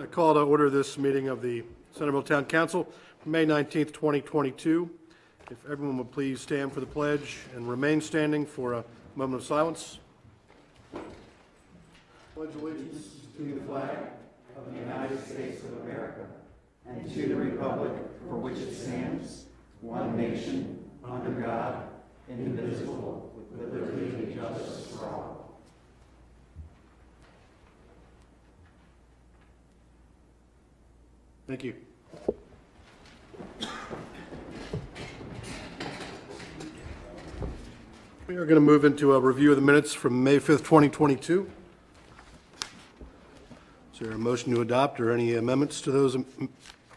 I call to order this meeting of the Centerville Town Council, May 19th, 2022. If everyone would please stand for the pledge and remain standing for a moment of silence. Pledge allegiance to the flag of the United States of America and to the republic for which it stands, one nation, under God, indivisible, with liberty and justice for all. Thank you. We are going to move into a review of the minutes from May 5th, 2022. Is there a motion to adopt or any amendments to those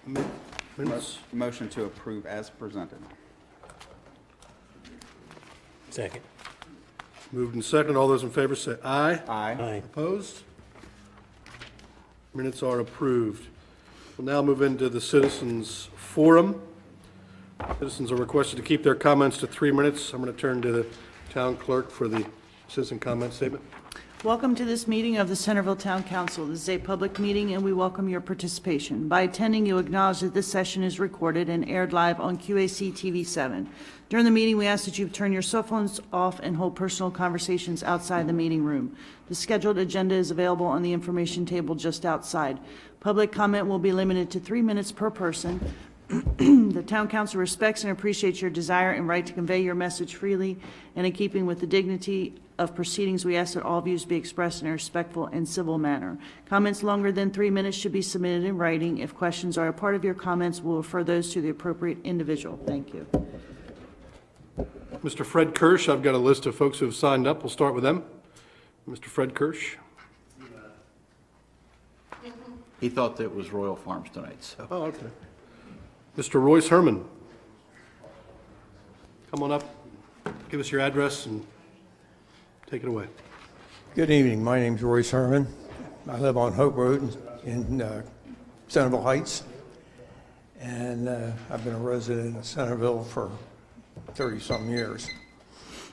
minutes? Motion to approve as presented. Second. Moved and second. All those in favor say aye. Aye. Opposed? Minutes are approved. We'll now move into the Citizens Forum. Citizens are requested to keep their comments to 3 minutes. I'm going to turn to the town clerk for the citizen comment statement. Welcome to this meeting of the Centerville Town Council. This is a public meeting and we welcome your participation. By attending, you acknowledge that this session is recorded and aired live on QAC-TV 7. During the meeting, we ask that you turn your cell phones off and hold personal conversations outside the meeting room. The scheduled agenda is available on the information table just outside. Public comment will be limited to 3 minutes per person. The Town Council respects and appreciates your desire and right to convey your message freely, and in keeping with the dignity of proceedings, we ask that all views be expressed in a respectful and civil manner. Comments longer than 3 minutes should be submitted in writing. If questions are a part of your comments, we'll refer those to the appropriate individual. Thank you. Mr. Fred Kirsch, I've got a list of folks who have signed up. We'll start with them. Mr. Fred Kirsch. He thought that it was Royal Farms tonight, so. Oh, okay. Mr. Royce Herman. Come on up, give us your address and take it away. Good evening. My name's Royce Herman. I live on Hope Road in Centerville Heights. And I've been a resident of Centerville for 30-some years.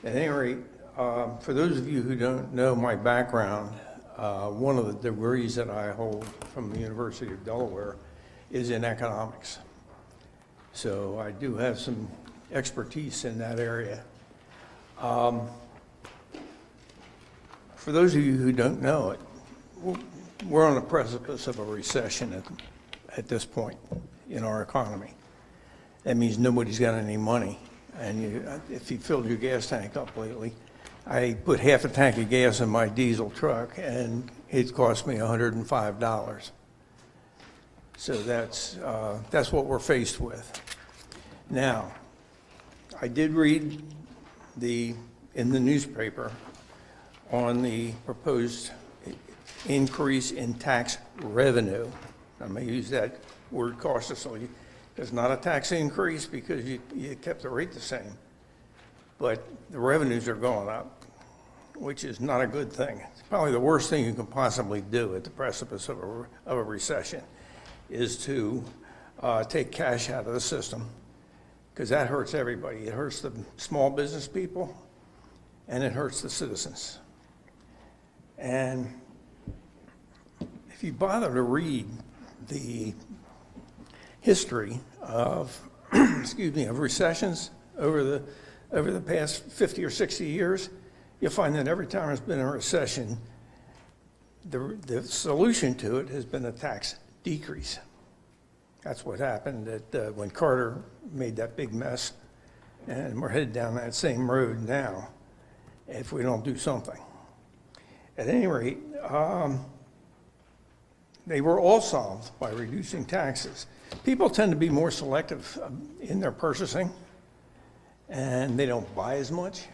At any rate, for those of you who don't know my background, one of the degrees that I hold from the University of Delaware is in economics. So I do have some expertise in that area. For those of you who don't know it, we're on the precipice of a recession at this point in our economy. That means nobody's got any money. And if you filled your gas tank up lately, I put half a tank of gas in my diesel truck and it cost me $105. So that's what we're faced with. Now, I did read in the newspaper on the proposed increase in tax revenue. I may use that word cautiously. It's not a tax increase because you kept the rate the same, but the revenues are going up, which is not a good thing. It's probably the worst thing you can possibly do at the precipice of a recession is to take cash out of the system, because that hurts everybody. It hurts the small business people and it hurts the citizens. And if you bother to read the history of of recessions over the past 50 or 60 years, you'll find that every time there's been a recession, the solution to it has been a tax decrease. That's what happened when Carter made that big mess, and we're headed down that same road now if we don't do something. At any rate, they were all solved by reducing taxes. People tend to be more selective in their purchasing, and they don't buy as much.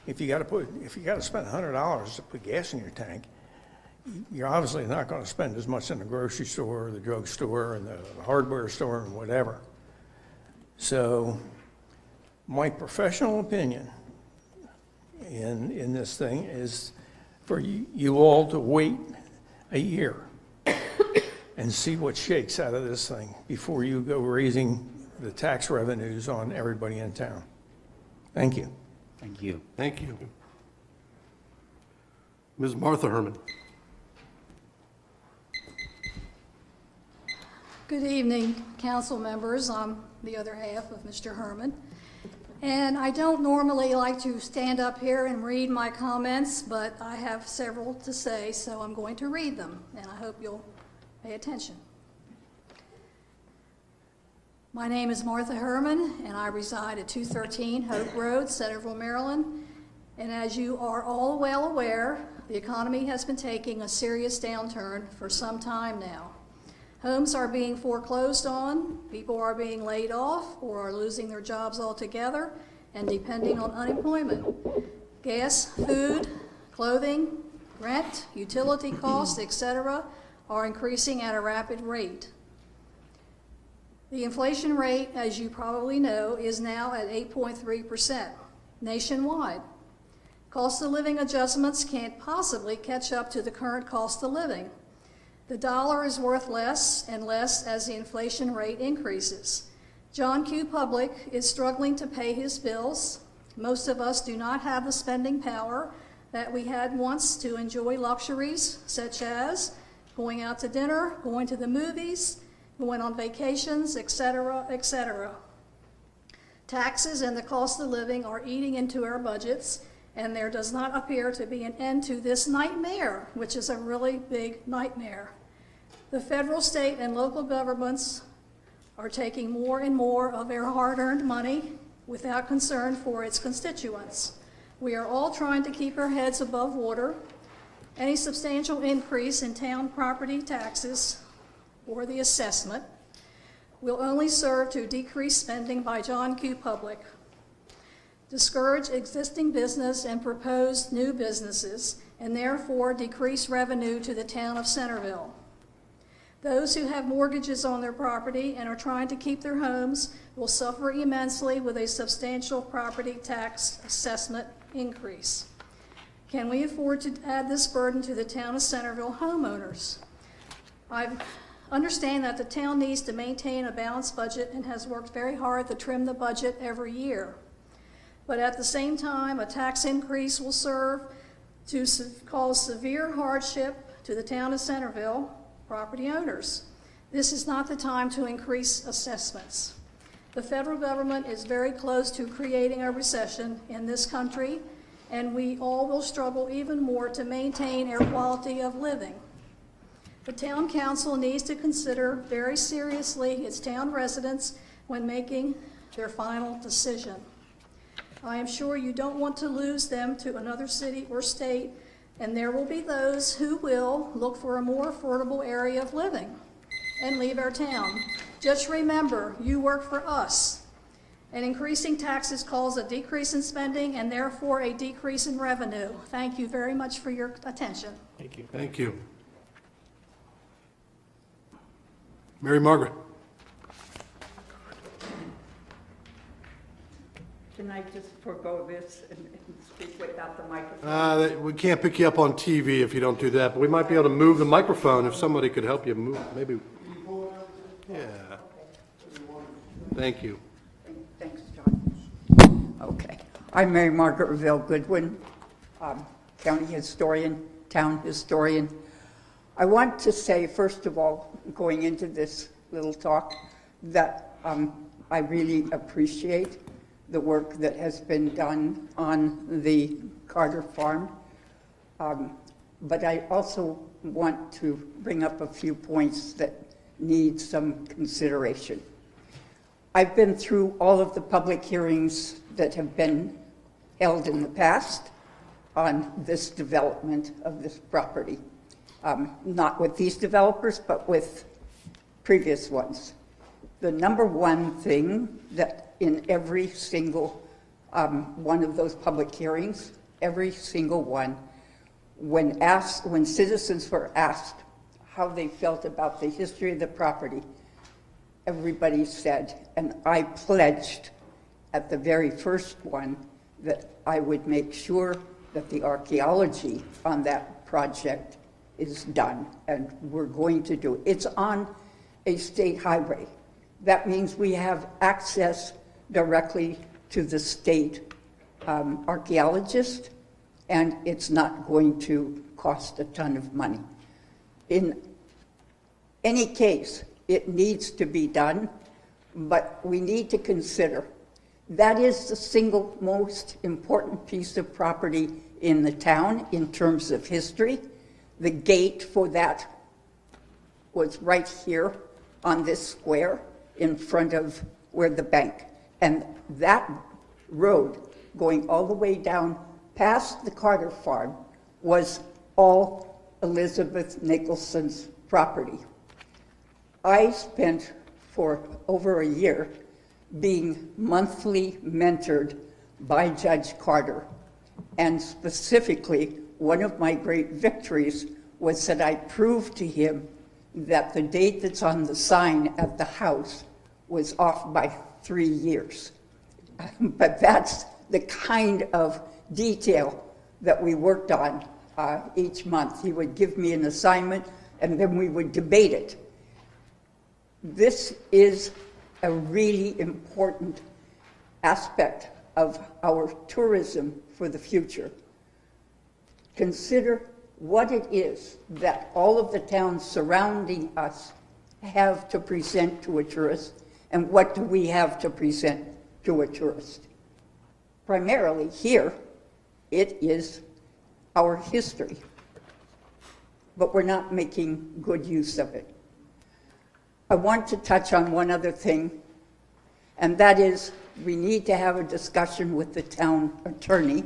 If you got to spend $100 to put gas in your tank, you're obviously not going to spend as much in the grocery store or the drugstore and the hardware store and whatever. So my professional opinion in this thing is for you all to wait a year and see what shakes out of this thing before you go raising the tax revenues on everybody in town. Thank you. Thank you. Thank you. Ms. Martha Herman. Good evening, council members. I'm the other half of Mr. Herman. And I don't normally like to stand up here and read my comments, but I have several to say, so I'm going to read them, and I hope you'll pay attention. My name is Martha Herman, and I reside at 213 Hope Road, Centerville, Maryland. And as you are all well aware, the economy has been taking a serious downturn for some time now. Homes are being foreclosed on, people are being laid off or are losing their jobs altogether and depending on unemployment. Gas, food, clothing, rent, utility costs, etc. are increasing at a rapid rate. The inflation rate, as you probably know, is now at 8.3% nationwide. Cost of living adjustments can't possibly catch up to the current cost of living. The dollar is worth less and less as the inflation rate increases. John Q. Public is struggling to pay his bills. Most of us do not have the spending power that we had once to enjoy luxuries such as going out to dinner, going to the movies, going on vacations, etc., etc. Taxes and the cost of living are eating into our budgets, and there does not appear to be an end to this nightmare, which is a really big nightmare. The federal, state, and local governments are taking more and more of their hard-earned money without concern for its constituents. We are all trying to keep our heads above water. Any substantial increase in town property taxes or the assessment will only serve to decrease spending by John Q. Public, discourage existing business and propose new businesses, and therefore decrease revenue to the town of Centerville. Those who have mortgages on their property and are trying to keep their homes will suffer immensely with a substantial property tax assessment increase. Can we afford to add this burden to the town of Centerville homeowners? I understand that the town needs to maintain a balanced budget and has worked very hard to trim the budget every year. But at the same time, a tax increase will serve to cause severe hardship to the town of Centerville property owners. This is not the time to increase assessments. The federal government is very close to creating a recession in this country, and we all will struggle even more to maintain our quality of living. The town council needs to consider very seriously its town residents when making their final decision. I am sure you don't want to lose them to another city or state, and there will be those who will look for a more affordable area of living and leave our town. Just remember, you work for us. And increasing taxes cause a decrease in spending and therefore a decrease in revenue. Thank you very much for your attention. Thank you. Thank you. Mary Margaret. Can I just forego this and speak without the microphone? We can't pick you up on TV if you don't do that, but we might be able to move the microphone if somebody could help you move, maybe. Yeah. Thank you. Thanks, John. Okay. I'm Mary Margaret Revelle Goodwin, county historian, town historian. I want to say, first of all, going into this little talk, that I really appreciate the work that has been done on the Carter farm. But I also want to bring up a few points that need some consideration. I've been through all of the public hearings that have been held in the past on this development of this property. Not with these developers, but with previous ones. The number one thing that in every single one of those public hearings, every single one, when citizens were asked how they felt about the history of the property, everybody said, and I pledged at the very first one that I would make sure that the archaeology on that project is done, and we're going to do it. It's on a state highway. That means we have access directly to the state archaeologist, and it's not going to cost a ton of money. In any case, it needs to be done, but we need to consider that is the single most important piece of property in the town in terms of history. The gate for that was right here on this square in front of where the bank. And that road going all the way down past the Carter farm was all Elizabeth Nicholson's property. I spent for over a year being monthly mentored by Judge Carter. And specifically, one of my great victories was that I proved to him that the date that's on the sign at the house was off by 3 years. But that's the kind of detail that we worked on each month. He would give me an assignment, and then we would debate it. This is a really important aspect of our tourism for the future. Consider what it is that all of the towns surrounding us have to present to a tourist, and what do we have to present to a tourist. Primarily here, it is our history, but we're not making good use of it. I want to touch on one other thing, and that is we need to have a discussion with the town attorney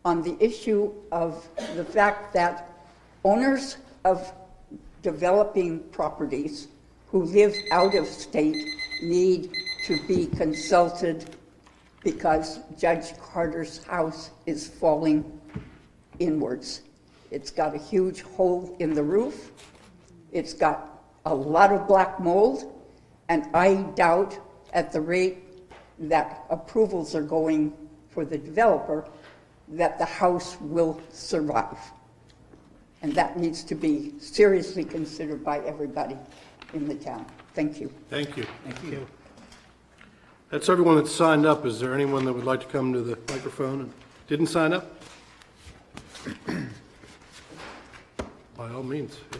on the issue of the fact that owners of developing properties who live out of state need to be consulted because Judge Carter's house is falling inwards. It's got a huge hole in the roof. It's got a lot of black mold, and I doubt at the rate that approvals are going for the developer that the house will survive. And that needs to be seriously considered by everybody in the town. Thank you. Thank you. Thank you. That's everyone that's signed up. Is there anyone that would like to come to the microphone and didn't sign up? By all means, yeah.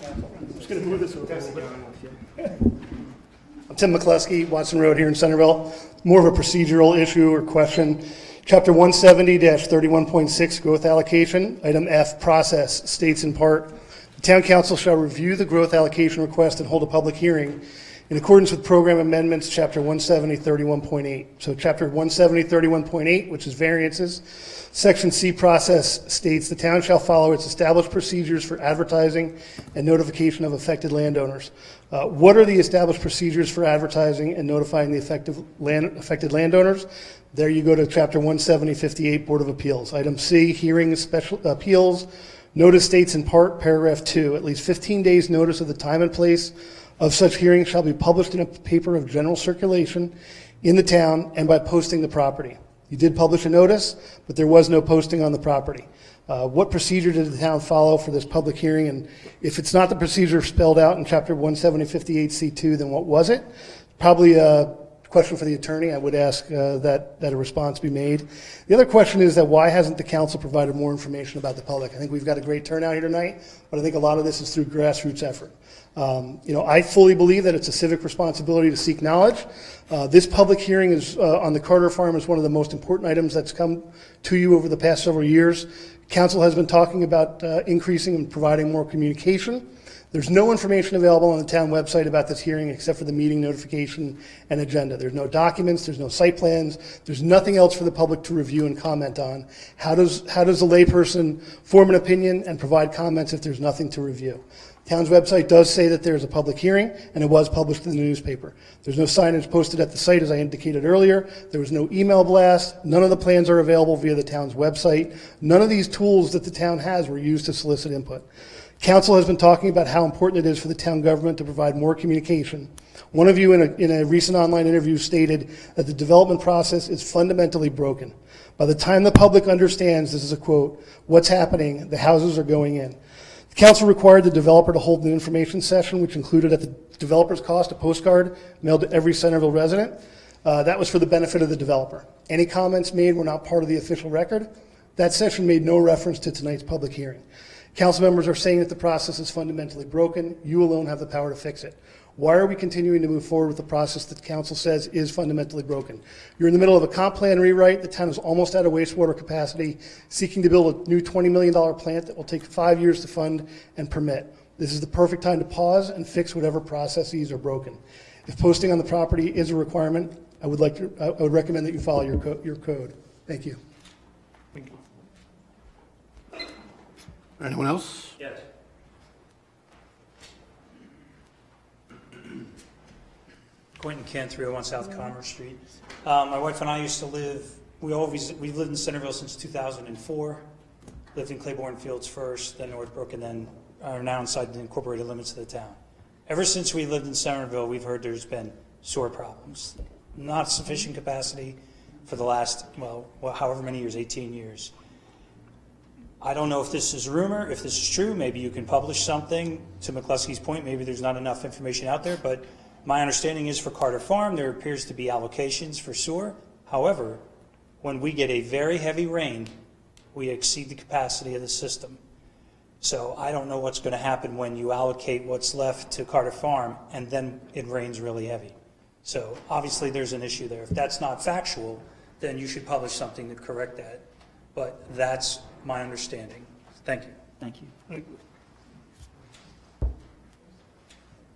I'm just going to move this over a little bit. I'm Tim McCluskey, Watson Road here in Centerville. More of a procedural issue or question. Chapter 170-31.6, growth allocation, item F, process, states in part, the town council shall review the growth allocation request and hold a public hearing in accordance with program amendments, chapter 170-31.8. So chapter 170-31.8, which is variances, section C, process, states the town shall follow its established procedures for advertising and notification of affected landowners. What are the established procedures for advertising and notifying the affected landowners? There you go to chapter 170-58, Board of Appeals. Item C, hearings, special appeals, notice states in part, paragraph 2, at least 15 days notice of the time and place of such hearing shall be published in a paper of general circulation in the town and by posting the property. You did publish a notice, but there was no posting on the property. What procedure did the town follow for this public hearing? And if it's not the procedure spelled out in chapter 170-58C2, then what was it? Probably a question for the attorney. I would ask that a response be made. The other question is that why hasn't the council provided more information about the public? I think we've got a great turnout here tonight, but I think a lot of this is through grassroots effort. I fully believe that it's a civic responsibility to seek knowledge. This public hearing is on the Carter Farm is one of the most important items that's come to you over the past several years. Council has been talking about increasing and providing more communication. There's no information available on the town website about this hearing except for the meeting notification and agenda. There's no documents, there's no site plans, there's nothing else for the public to review and comment on. How does a layperson form an opinion and provide comments if there's nothing to review? Town's website does say that there's a public hearing, and it was published in the newspaper. There's no signage posted at the site, as I indicated earlier. There was no email blast. None of the plans are available via the town's website. None of these tools that the town has were used to solicit input. Council has been talking about how important it is for the town government to provide more communication. One of you in a recent online interview stated that the development process is fundamentally broken. By the time the public understands, this is a quote, what's happening, the houses are going in. The council required the developer to hold an information session, which included at the developer's cost a postcard mailed to every Centerville resident. That was for the benefit of the developer. Any comments made were not part of the official record. That section made no reference to tonight's public hearing. Council members are saying that the process is fundamentally broken. You alone have the power to fix it. Why are we continuing to move forward with the process that council says is fundamentally broken? You're in the middle of a comp plan rewrite. The town is almost out of wastewater capacity, seeking to build a new $20 million plant that will take 5 years to fund and permit. This is the perfect time to pause and fix whatever processes are broken. If posting on the property is a requirement, I would recommend that you follow your code. Thank you. Anyone else? Yes. Quentin Kent, 301 South Commerce Street. My wife and I used to live, we've lived in Centerville since 2004. Lived in Claiborne Fields first, then Northbrook, and then are now inside the incorporated limits of the town. Ever since we lived in Centerville, we've heard there's been sewer problems. Not sufficient capacity for the last, well, however many years, 18 years. I don't know if this is rumor, if this is true. Maybe you can publish something. To McCluskey's point, maybe there's not enough information out there, but my understanding is for Carter Farm, there appears to be allocations for sewer. However, when we get a very heavy rain, we exceed the capacity of the system. So I don't know what's going to happen when you allocate what's left to Carter Farm and then it rains really heavy. So obviously there's an issue there. If that's not factual, then you should publish something to correct that. But that's my understanding. Thank you. Thank you.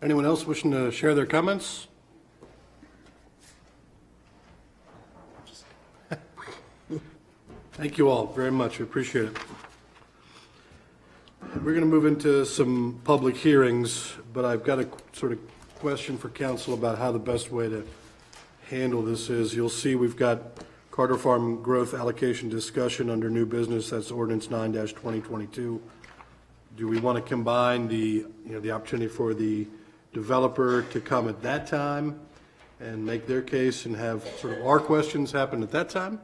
Anyone else wishing to share their comments? Thank you all very much. We appreciate it. We're going to move into some public hearings, but I've got a sort of question for council about how the best way to handle this is. You'll see we've got Carter Farm growth allocation discussion under new business. That's Ordinance 9-2022. Do we want to combine the opportunity for the developer to come at that time and make their case and have sort of our questions happen at that time?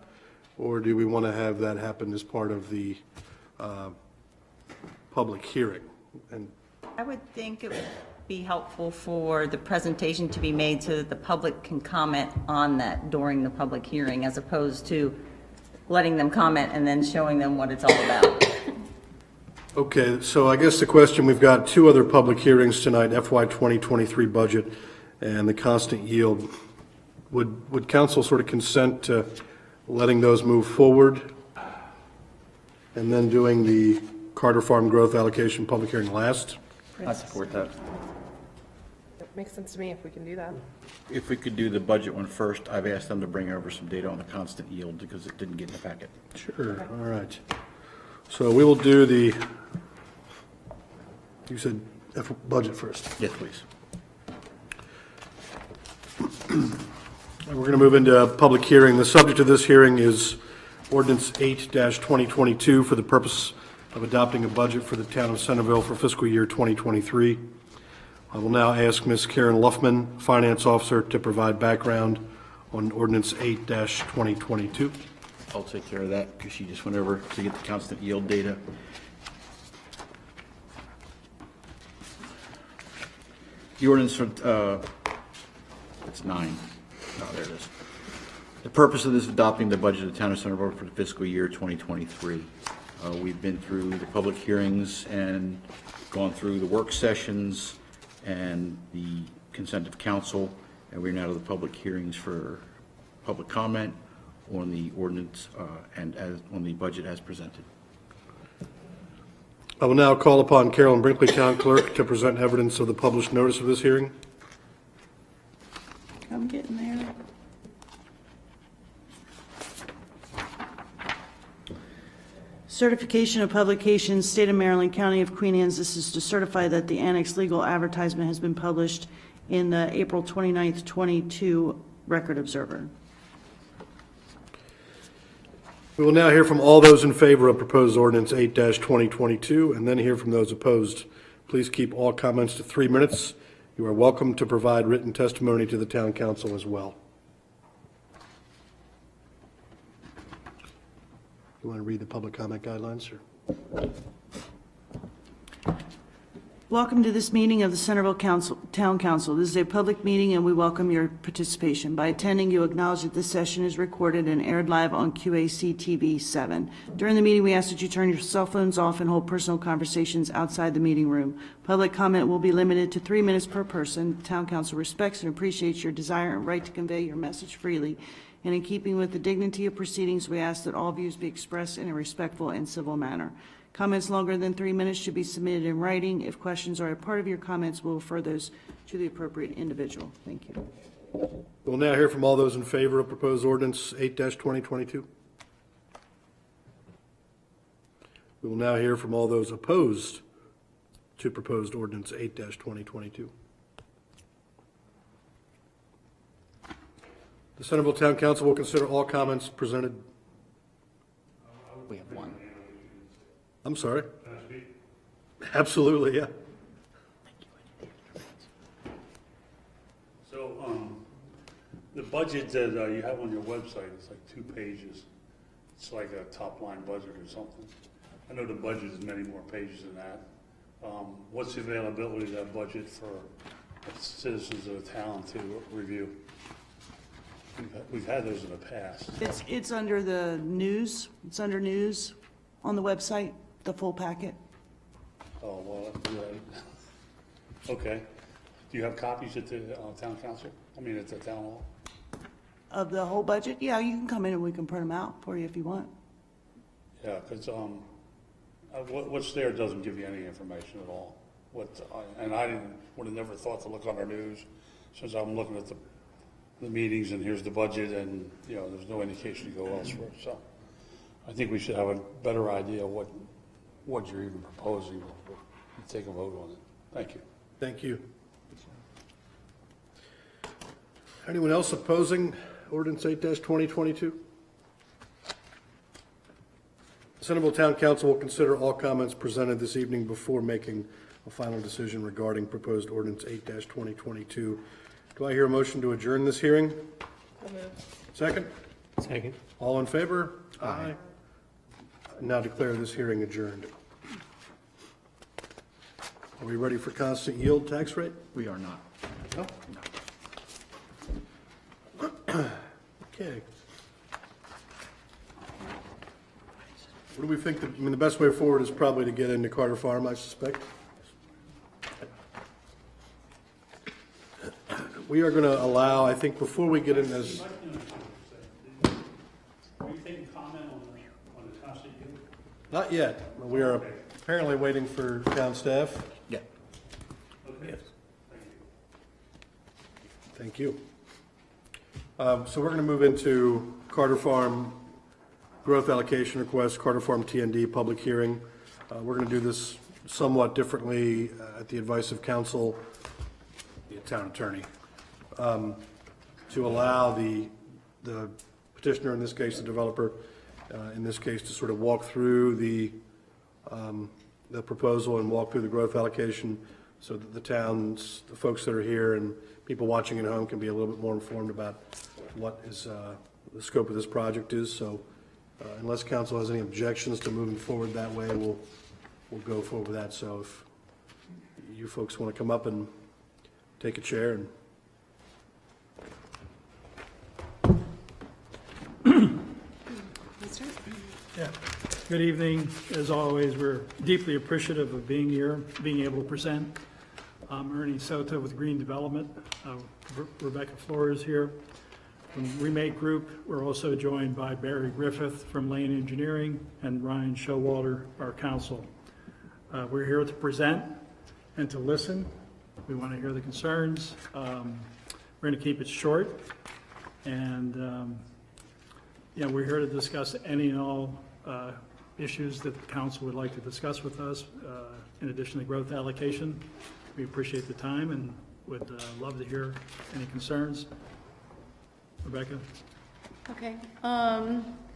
Or do we want to have that happen as part of the public hearing? And I would think it would be helpful for the presentation to be made so that the public can comment on that during the public hearing, as opposed to letting them comment and then showing them what it's all about. okay, so I guess the question, we've got two other public hearings tonight, FY 2023 budget and the constant yield. Would council sort of consent to letting those move forward and then doing the Carter Farm growth allocation public hearing last? I support that. It makes sense to me if we can do that. If we could do the budget one first, I've asked them to bring over some data on the constant yield because it didn't get in the packet. Sure, all right. So we will do the, you said budget first. Yes, please. And we're going to move into a public hearing. The subject of this hearing is Ordinance 8-2022 for the purpose of adopting a budget for the town of Centerville for fiscal year 2023. I will now ask Ms. Karen Luffman, Finance Officer, to provide background on Ordinance 8-2022. I'll take care of that because she just went over to get the constant yield data. The ordinance for, it's 9. Oh, there it is. The purpose of this is adopting the budget of the town of Centerville for the fiscal year 2023. We've been through the public hearings and gone through the work sessions and the consent of council, and we're now to the public hearings for public comment on the ordinance and as on the budget as presented. I will now call upon Carolyn Brinkley, Town Clerk, to present evidence of the published notice of this hearing. I'm getting there. Certification of publication, State of Maryland, County of Queen Anne's. This is to certify that the annex legal advertisement has been published in the April 29th, 22 Record Observer. We will now hear from all those in favor of proposed ordinance 8-2022 and then hear from those opposed. Please keep all comments to 3 minutes. You are welcome to provide written testimony to the town council as well. You want to read the public comment guidelines, sir? Welcome to this meeting of the Centerville Town Council. This is a public meeting and we welcome your participation. By attending, you acknowledge that this session is recorded and aired live on QAC-TV 7. During the meeting, we ask that you turn your cell phones off and hold personal conversations outside the meeting room. Public comment will be limited to 3 minutes per person. The Town Council respects and appreciates your desire and right to convey your message freely. And in keeping with the dignity of proceedings, we ask that all views be expressed in a respectful and civil manner. Comments longer than 3 minutes should be submitted in writing. If questions are a part of your comments, we'll refer those to the appropriate individual. Thank you. We'll now hear from all those in favor of proposed ordinance 8-2022. We will now hear from all those opposed to proposed ordinance 8-2022. The Centerville Town Council will consider all comments presented. We have one. I'm sorry. Absolutely, yeah. So, the budget that you have on your website is like 2 pages. It's like a top-line budget or something. I know the budget is many more pages than that. What's the availability of that budget for citizens of the town to review? We've had those in the past. It's under the news. It's under news on the website, the full packet. Oh, well, right. Okay. Do you have copies at the town council? I mean, at the town hall? Of the whole budget? Yeah, you can come in and we can print them out for you if you want. Yeah, because what's there doesn't give you any information at all. And I would have never thought to look on our news, since I'm looking at the meetings and here's the budget and, you know, there's no indication to go elsewhere. So I think we should have a better idea of what you're even proposing before you take a vote on it. Thank you. Thank you. Anyone else opposing ordinance 8-2022? The Centerville Town Council will consider all comments presented this evening before making a final decision regarding proposed ordinance 8-2022. Do I hear a motion to adjourn this hearing? Second? Second. All in favor? Aye. I now declare this hearing adjourned. Are we ready for constant yield tax rate? We are not. No? Okay. What do we think? The best way forward is probably to get into Carter Farm, I suspect. We are going to allow, I think, before we get in this. Are you taking comment on the constant yield? Not yet. We are apparently waiting for town staff. Yeah. Okay. Yes. Thank you. So we're going to move into Carter Farm growth allocation request, Carter Farm T&D public hearing. We're going to do this somewhat differently at the advice of counsel, the town attorney, to allow the petitioner, in this case the developer, in this case to sort of walk through the proposal and walk through the growth allocation so that the folks that are here and people watching at home can be a little bit more informed about what is the scope of this project is. So unless council has any objections to moving forward that way, we'll go forward with that. So if you folks want to come up and take a chair and Yeah. Good evening. As always, we're deeply appreciative of being here, being able to present. I'm Ernie Soto with Green Development. Rebecca Flores here from Remake Group. We're also joined by Barry Griffith from Lane Engineering and Ryan Showalter, our counsel. We're here to present and to listen. We want to hear the concerns. We're going to keep it short. And we're here to discuss any and all issues that the council would like to discuss with us, in addition to growth allocation. We appreciate the time and would love to hear any concerns. Rebecca? Okay.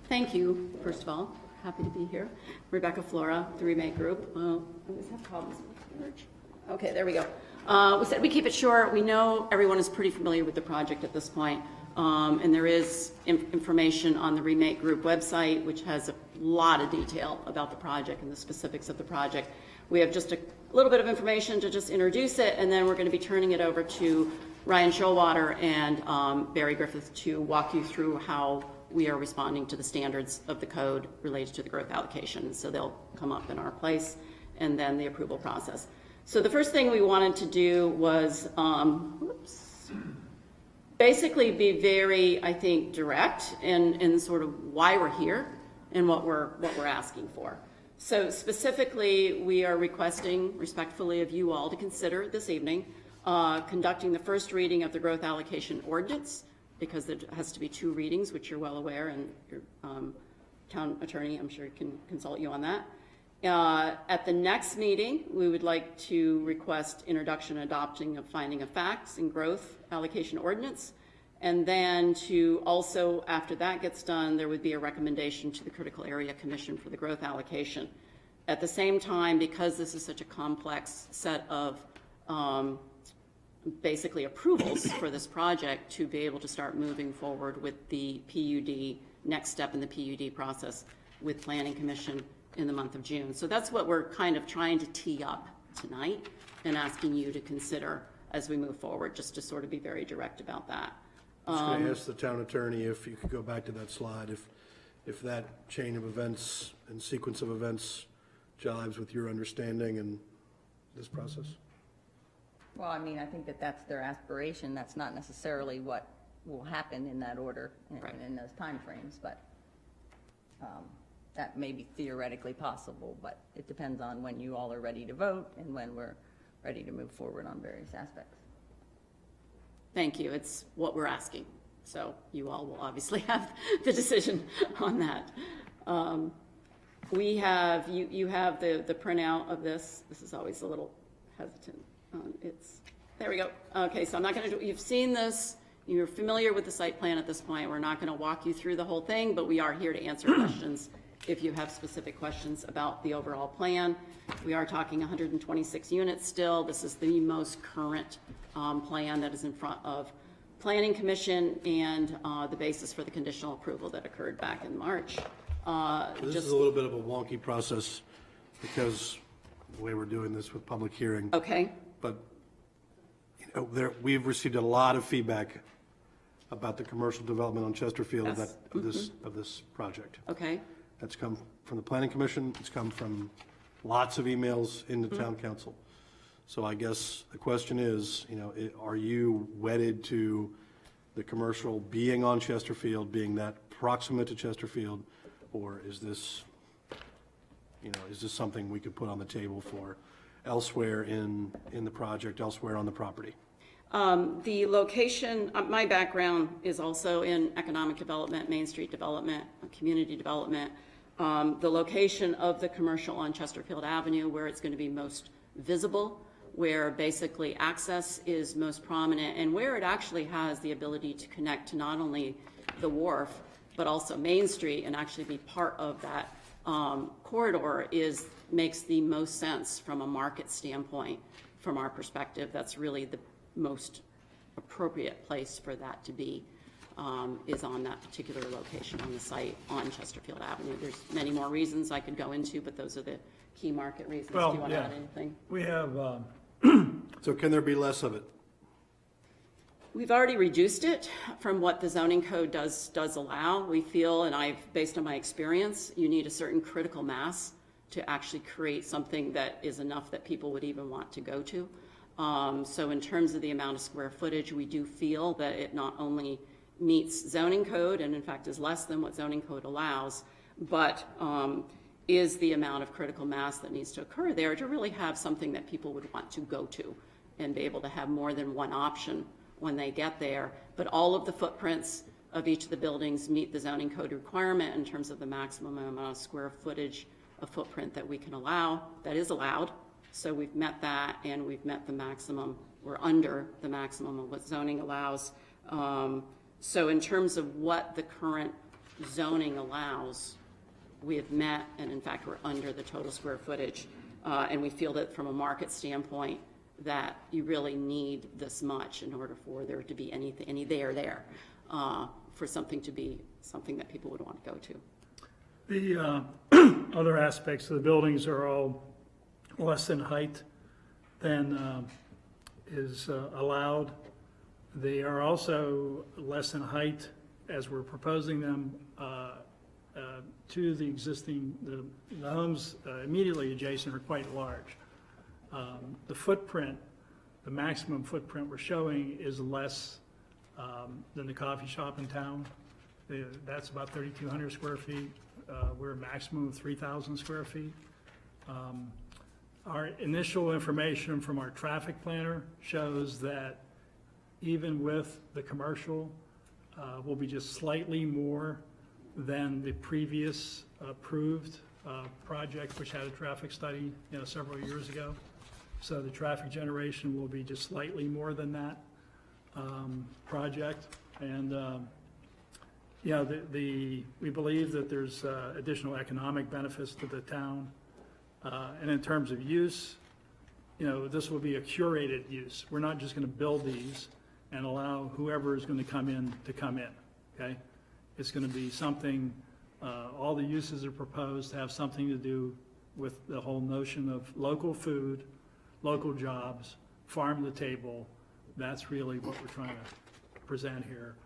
Thank you, first of all. Happy to be here. Rebecca Flora, the Remake Group. I always have problems with the church. Okay, there we go. We said we keep it short. We know everyone is pretty familiar with the project at this point. And there is information on the Remake Group website, which has a lot of detail about the project and the specifics of the project. We have just a little bit of information to just introduce it, and then we're going to be turning it over to Ryan Showalter and Barry Griffith to walk you through how we are responding to the standards of the code related to the growth allocation. So they'll come up in our place, and then the approval process. So the first thing we wanted to do was basically be very, I think, direct in sort of why we're here and what we're asking for. So specifically, we are requesting respectfully of you all to consider this evening conducting the first reading of the growth allocation ordinance, because there has to be 2 readings, which you're well aware, and your town attorney, I'm sure, can consult you on that. At the next meeting, we would like to request introduction and adopting of finding of facts and growth allocation ordinance. And then to also, after that gets done, there would be a recommendation to the Critical Area Commission for the growth allocation. At the same time, because this is such a complex set of basically approvals for this project, to be able to start moving forward with the PUD, next step in the PUD process with Planning Commission in the month of June. So that's what we're kind of trying to tee up tonight and asking you to consider as we move forward, just to sort of be very direct about that. I was going to ask the town attorney if you could go back to that slide, if that chain of events and sequence of events jives with your understanding and this process. Well, I mean, I think that that's their aspiration. That's not necessarily what will happen in that order and in those timeframes, but that may be theoretically possible, but it depends on when you all are ready to vote and when we're ready to move forward on various aspects. Thank you. It's what we're asking. So you all will obviously have the decision on that. We have, you have the printout of this. This is always a little hesitant. There we go. Okay, so I'm not going to do, you've seen this. You're familiar with the site plan at this point. We're not going to walk you through the whole thing, but we are here to answer questions if you have specific questions about the overall plan. We are talking 126 units still. This is the most current plan that is in front of Planning Commission and the basis for the conditional approval that occurred back in March. This is a little bit of a wonky process because the way we're doing this with public hearing. Okay. But you know, we've received a lot of feedback about the commercial development on Chesterfield of this project. Okay. That's come from the Planning Commission. It's come from lots of emails in the town council. So I guess the question is, you know, are you wedded to the commercial being on Chesterfield, being that proximate to Chesterfield, or is this, you know, is this something we could put on the table for elsewhere in the project, elsewhere on the property? The location, my background is also in economic development, Main Street development, community development. The location of the commercial on Chesterfield Avenue, where it's going to be most visible, where basically access is most prominent, and where it actually has the ability to connect to not only the wharf, but also Main Street, and actually be part of that corridor, makes the most sense from a market standpoint. From our perspective, that's really the most appropriate place for that to be, is on that particular location on the site on Chesterfield Avenue. There's many more reasons I could go into, but those are the key market reasons. Well, Do you want to add anything? We have, So can there be less of it? We've already reduced it from what the zoning code does allow. We feel, and based on my experience, you need a certain critical mass to actually create something that is enough that people would even want to go to. So in terms of the amount of square footage, we do feel that it not only meets zoning code, and in fact is less than what zoning code allows, but is the amount of critical mass that needs to occur there to really have something that people would want to go to and be able to have more than one option when they get there. But all of the footprints of each of the buildings meet the zoning code requirement in terms of the maximum amount of square footage of footprint that we can allow, that is allowed. So we've met that, and we've met the maximum. We're under the maximum of what zoning allows. So in terms of what the current zoning allows, we have met, and in fact, we're under the total square footage. And we feel that from a market standpoint, that you really need this much in order for there to be any there, for something to be something that people would want to go to. the other aspects of the buildings are all less than height than is allowed. They are also less than height, as we're proposing them, to the existing, the homes immediately adjacent are quite large. The footprint, the maximum footprint we're showing is less than the coffee shop in town. That's about 3,200 square feet. We're a maximum of 3,000 square feet. Our initial information from our traffic planner shows that even with the commercial, will be just slightly more than the previous approved project, which had a traffic study, several years ago. So the traffic generation will be just slightly more than that project. And we believe that there's additional economic benefits to the town. And in terms of use, this will be a curated use. We're not just going to build these and allow whoever is going to come in, okay? It's going to be something, all the uses are proposed to have something to do with the whole notion of local food, local jobs, farm to table. That's really what we're trying to present here.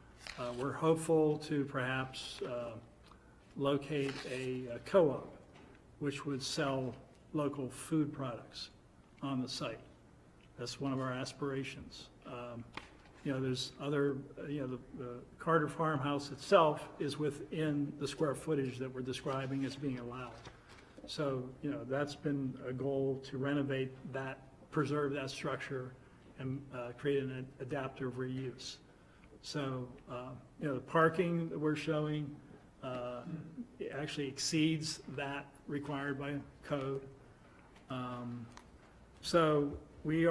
We're hopeful to perhaps locate a co-op which would sell local food products on the site. That's one of our aspirations. There's other, the Carter Farmhouse itself is within the square footage that we're describing as being allowed. So, that's been a goal to renovate that, preserve that structure, and create an adaptive reuse. So, the parking that we're showing actually exceeds that required by code. So we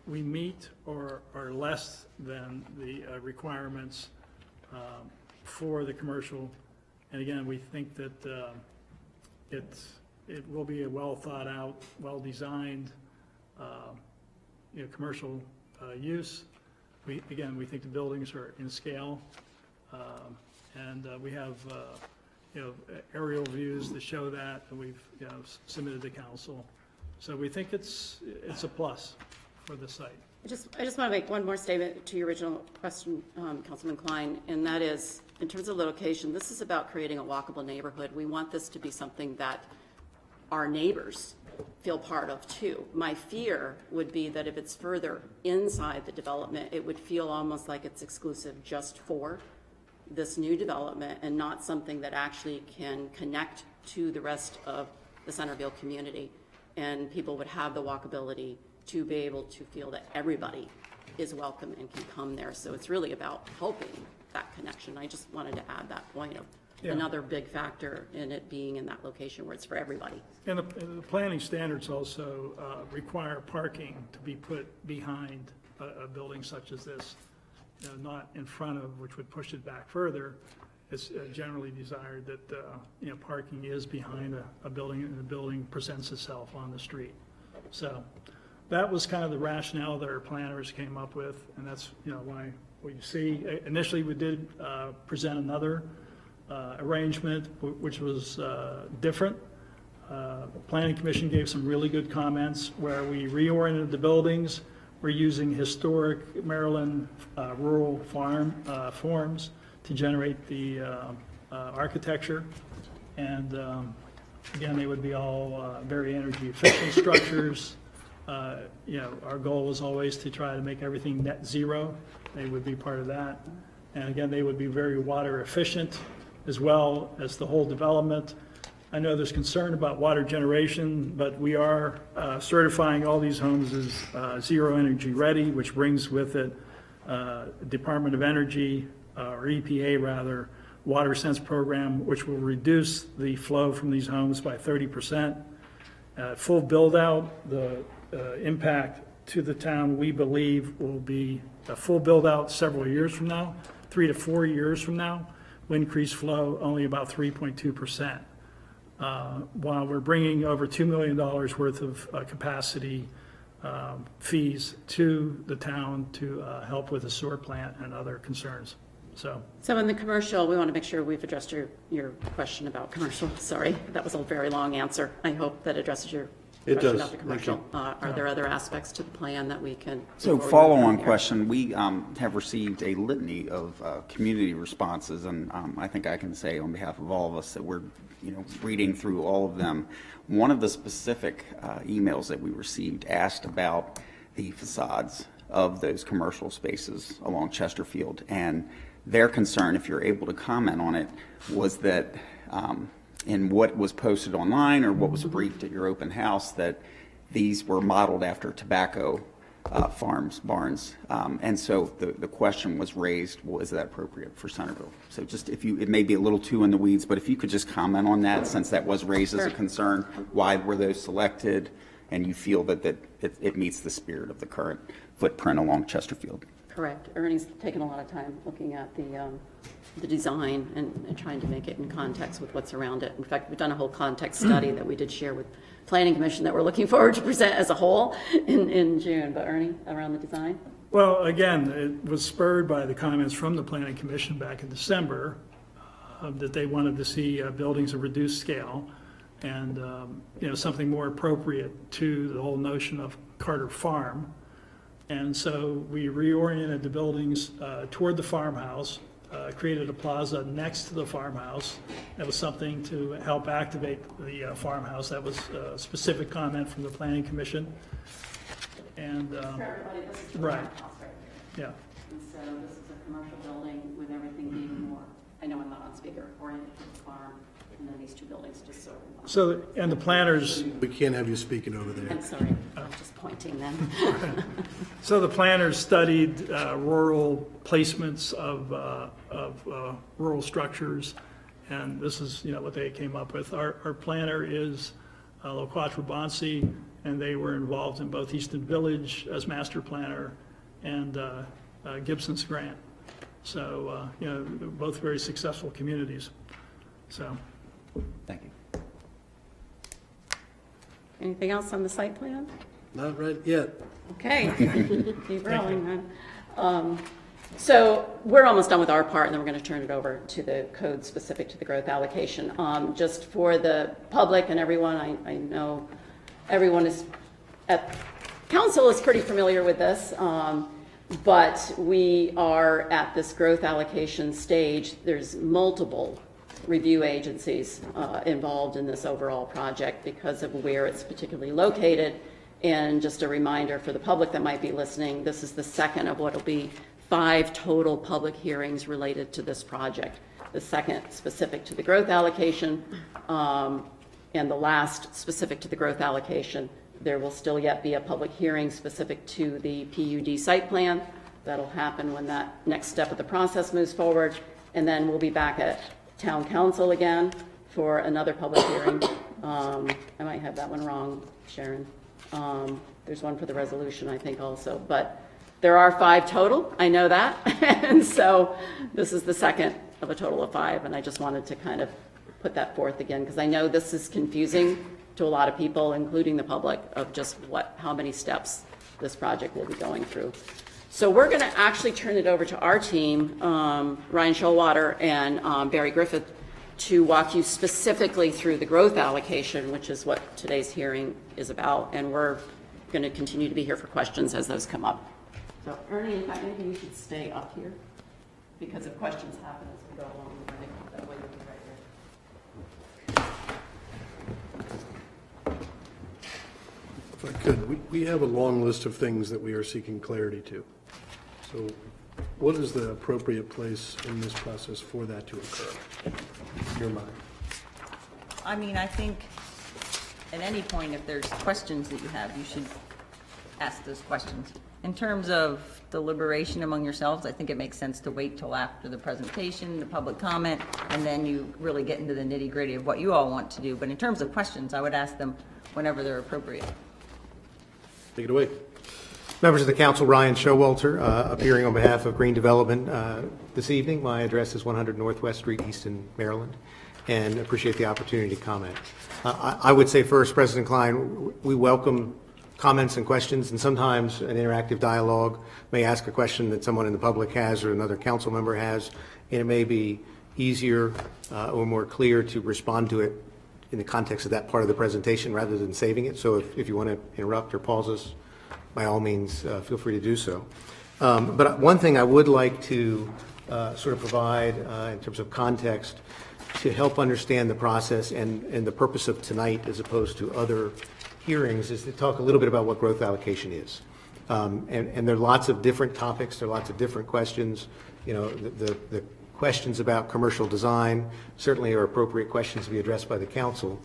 meet or are less than the requirements for the commercial. And again, we think that it will be a well thought out, well designed commercial use. We think the buildings are in scale, and we have aerial views that show that, and we've submitted to council. So we think it's a plus for the site. I just want to make one more statement to your original question, Councilman Klein, and that is, in terms of location, this is about creating a walkable neighborhood. We want this to be something that our neighbors feel part of too. My fear would be that if it's further inside the development, it would feel almost like it's exclusive just for this new development and not something that actually can connect to the rest of the Centerville community. And people would have the walkability to be able to feel that everybody is welcome and can come there. So it's really about helping that connection. I just wanted to add that point of another big factor in it being in that location where it's for everybody. And the planning standards also require parking to be put behind a building such as this, not in front of, which would push it back further. It's generally desired that parking is behind a building, and the building presents itself on the street. So that was kind of the rationale that our planners came up with, and that's why what you see. Initially, we did present another arrangement, which was different. The Planning Commission gave some really good comments where we reoriented the buildings. We're using historic Maryland rural farm forms to generate the architecture. And again, they would be all very energy efficient structures. Our goal was always to try to make everything net zero. They would be part of that. And again, they would be very water efficient as well as the whole development. I know there's concern about water generation, but we are certifying all these homes as zero energy ready, which brings with it Department of Energy, or EPA rather, Water Sense program, which will reduce the flow from these homes by 30%. Full build out, the impact to the town, we believe, will be a full build out several years from now, 3 to 4 years from now. Increased flow only about 3.2%. While we're bringing over $2 million worth of capacity fees to the town to help with the sewer plant and other concerns. So in the commercial, we want to make sure we've addressed your question about commercial. Sorry, that was a very long answer. I hope that addresses your It question does. about the Thank you. commercial. Are there other aspects to the plan that we can? So move forward with follow-on here? question, we have received a litany of community responses, and I think I can say on behalf of all of us that we're, reading through all of them. One of the specific emails that we received asked about the facades of those commercial spaces along Chesterfield, and their concern, if you're able to comment on it, was that in what was posted online or what was briefed at your open house, that these were modeled after tobacco farms, barns. And so the question was raised, well, is that appropriate for Centerville? So just it may be a little too in the weeds, but if you could just comment on that, since that was raised as a concern, why were those selected? And you feel that it meets the spirit of the current footprint along Chesterfield? Correct. Ernie's taken a lot of time looking at the design and trying to make it in context with what's around it. In fact, we've done a whole context study that we did share with Planning Commission that we're looking forward to present as a whole in June. But Ernie, around the design? Well, again, it was spurred by the comments from the Planning Commission back in December that they wanted to see buildings of reduced scale and something more appropriate to the whole notion of Carter Farm. And so we reoriented the buildings toward the farmhouse, created a plaza next to the farmhouse. That was something to help activate the farmhouse. That was a specific comment from the Planning Commission. And For everybody, this is the right. farmhouse right here. Yeah. And so this is a commercial building with everything being more, I know I'm not on speaker, oriented to the farm, and then these two buildings just sort of. So, and the planners, We can't have you speaking over there. I'm sorry, I'm just pointing then. so the planners studied rural placements of rural structures, and this is, what they came up with. Our planner is Lo Quattro Bonsi, and they were involved in both Easton Village as master planner and Gibson's Grant. So, both very successful communities. So. Thank you. Anything else on the site plan? Not right yet. Okay, keep rolling then. So we're almost done with our part, and then we're going to turn it over to the code specific to the growth allocation. Just for the public and everyone, I know everyone is at council is pretty familiar with this, but we are at this growth allocation stage. There's multiple review agencies involved in this overall project because of where it's particularly located. And just a reminder for the public that might be listening, this is the second of what will be 5 total public hearings related to this project. The second specific to the growth allocation, and the last specific to the growth allocation. There will still yet be a public hearing specific to the PUD site plan. That'll happen when that next step of the process moves forward. And then we'll be back at Town Council again for another public hearing. I might have that one wrong, Sharon. There's one for the resolution, I think, also. But there are 5 total, I know that. And so this is the second of a total of 5. And I just wanted to kind of put that forth again, because I know this is confusing to a lot of people, including the public, of just how many steps this project will be going through. So we're going to actually turn it over to our team, Ryan Showalter and Barry Griffith, to walk you specifically through the growth allocation, which is what today's hearing is about. And we're going to continue to be here for questions as those come up. So Ernie, in fact, maybe you should stay up here, because if questions happen as we go along, that way you'll be right here. If I could, we have a long list of things that we are seeking clarity to. So what is the appropriate place in this process for that to occur, in your mind? I mean, I think at any point, if there's questions that you have, you should ask those questions. In terms of deliberation among yourselves, I think it makes sense to wait till after the presentation, the public comment, and then you really get into the nitty-gritty of what you all want to do. But in terms of questions, I would ask them whenever they're appropriate. Take it away. Members of the council, Ryan Showalter, appearing on behalf of Green Development this evening. My address is 100 Northwest Street, Easton, Maryland, and appreciate the opportunity to comment. I would say first, President Klein, we welcome comments and questions, and sometimes an interactive dialogue may ask a question that someone in the public has or another council member has, and it may be easier or more clear to respond to it in the context of that part of the presentation rather than saving it. So if you want to interrupt or pause us, by all means, feel free to do so. But one thing I would like to sort of provide in terms of context to help understand the process and the purpose of tonight as opposed to other hearings is to talk a little bit about what growth allocation is. And there are lots of different topics, there are lots of different questions. You know, the questions about commercial design certainly are appropriate questions to be addressed by the council.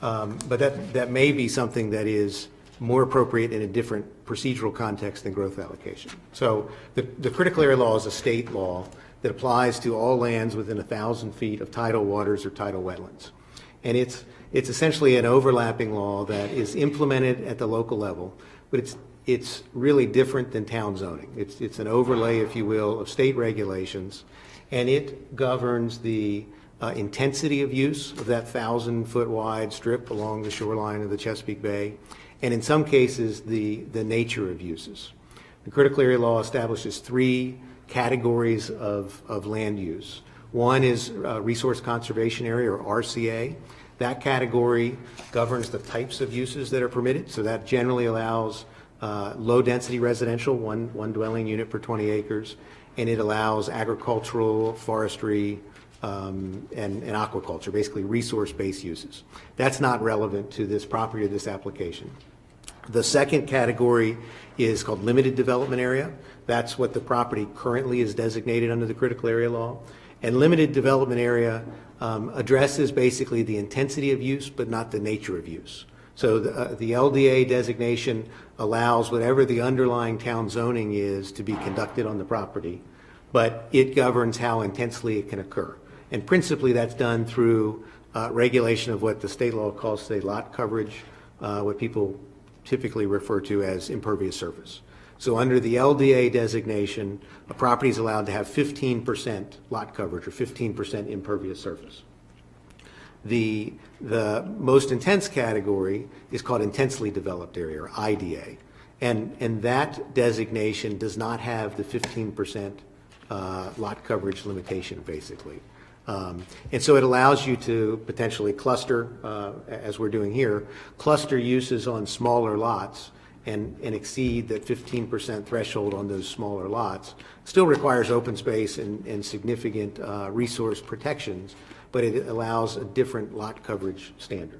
But that may be something that is more appropriate in a different procedural context than growth allocation. So the critical area law is a state law that applies to all lands within 1,000 feet of tidal waters or tidal wetlands. And it's essentially an overlapping law that is implemented at the local level, but it's really different than town zoning. It's an overlay, if you will, of state regulations, and it governs the intensity of use of that 1,000-foot wide strip along the shoreline of the Chesapeake Bay, and in some cases, the nature of uses. The critical area law establishes 3 categories of land use. One is resource conservation area, or RCA. That category governs the types of uses that are permitted, so that generally allows low-density residential, one dwelling unit per 20 acres, and it allows agricultural, forestry, and aquaculture, basically resource-based uses. That's not relevant to this property or this application. The second category is called limited development area. That's what the property currently is designated under the critical area law. And limited development area addresses basically the intensity of use, but not the nature of use. So the LDA designation allows whatever the underlying town zoning is to be conducted on the property, but it governs how intensely it can occur. And principally that's done through regulation of what the state law calls state lot coverage, what people typically refer to as impervious surface. So under the LDA designation, a property is allowed to have 15% lot coverage or 15% impervious surface. The most intense category is called intensely developed area, or IDA, and that designation does not have the 15% lot coverage limitation, basically. And so it allows you to potentially cluster, as we're doing here, cluster uses on smaller lots and exceed that 15% threshold on those smaller lots. Still requires open space and significant resource protections, but it allows a different lot coverage standard.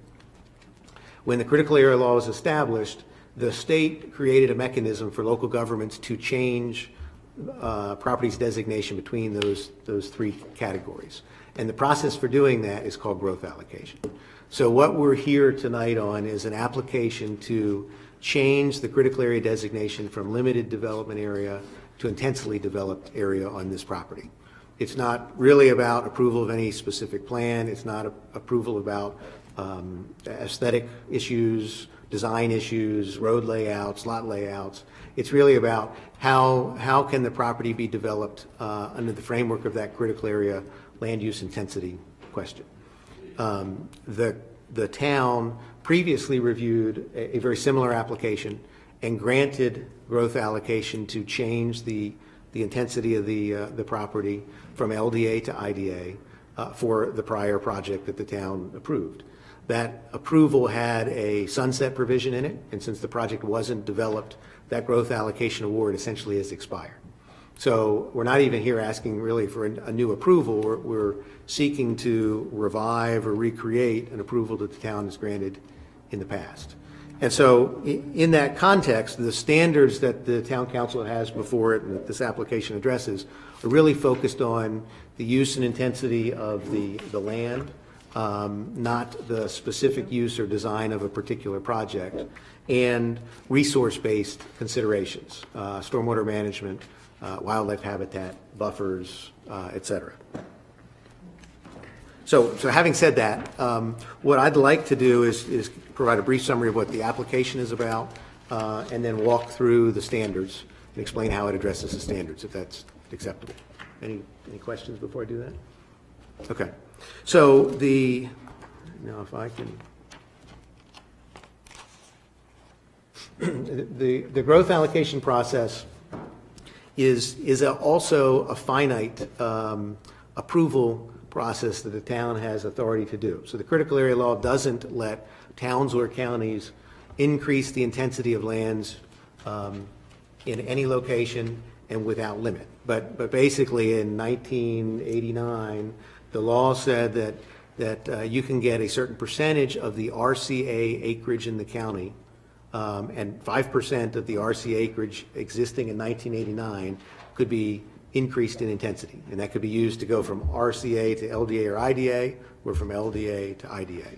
When the critical area law was established, the state created a mechanism for local governments to change properties designation between those 3 categories. And the process for doing that is called growth allocation. So what we're here tonight on is an application to change the critical area designation from limited development area to intensely developed area on this property. It's not really about approval of any specific plan. It's not approval about aesthetic issues, design issues, road layouts, lot layouts. It's really about how can the property be developed under the framework of that critical area land use intensity question. The town previously reviewed a very similar application and granted growth allocation to change the intensity of the property from LDA to IDA for the prior project that the town approved. That approval had a sunset provision in it, and since the project wasn't developed, that growth allocation award essentially has expired. So we're not even here asking really for a new approval. We're seeking to revive or recreate an approval that the town has granted in the past. And so in that context, the standards that the town council has before it and that this application addresses are really focused on the use and intensity of the land, not the specific use or design of a particular project, and resource-based considerations, stormwater management, wildlife habitat, buffers, et cetera. So having said that, what I'd like to do is provide a brief summary of what the application is about, and then walk through the standards and explain how it addresses the standards, if that's acceptable. Any questions before I do that? Okay. So now if I can, the growth allocation process is also a finite approval process that the town has authority to do. So the critical area law doesn't let towns or counties increase the intensity of lands in any location and without limit. But basically in 1989, the law said that you can get a certain percentage of the RCA acreage in the county, and 5% of the RCA acreage existing in 1989 could be increased in intensity. And that could be used to go from RCA to LDA or IDA, or from LDA to IDA.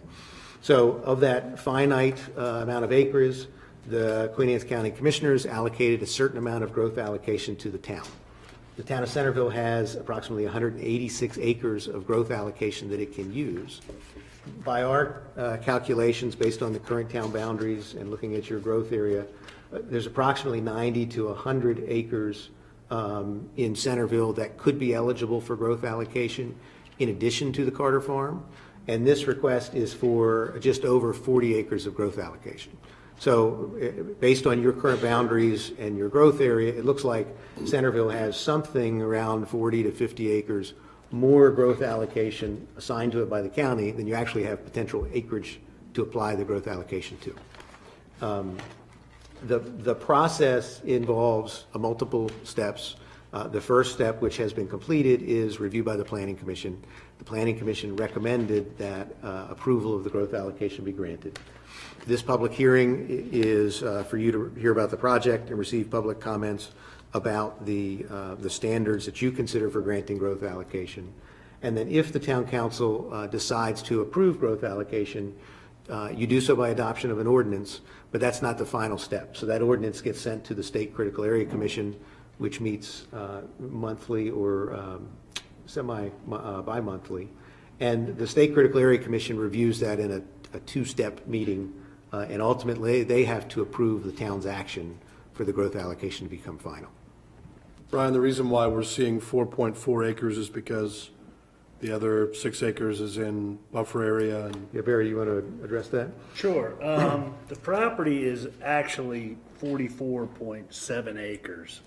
So of that finite amount of acres, the Queen Anne's County Commissioners allocated a certain amount of growth allocation to the town. The town of Centerville has approximately 186 acres of growth allocation that it can use. By our calculations, based on the current town boundaries and looking at your growth area, there's approximately 90 to 100 acres in Centerville that could be eligible for growth allocation in addition to the Carter Farm. And this request is for just over 40 acres of growth allocation. So based on your current boundaries and your growth area, it looks like Centerville has something around 40 to 50 acres more growth allocation assigned to it by the county than you actually have potential acreage to apply the growth allocation to. The process involves multiple steps. The first step, which has been completed, is review by the Planning Commission. The Planning Commission recommended that approval of the growth allocation be granted. This public hearing is for you to hear about the project and receive public comments about the standards that you consider for granting growth allocation. And then if the town council decides to approve growth allocation, you do so by adoption of an ordinance, but that's not the final step. So that ordinance gets sent to the State Critical Area Commission, which meets monthly or bi-monthly. And the State Critical Area Commission reviews that in a two-step meeting, and ultimately they have to approve the town's action for the growth allocation to become final. Brian, the reason why we're seeing 4.4 acres is because the other 6 acres is in buffer area. And yeah, Barry, you want to address that? Sure. The property is actually 44.7 acres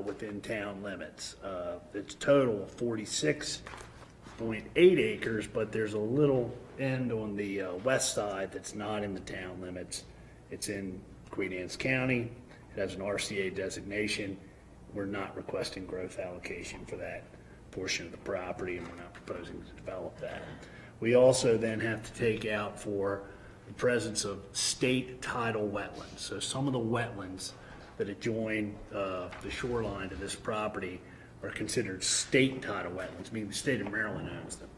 within town limits. It's total 46.8 acres, but there's a little end on the west side that's not in the town limits. It's in Queen Anne's County. It has an RCA designation. We're not requesting growth allocation for that portion of the property, and we're not proposing to develop that. We also then have to take out for the presence of state tidal wetlands. So some of the wetlands that adjoin the shoreline to this property are considered state tidal wetlands, meaning the state of Maryland owns them.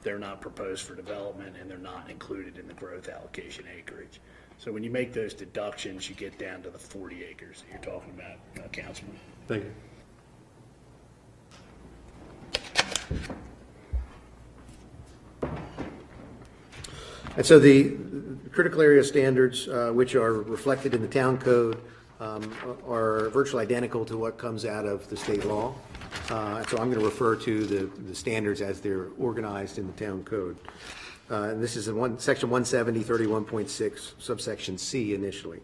They're not proposed for development, and they're not included in the growth allocation acreage. So when you make those deductions, you get down to the 40 acres that you're talking about, Councilman. Thank you. And so the critical area standards, which are reflected in the town code, are virtually identical to what comes out of the state law. So I'm going to refer to the standards as they're organized in the town code. And this is in section 170, 31.6, subsection C initially.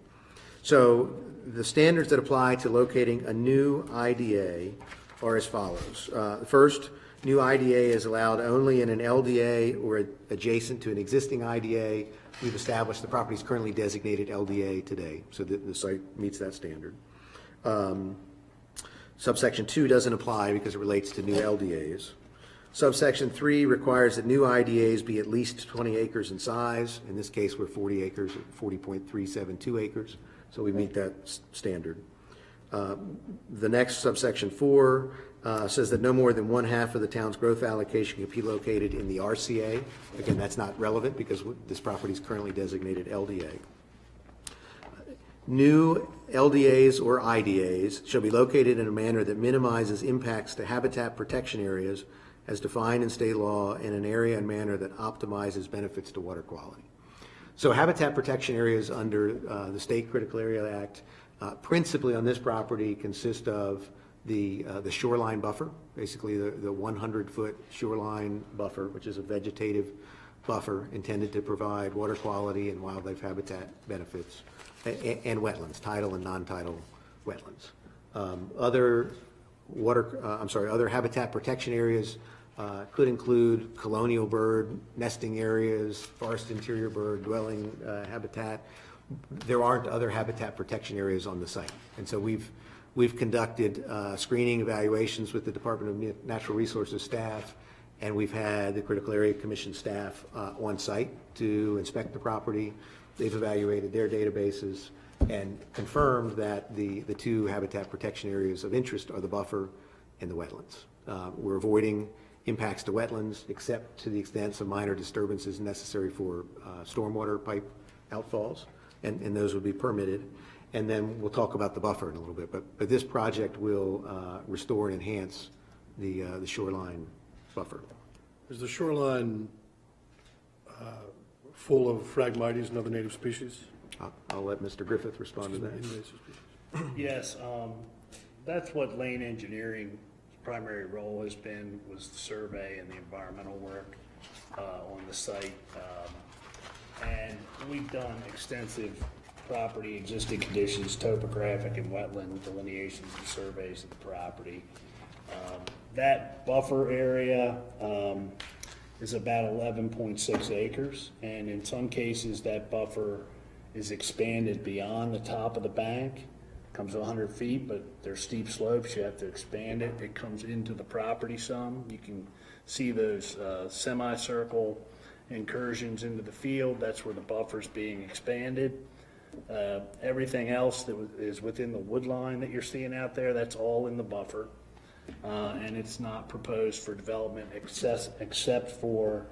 So the standards that apply to locating a new IDA are as follows. First, new IDA is allowed only in an LDA or adjacent to an existing IDA. We've established the property is currently designated LDA today, so that the site meets that standard. Subsection 2 doesn't apply because it relates to new LDAs. Subsection 3 requires that new IDAs be at least 20 acres in size. In this case, we're 40 acres, 40.372 acres, so we meet that standard. The next, subsection 4, says that no more than 1/2 of the town's growth allocation can be located in the RCA. Again, that's not relevant because this property is currently designated LDA. New LDAs or IDAs shall be located in a manner that minimizes impacts to habitat protection areas as defined in state law in an area and manner that optimizes benefits to water quality. So habitat protection areas under the State Critical Area Act, principally on this property, consist of the shoreline buffer, basically the 100-foot shoreline buffer, which is a vegetative buffer intended to provide water quality and wildlife habitat benefits, and wetlands, tidal and non-tidal wetlands. Other other habitat protection areas could include colonial bird nesting areas, forest interior bird dwelling habitat. There aren't other habitat protection areas on the site. And so we've conducted screening evaluations with the Department of Natural Resources staff, and we've had the Critical Area Commission staff on site to inspect the property. They've evaluated their databases and confirmed that the two habitat protection areas of interest are the buffer and the wetlands. We're avoiding impacts to wetlands except to the extent some minor disturbances necessary for stormwater pipe outfalls, and those would be permitted. And then we'll talk about the buffer in a little bit, but this project will restore and enhance the shoreline buffer. Is the shoreline full of Phragmites and other native species? I'll let Mr. Griffith respond to that. Invasive species. Yes, that's what Lane Engineering's primary role has been, was the survey and the environmental work on the site. And we've done extensive property, existing conditions, topographic and wetland delineations and surveys of the property. That buffer area is about 11.6 acres, and in some cases that buffer is expanded beyond the top of the bank. Comes 100 feet, but there's steep slopes, you have to expand it. It comes into the property some. You can see those semicircle incursions into the field. That's where the buffer's being expanded. Everything else that is within the wood line that you're seeing out there, that's all in the buffer. And it's not proposed for development except for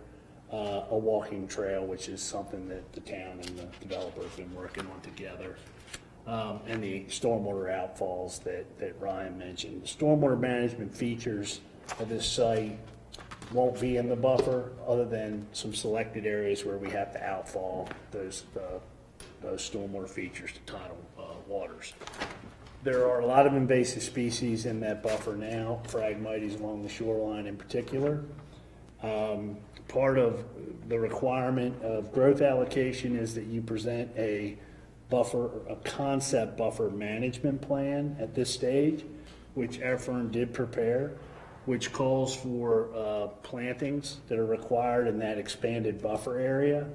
a walking trail, which is something that the town and the developer have been working on together. And the stormwater outfalls that Ryan mentioned. The stormwater management features of this site won't be in the buffer, other than some selected areas where we have to outfall those stormwater features to tidal waters. There are a lot of invasive species in that buffer now, Phragmites along the shoreline in particular. Part of the requirement of growth allocation is that you present a concept buffer management plan at this stage, which our firm did prepare, which calls for plantings that are required in that expanded buffer area.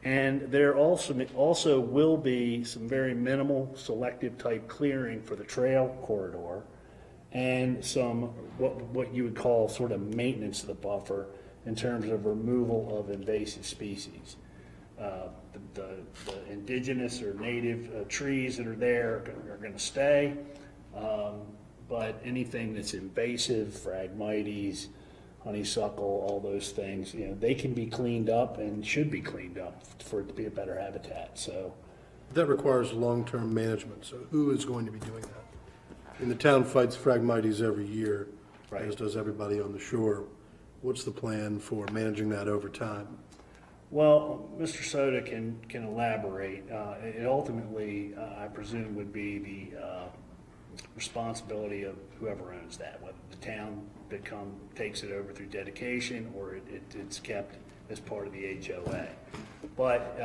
And there also will be some very minimal selective type clearing for the trail corridor, and some what you would call sort of maintenance of the buffer in terms of removal of invasive species. The indigenous or native trees that are there are going to stay, but anything that's invasive, Phragmites, honeysuckle, all those things, they can be cleaned up and should be cleaned up for it to be a better habitat. So that requires long-term management. So who is going to be doing that? And the town fights Phragmites every year, right, as does everybody on the shore. What's the plan for managing that over time? Well, Mr. Soda can elaborate. It ultimately, I presume, would be the responsibility of whoever owns that, whether the town takes it over through dedication or it's kept as part of the HOA. But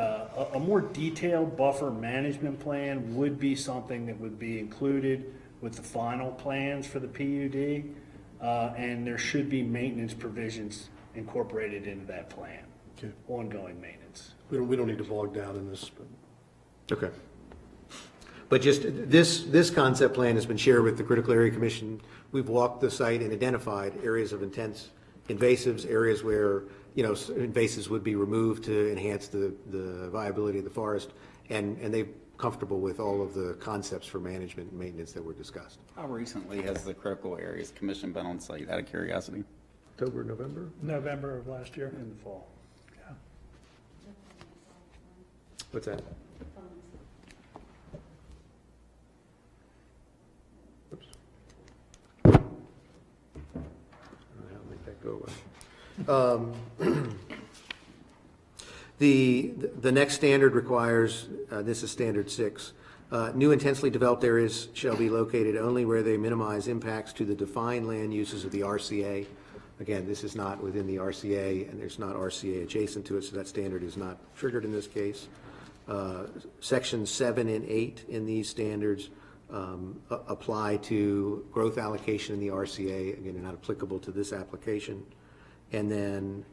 a more detailed buffer management plan would be something that would be included with the final plans for the PUD, and there should be maintenance provisions incorporated into that plan. Okay. Ongoing maintenance. We don't need to bog down in this. But. Okay. But just this concept plan has been shared with the Critical Area Commission. We've walked the site and identified areas of intense invasives, areas where invasives would be removed to enhance the viability of the forest, and they're comfortable with all of the concepts for management and maintenance that were discussed. How recently has the Critical Areas Commission been on site, out of curiosity? October, November? November of last year. In the fall. Yeah. What's that? Oops. I'll make that go away. The next standard requires, this is standard 6, new intensely developed areas shall be located only where they minimize impacts to the defined land uses of the RCA. Again, this is not within the RCA, and there's not RCA adjacent to it, so that standard is not triggered in this case. Sections 7 and 8 in these standards apply to growth allocation in the RCA. Again, they're not applicable to this application. And then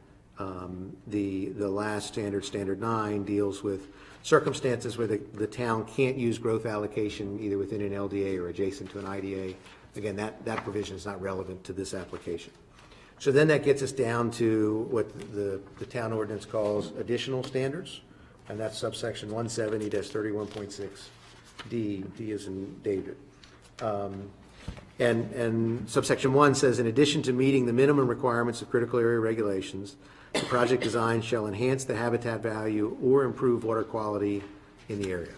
the last standard, Standard 9, deals with circumstances where the town can't use growth allocation either within an LDA or adjacent to an IDA. Again, that provision is not relevant to this application. So then that gets us down to what the town ordinance calls additional standards, and that's subsection 170-31.6D, D as in David. And subsection 1 says, in addition to meeting the minimum requirements of critical area regulations, the project design shall enhance the habitat value or improve water quality in the area.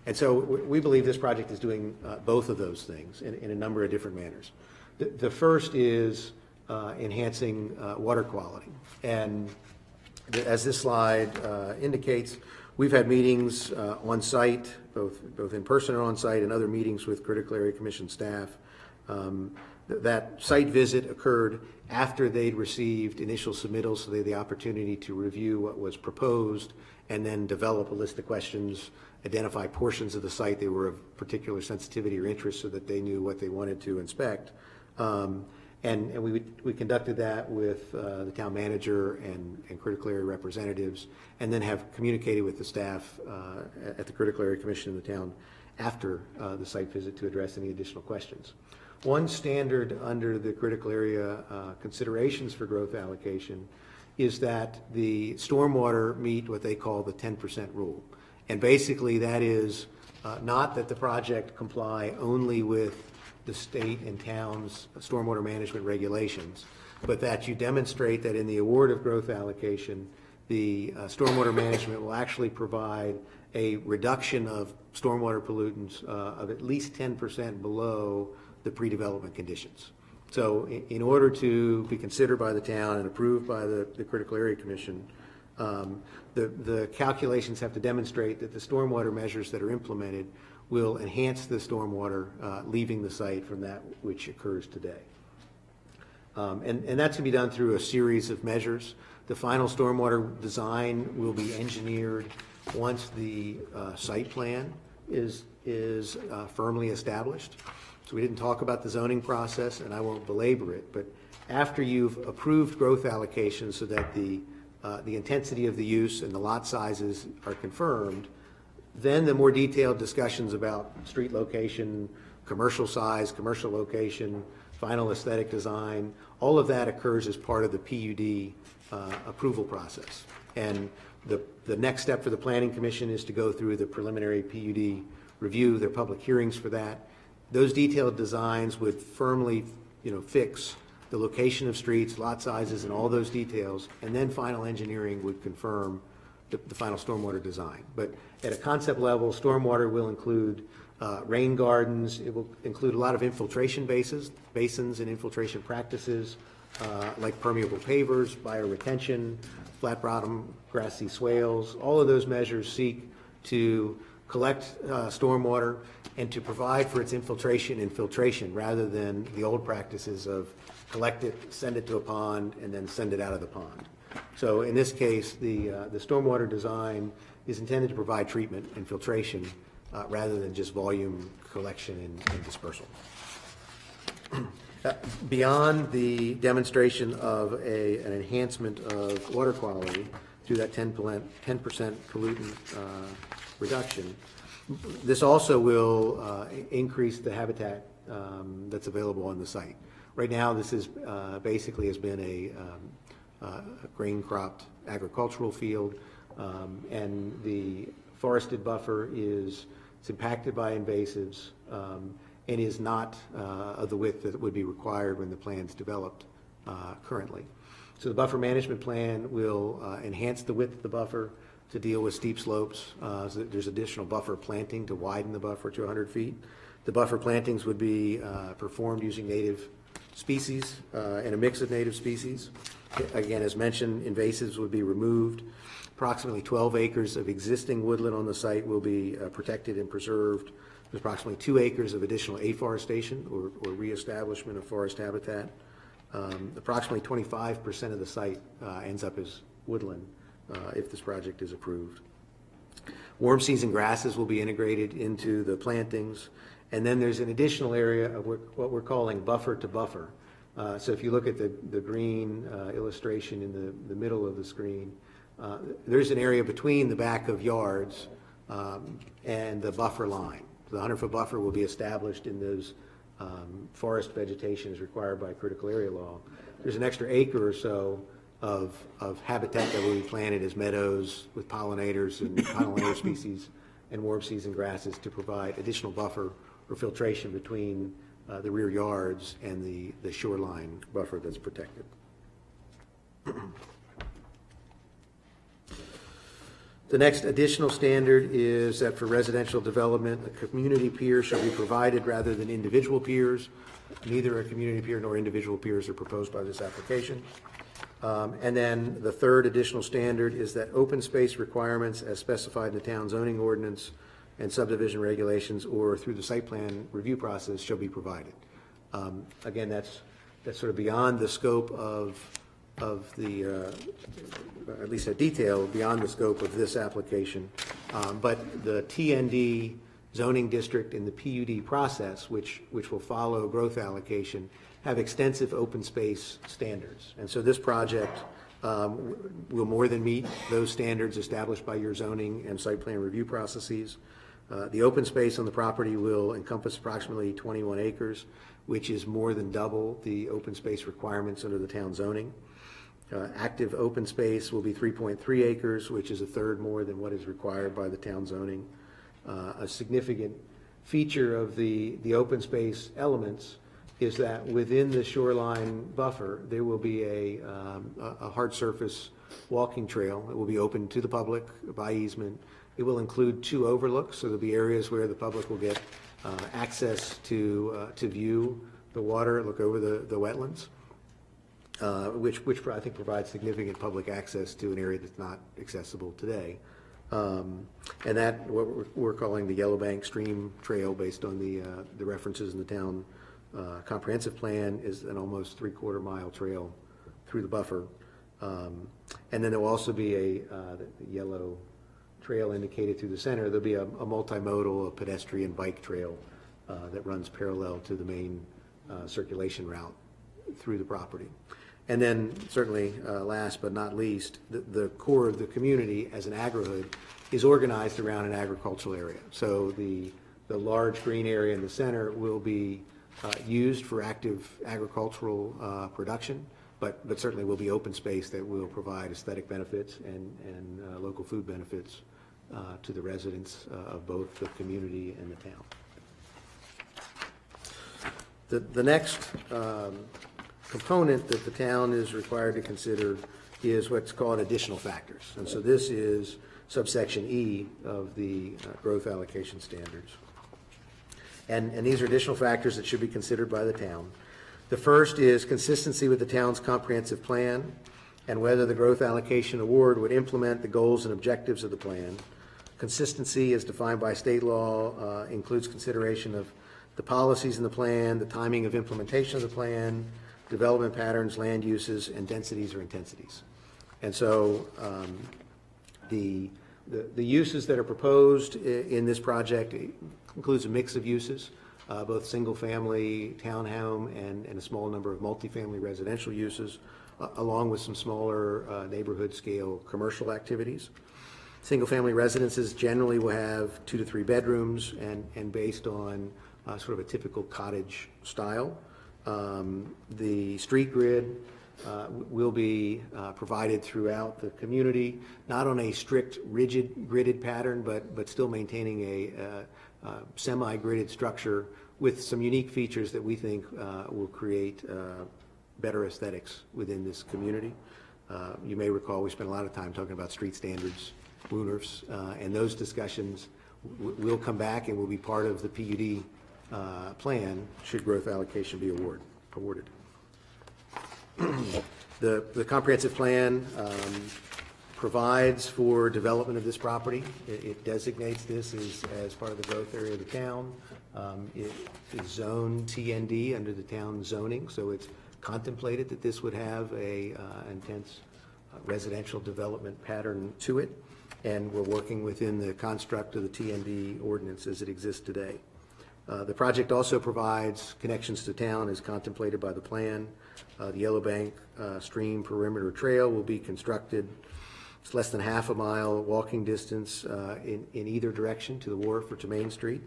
And so we believe this project is doing both of those things in a number of different manners. The first is enhancing water quality. And as this slide indicates, we've had meetings on site, both in person and on site, and other meetings with Critical Area Commission staff. That site visit occurred after they'd received initial submittals, so they had the opportunity to review what was proposed and then develop a list of questions, identify portions of the site that were of particular sensitivity or interest so that they knew what they wanted to inspect. And we conducted that with the town manager and critical area representatives, and then have communicated with the staff at the Critical Area Commission in the town after the site visit to address any additional questions. One standard under the critical area considerations for growth allocation is that the stormwater meet what they call the 10% rule. And basically that is not that the project comply only with the state and town's stormwater management regulations, but that you demonstrate that in the award of growth allocation, the stormwater management will actually provide a reduction of stormwater pollutants of at least 10% below the pre-development conditions. So in order to be considered by the town and approved by the Critical Area Commission, the calculations have to demonstrate that the stormwater measures that are implemented will enhance the stormwater leaving the site from that which occurs today. And that's going to be done through a series of measures. The final stormwater design will be engineered once the site plan is firmly established. So we didn't talk about the zoning process, and I won't belabor it, but after you've approved growth allocation so that the intensity of the use and the lot sizes are confirmed, then the more detailed discussions about street location, commercial size, commercial location, final aesthetic design, all of that occurs as part of the PUD approval process. And the next step for the Planning Commission is to go through the preliminary PUD review, their public hearings for that. Those detailed designs would firmly, fix the location of streets, lot sizes, and all those details, and then final engineering would confirm the final stormwater design. But at a concept level, stormwater will include rain gardens. It will include a lot of infiltration basins and infiltration practices, like permeable pavers, bioretention, flat bottom grassy swales. All of those measures seek to collect stormwater and to provide for its infiltration and filtration rather than the old practices of collect it, send it to a pond, and then send it out of the pond. So in this case, the stormwater design is intended to provide treatment and filtration rather than just volume collection and dispersal. Beyond the demonstration of an enhancement of water quality through that 10% pollutant reduction, this also will increase the habitat that's available on the site. Right now, this is basically has been a grain-cropped agricultural field, and the forested buffer is impacted by invasives and is not of the width that would be required when the plan's developed currently. So the buffer management plan will enhance the width of the buffer to deal with steep slopes. So that there's additional buffer planting to widen the buffer to 100 feet. The buffer plantings would be performed using native species and a mix of native species. Again, as mentioned, invasives would be removed. Approximately 12 acres of existing woodland on the site will be protected and preserved. There's approximately 2 acres of additional afforestation or reestablishment of forest habitat. Approximately 25% of the site ends up as woodland if this project is approved. Warm season grasses will be integrated into the plantings, And then there's an additional area of what we're calling buffer to buffer. So if you look at the green illustration in the middle of the screen, there's an area between the back of yards and the buffer line. The 100-foot buffer will be established in those forest vegetation as required by critical area law. There's an extra acre or so of habitat that will be planted as meadows with pollinators and pollinator species and warm season grasses to provide additional buffer or filtration between the rear yards and the shoreline buffer that's protected. The next additional standard is that for residential development, a community pier shall be provided rather than individual piers. Neither a community pier nor individual piers are proposed by this application. And then the third additional standard is that open space requirements as specified in the town zoning ordinance and subdivision regulations or through the site plan review process shall be provided. Again, that's sort of beyond the scope of the, at least a detail beyond the scope of this application. But the TND zoning district in the PUD process, which will follow growth allocation, have extensive open space standards. And so this project will more than meet those standards established by your zoning and site plan review processes. The open space on the property will encompass approximately 21 acres, which is more than double the open space requirements under the town zoning. Active open space will be 3.3 acres, which is a third more than what is required by the town zoning. A significant feature of the open space elements is that within the shoreline buffer, there will be a hard surface walking trail. It will be open to the public by easement. It will include 2 overlooks, so there'll be areas where the public will get access to view the water, look over the wetlands. Which I think provides significant public access to an area that's not accessible today. And that, what we're calling the Yellowbank Stream Trail, based on the references in the town comprehensive plan, is an almost 3/4 mile trail through the buffer. And then there will also be the yellow trail indicated through the center. There'll be a multimodal, a pedestrian bike trail that runs parallel to the main circulation route through the property. And then certainly, last but not least, the core of the community as an agrihood is organized around an agricultural area. So the large green area in the center will be used for active agricultural production, but certainly will be open space that will provide aesthetic benefits and local food benefits to the residents of both the community and the town. The next component that the town is required to consider is what's called additional factors. And so this is subsection E of the growth allocation standards. And these are additional factors that should be considered by the town. The first is consistency with the town's comprehensive plan and whether the growth allocation award would implement the goals and objectives of the plan. Consistency, as defined by state law, includes consideration of the policies in the plan, the timing of implementation of the plan, development patterns, land uses, and densities or intensities. And so the uses that are proposed in this project includes a mix of uses, both single-family, townhome, and a small number of multifamily residential uses, along with some smaller neighborhood-scale commercial activities. Single-family residences generally will have 2 to 3 bedrooms and based on sort of a typical cottage style. The street grid will be provided throughout the community, not on a strict, rigid gridded pattern, but still maintaining a semi-gridded structure with some unique features that we think will create better aesthetics within this community. You may recall we spent a lot of time talking about street standards, WUNRFs, and those discussions will come back and will be part of the PUD plan should growth allocation be awarded. The comprehensive plan provides for development of this property. It designates this as part of the growth area of the town. It is zoned TND under the town zoning, so it's contemplated that this would have a intense residential development pattern to it, and we're working within the construct of the TND ordinance as it exists today. The project also provides connections to town as contemplated by the plan. The Yellow Bank Stream Perimeter Trail will be constructed. It's less than half a mile walking distance in either direction to the wharf or to Main Street.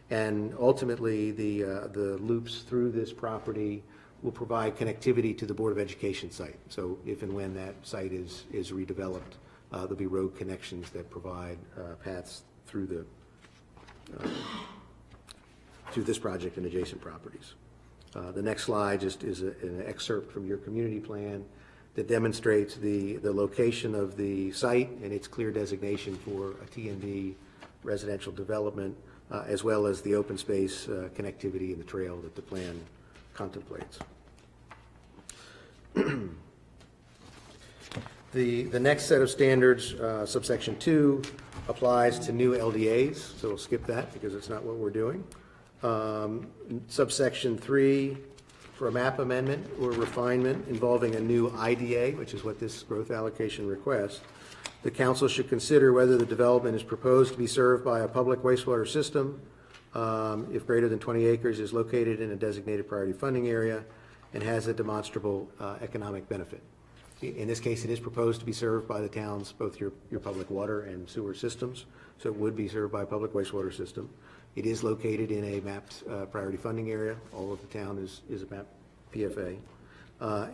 And ultimately, the loops through this property will provide connectivity to the Board of Education site. So if and when that site is redeveloped, there'll be road connections that provide paths through this project and adjacent properties. The next slide just is an excerpt from your community plan that demonstrates the location of the site and its clear designation for a T&D residential development, as well as the open space connectivity and the trail that the plan contemplates. The next set of standards, subsection 2, applies to new LDAs, so we'll skip that because it's not what we're doing. Subsection 3, for a map amendment or refinement involving a new IDA, which is what this growth allocation requests, the council should consider whether the development is proposed to be served by a public wastewater system, if greater than 20 acres, is located in a designated priority funding area, and has a demonstrable economic benefit. In this case, it is proposed to be served by the town's, both your public water and sewer systems, so it would be served by a public wastewater system. It is located in a mapped priority funding area. All of the town is a mapped PFA.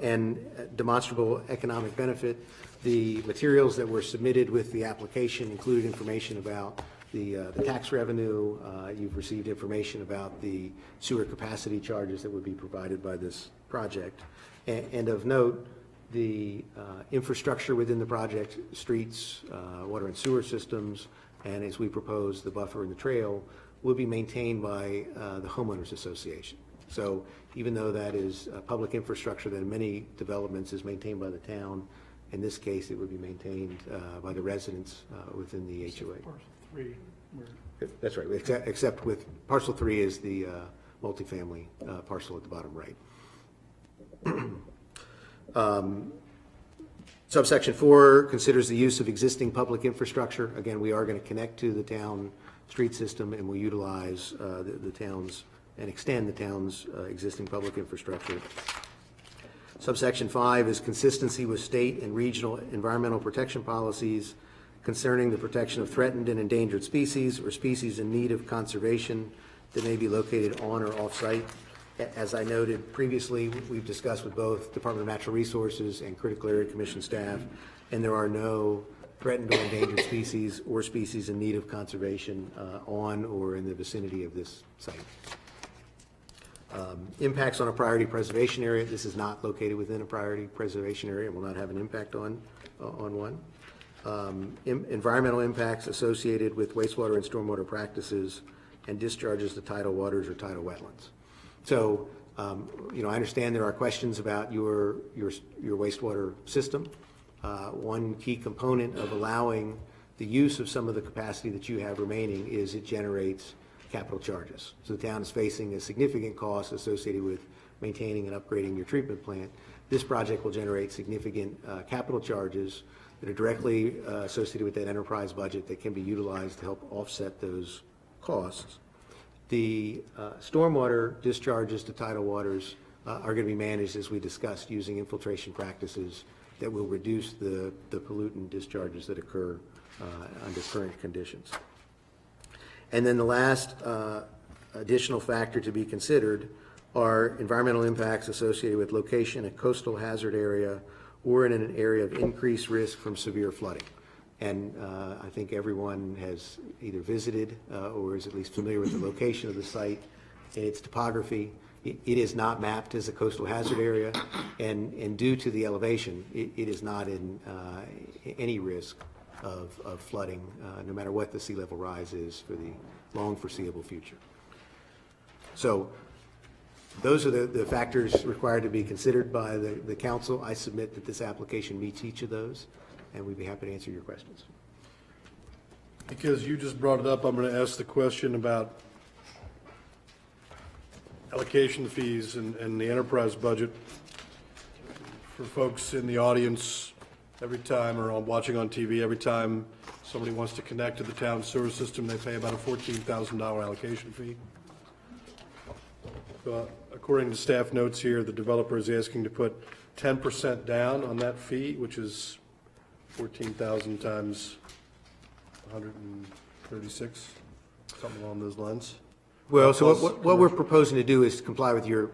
And demonstrable economic benefit, the materials that were submitted with the application included information about the tax revenue. You've received information about the sewer capacity charges that would be provided by this project. And of note, the infrastructure within the project, streets, water and sewer systems, and as we propose, the buffer and the trail, will be maintained by the homeowners association. So even though that is public infrastructure that in many developments is maintained by the town, in this case, it would be maintained by the residents within the HOA. Parcel 3, That's right, except with parcel 3 is the multifamily parcel at the bottom right. Subsection 4 considers the use of existing public infrastructure. Again, we are going to connect to the town street system, and we'll utilize the town's and extend the town's existing public infrastructure. Subsection 5 is consistency with state and regional environmental protection policies concerning the protection of threatened and endangered species or species in need of conservation that may be located on or off-site. As I noted previously, we've discussed with both Department of Natural Resources and Critical Area Commission staff, and there are no threatened or endangered species or species in need of conservation on or in the vicinity of this site. Impacts on a priority preservation area. This is not located within a priority preservation area and will not have an impact on one. Environmental impacts associated with wastewater and stormwater practices and discharges to tidal waters or tidal wetlands. So, I understand there are questions about your wastewater system. One key component of allowing the use of some of the capacity that you have remaining is it generates capital charges. So the town is facing a significant cost associated with maintaining and upgrading your treatment plant. This project will generate significant capital charges that are directly associated with that enterprise budget that can be utilized to help offset those costs. The stormwater discharges to tidal waters are going to be managed, as we discussed, using infiltration practices that will reduce the pollutant discharges that occur under current conditions. And then the last additional factor to be considered are environmental impacts associated with location in a coastal hazard area or in an area of increased risk from severe flooding. And I think everyone has either visited or is at least familiar with the location of the site and its topography. It is not mapped as a coastal hazard area, and due to the elevation, it is not in any risk of flooding, no matter what the sea level rise is for the long foreseeable future. So those are the factors required to be considered by the council. I submit that this application meets each of those, and we'd be happy to answer your questions. Because you just brought it up, I'm going to ask the question about allocation fees and the enterprise budget. For folks in the audience every time, or watching on TV, every time somebody wants to connect to the town sewer system, they pay about a $14,000 allocation fee. According to staff notes here, the developer is asking to put 10% down on that fee, which is 14,000 times 136, something along those lines. Well, so what we're proposing to do is to comply with your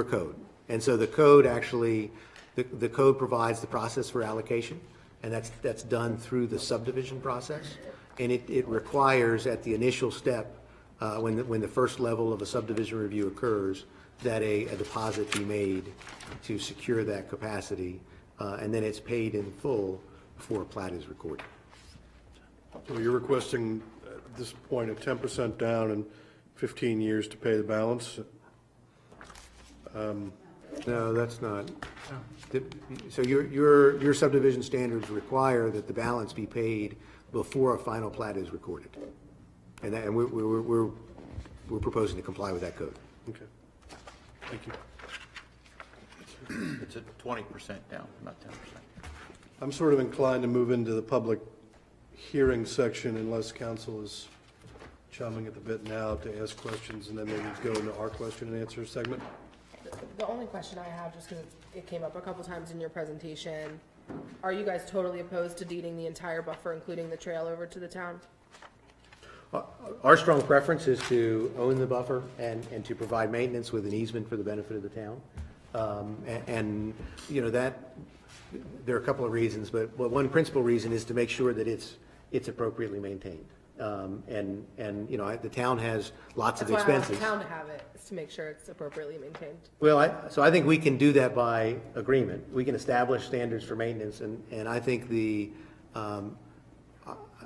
code. And so the code actually, the code provides the process for allocation, and that's done through the subdivision process. And it requires at the initial step, when the first level of a subdivision review occurs, that a deposit be made to secure that capacity, and then it's paid in full before a plat is recorded. So you're requesting at this point a 10% down and 15 years to pay the balance? No, that's not. So your subdivision standards require that the balance be paid before a final plat is recorded. And we're proposing to comply with that code. Okay. Thank you. It's a 20% down, not 10%. I'm sort of inclined to move into the public hearing section unless council is chomping at the bit now to ask questions, and then maybe go into our question and answer segment. The only question I have, just because it came up a couple times in your presentation, are you guys totally opposed to deeding the entire buffer, including the trail, over to the town? Our strong preference is to own the buffer and to provide maintenance with an easement for the benefit of the town. And you know, that there are a couple of reasons, but one principal reason is to make sure that it's appropriately maintained. And you know, the town has lots of expenses. That's why I want the town to have it, is to make sure it's appropriately maintained. Well, so I think we can do that by agreement. We can establish standards for maintenance, and I think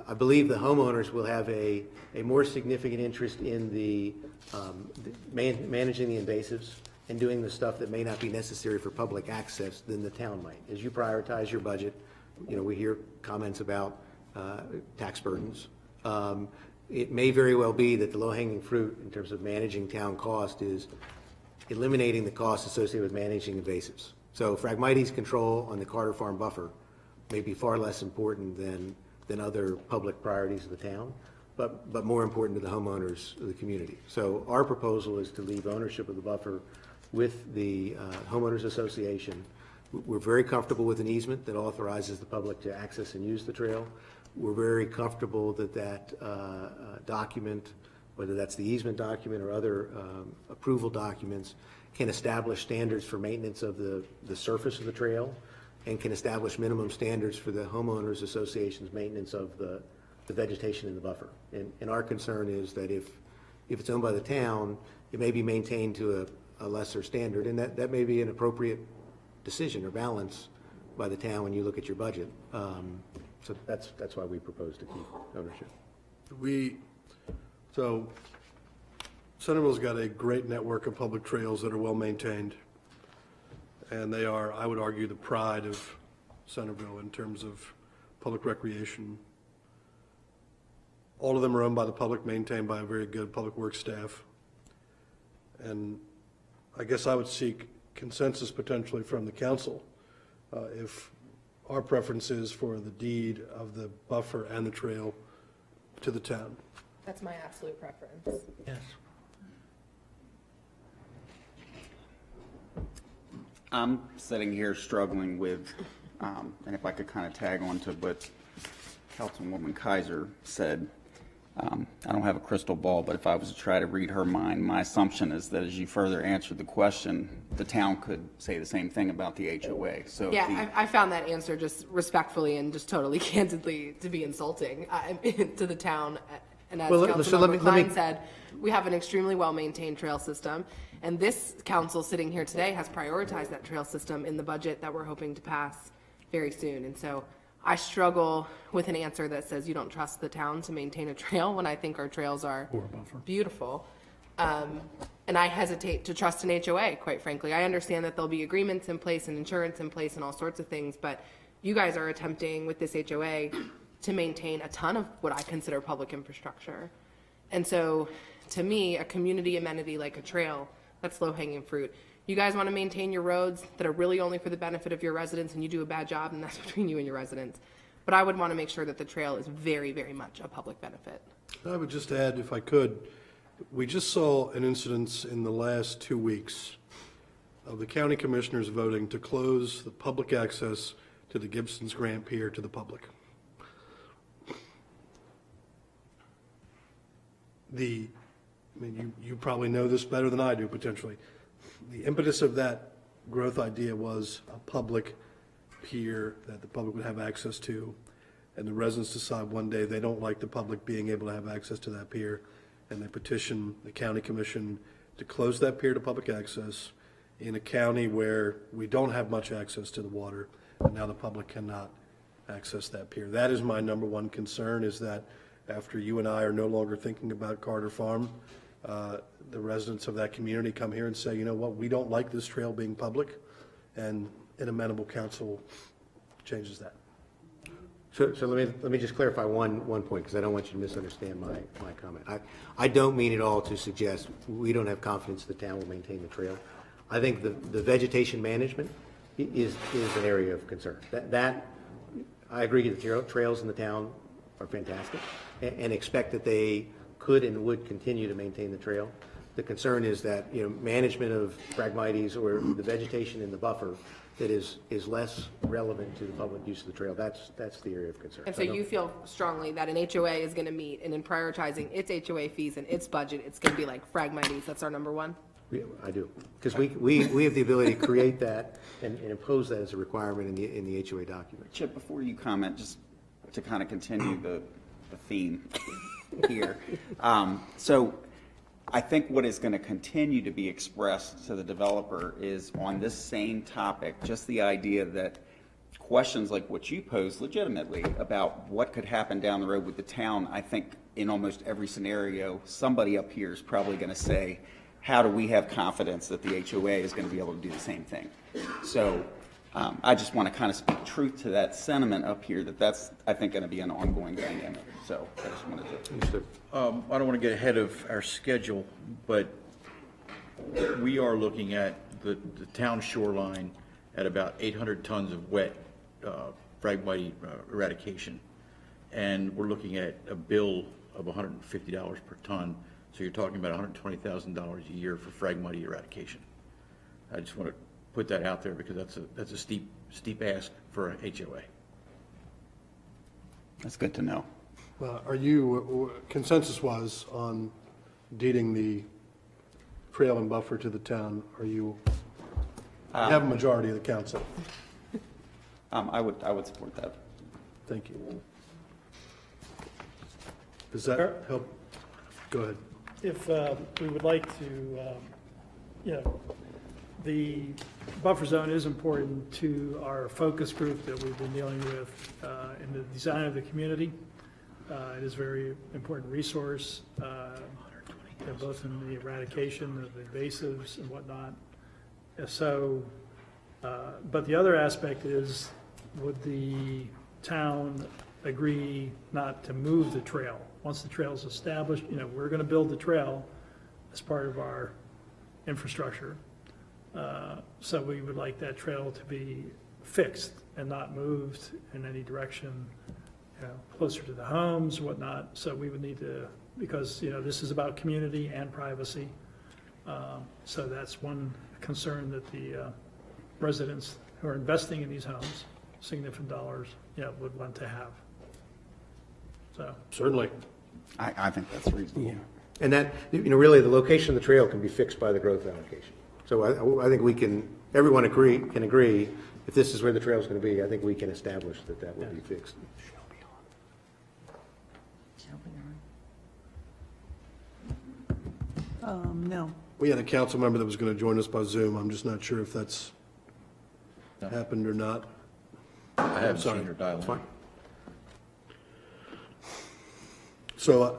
I believe the homeowners will have a more significant interest in the managing the invasives and doing the stuff that may not be necessary for public access than the town might. As you prioritize your budget, you know, we hear comments about tax burdens. It may very well be that the low-hanging fruit in terms of managing town cost is eliminating the costs associated with managing invasives. So Phragmites control on the Carter Farm buffer may be far less important than other public priorities of the town, but more important to the homeowners of the community. So our proposal is to leave ownership of the buffer with the homeowners association. We're very comfortable with an easement that authorizes the public to access and use the trail. We're very comfortable that document, whether that's the easement document or other approval documents, can establish standards for maintenance of the surface of the trail and can establish minimum standards for the homeowners association's maintenance of the vegetation in the buffer. And our concern is that if it's owned by the town, it may be maintained to a lesser standard, and that may be an appropriate decision or balance by the town when you look at your budget. So that's why we propose to keep ownership. So Centerville's got a great network of public trails that are well maintained, and they are, I would argue, the pride of Centerville in terms of public recreation. All of them are owned by the public, maintained by a very good public works staff. And I guess I would seek consensus potentially from the council if our preference is for the deed of the buffer and the trail to the town. That's my absolute preference. Yes. I'm sitting here struggling with, and if I could kind of tag on to what Councilwoman Kaiser said, I don't have a crystal ball, but if I was to try to read her mind, my assumption is that as you further answer the question, the town could say the same thing about the HOA. So Yeah, I found that answer just respectfully and just totally candidly to be insulting to the town. And as Councilmember Klein said, we have an extremely well-maintained trail system, and this council sitting here today has prioritized that trail system in the budget that we're hoping to pass very soon. And so I struggle with an answer that says you don't trust the town to maintain a trail when I think our trails are beautiful. And I hesitate to trust an HOA, quite frankly. I understand that there'll be agreements in place and insurance in place and all sorts of things, but you guys are attempting with this HOA to maintain a ton of what I consider public infrastructure. And so to me, a community amenity like a trail, that's low-hanging fruit. You guys want to maintain your roads that are really only for the benefit of your residents, and you do a bad job, and that's between you and your residents. But I would want to make sure that the trail is very, very much a public benefit. I would just add, if I could, we just saw an incident in the last 2 weeks of the county commissioners voting to close the public access to the Gibson's Grant Pier to the public. I mean, you probably know this better than I do, potentially. The impetus of that growth idea was a public pier that the public would have access to, and the residents decide one day they don't like the public being able to have access to that pier, and they petition the county commission to close that pier to public access in a county where we don't have much access to the water, and now the public cannot access that pier. That is my number one concern, is that after you and I are no longer thinking about Carter Farm, the residents of that community come here and say, you know what, we don't like this trail being public, and an amenable council changes that. So let me just clarify one point, because I don't want you to misunderstand my comment. I don't mean at all to suggest we don't have confidence the town will maintain the trail. I think the vegetation management is an area of concern. That I agree that the trails in the town are fantastic, and expect that they could and would continue to maintain the trail. The concern is that, you know, management of Phragmites or the vegetation in the buffer that is less relevant to the public use of the trail. That's the area of concern. And so you feel strongly that an HOA is going to meet, and in prioritizing its HOA fees and its budget, it's going to be like Phragmites. That's our number one. I do, because we have the ability to create that and impose that as a requirement in the HOA document. Chip, before you comment, just to kind of continue the theme here. So I think what is going to continue to be expressed to the developer is on this same topic, just the idea that questions like what you posed legitimately about what could happen down the road with the town. I think in almost every scenario, somebody up here is probably going to say, how do we have confidence that the HOA is going to be able to do the same thing? So I just want to kind of speak truth to that sentiment up here, that's, I think, going to be an ongoing dynamic. So I just wanted to. Understood. I don't want to get ahead of our schedule, but we are looking at the town shoreline at about 800 tons of wet Phragmite eradication. And we're looking at a bill of $150 per ton. So you're talking about $120,000 a year for Phragmite eradication. I just want to put that out there because that's a steep ask for a HOA. That's good to know. Are you, consensus-wise, on deeding the trail and buffer to the town, you have a majority of the council? I would support that. Thank you. Does that help? Go ahead. If we would like to, the buffer zone is important to our focus group that we've been dealing with in the design of the community. It is a very important resource, both in the eradication of the invasives and whatnot. So, but the other aspect is, would the town agree not to move the trail? Once the trail is established, we're going to build the trail as part of our infrastructure. So we would like that trail to be fixed and not moved in any direction, closer to the homes, whatnot. So we would need to, because, this is about community and privacy. So that's one concern that the residents who are investing in these homes, significant dollars, would want to have. So Certainly. I think that's reasonable. Yeah. And that, really the location of the trail can be fixed by the growth allocation. So I think everyone can agree, if this is where the trail is going to be, I think we can establish that will be fixed. No. We had a council member that was going to join us by Zoom. I'm just not sure if that's happened or not. I haven't seen her dial in. Fine. So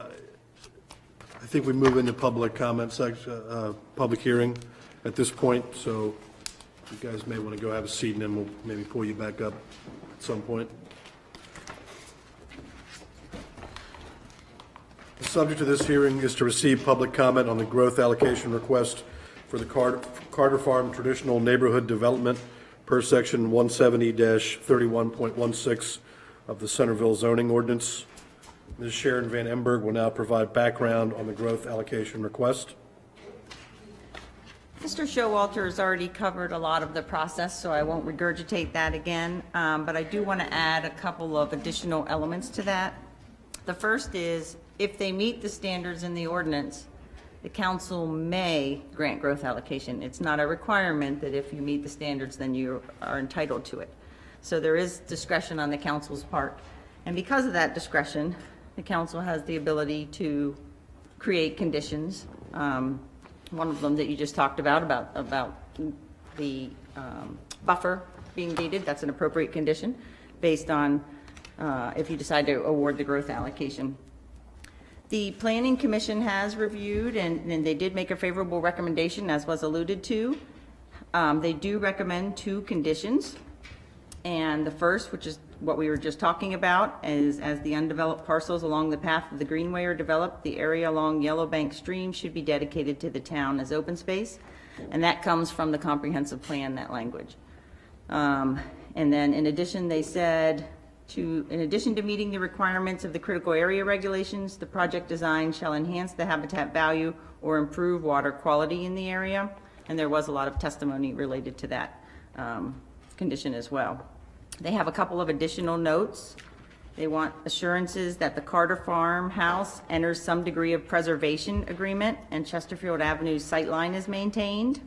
I think we move into public comment section, public hearing at this point. So you guys may want to go have a seat, and then we'll maybe pull you back up at some point. The subject of this hearing is to receive public comment on the growth allocation request for the Carter Farm Traditional Neighborhood Development per section 170-31.16 of the Centerville zoning ordinance. Ms. Sharon Van Emberg will now provide background on the growth allocation request. Mr. Showalter has already covered a lot of the process, so I won't regurgitate that again, but I do want to add a couple of additional elements to that. The first is, if they meet the standards in the ordinance, the council may grant growth allocation. It's not a requirement that if you meet the standards, then you are entitled to it. So there is discretion on the council's part. And because of that discretion, the council has the ability to create conditions. One of them that you just talked about the buffer being deeded, that's an appropriate condition based on if you decide to award the growth allocation. The Planning Commission has reviewed and they did make a favorable recommendation, as was alluded to. They do recommend 2 conditions. And the first, which is what we were just talking about, is as the undeveloped parcels along the path of the Greenway are developed, the area along Yellowbank Stream should be dedicated to the town as open space. And that comes from the comprehensive plan, that language. And then in addition, they said, in addition to meeting the requirements of the critical area regulations, the project design shall enhance the habitat value or improve water quality in the area. And there was a lot of testimony related to that condition as well. They have a couple of additional notes. They want assurances that the Carter Farmhouse enters some degree of preservation agreement and Chesterfield Avenue's sightline is maintained.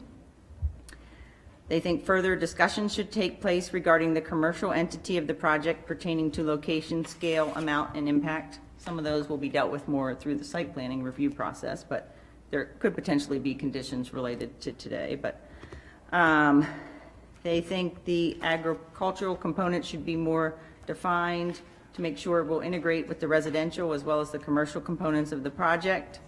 They think further discussion should take place regarding the commercial entity of the project pertaining to location, scale, amount, and impact. Some of those will be dealt with more through the site planning review process, but there could potentially be conditions related to today. But they think the agricultural component should be more defined to make sure it will integrate with the residential as well as the commercial components of the project.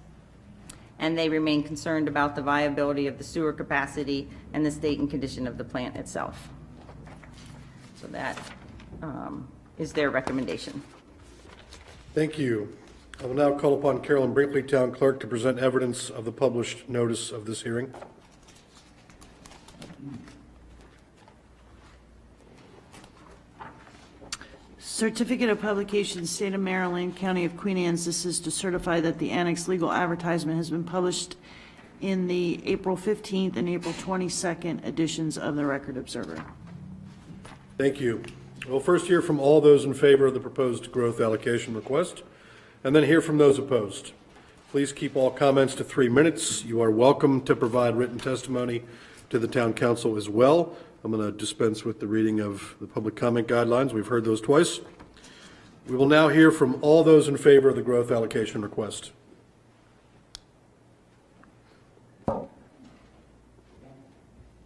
And they remain concerned about the viability of the sewer capacity and the state and condition of the plant itself. So that is their recommendation. Thank you. I will now call upon Carolyn Brinkley, Town Clerk, to present evidence of the published notice of this hearing. Certificate of Publication, State of Maryland, County of Queen Anne's. This is to certify that the annex legal advertisement has been published in the April 15th and April 22nd editions of the Record Observer. Thank you. We'll first hear from all those in favor of the proposed growth allocation request, and then hear from those opposed. Please keep all comments to 3 minutes. You are welcome to provide written testimony to the Town Council as well. I'm going to dispense with the reading of the public comment guidelines. We've heard those twice. We will now hear from all those in favor of the growth allocation request.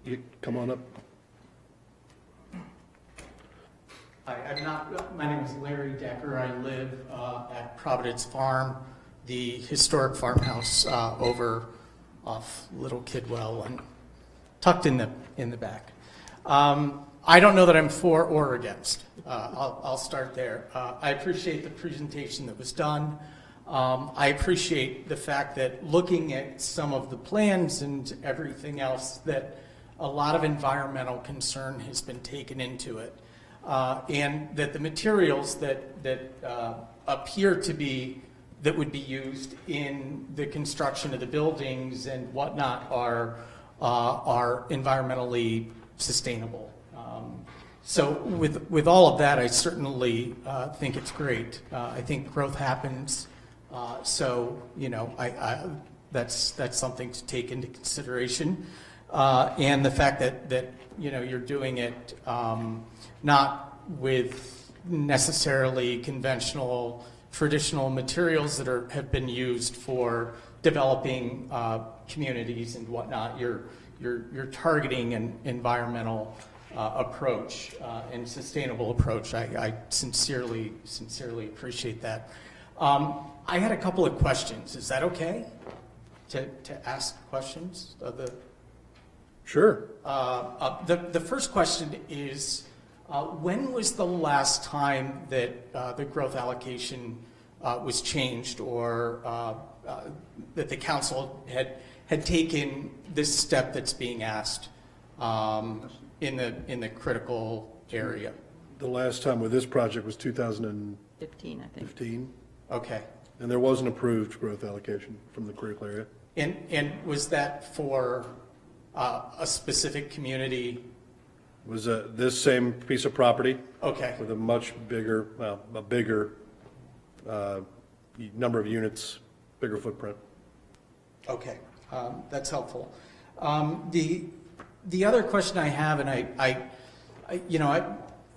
You come on up. Hi, my name is Larry Decker. I live at Providence Farm, the historic farmhouse over off Little Kidwell and tucked in the back. I don't know that I'm for or against. I'll start there. I appreciate the presentation that was done. I appreciate the fact that looking at some of the plans and everything else, that a lot of environmental concern has been taken into it. And that the materials that appear to be, that would be used in the construction of the buildings and whatnot are environmentally sustainable. So with all of that, I certainly think it's great. I think growth happens. So, you know, that's something to take into consideration. And the fact that you know, you're doing it not with necessarily conventional, traditional materials that have been used for developing communities and whatnot. You're targeting an environmental approach and sustainable approach. I sincerely appreciate that. I had a couple of questions. Is that okay to ask questions of the? Sure. The first question is, when was the last time that the growth allocation was changed, or that the council had taken this step that's being asked in the critical area. The last time with this project was 2015. 15, I think. Okay. And there was an approved growth allocation from the critical area. And was that for a specific community? Was this same piece of property. Okay. With a much bigger, number of units, bigger footprint. Okay, that's helpful. The other question I have, and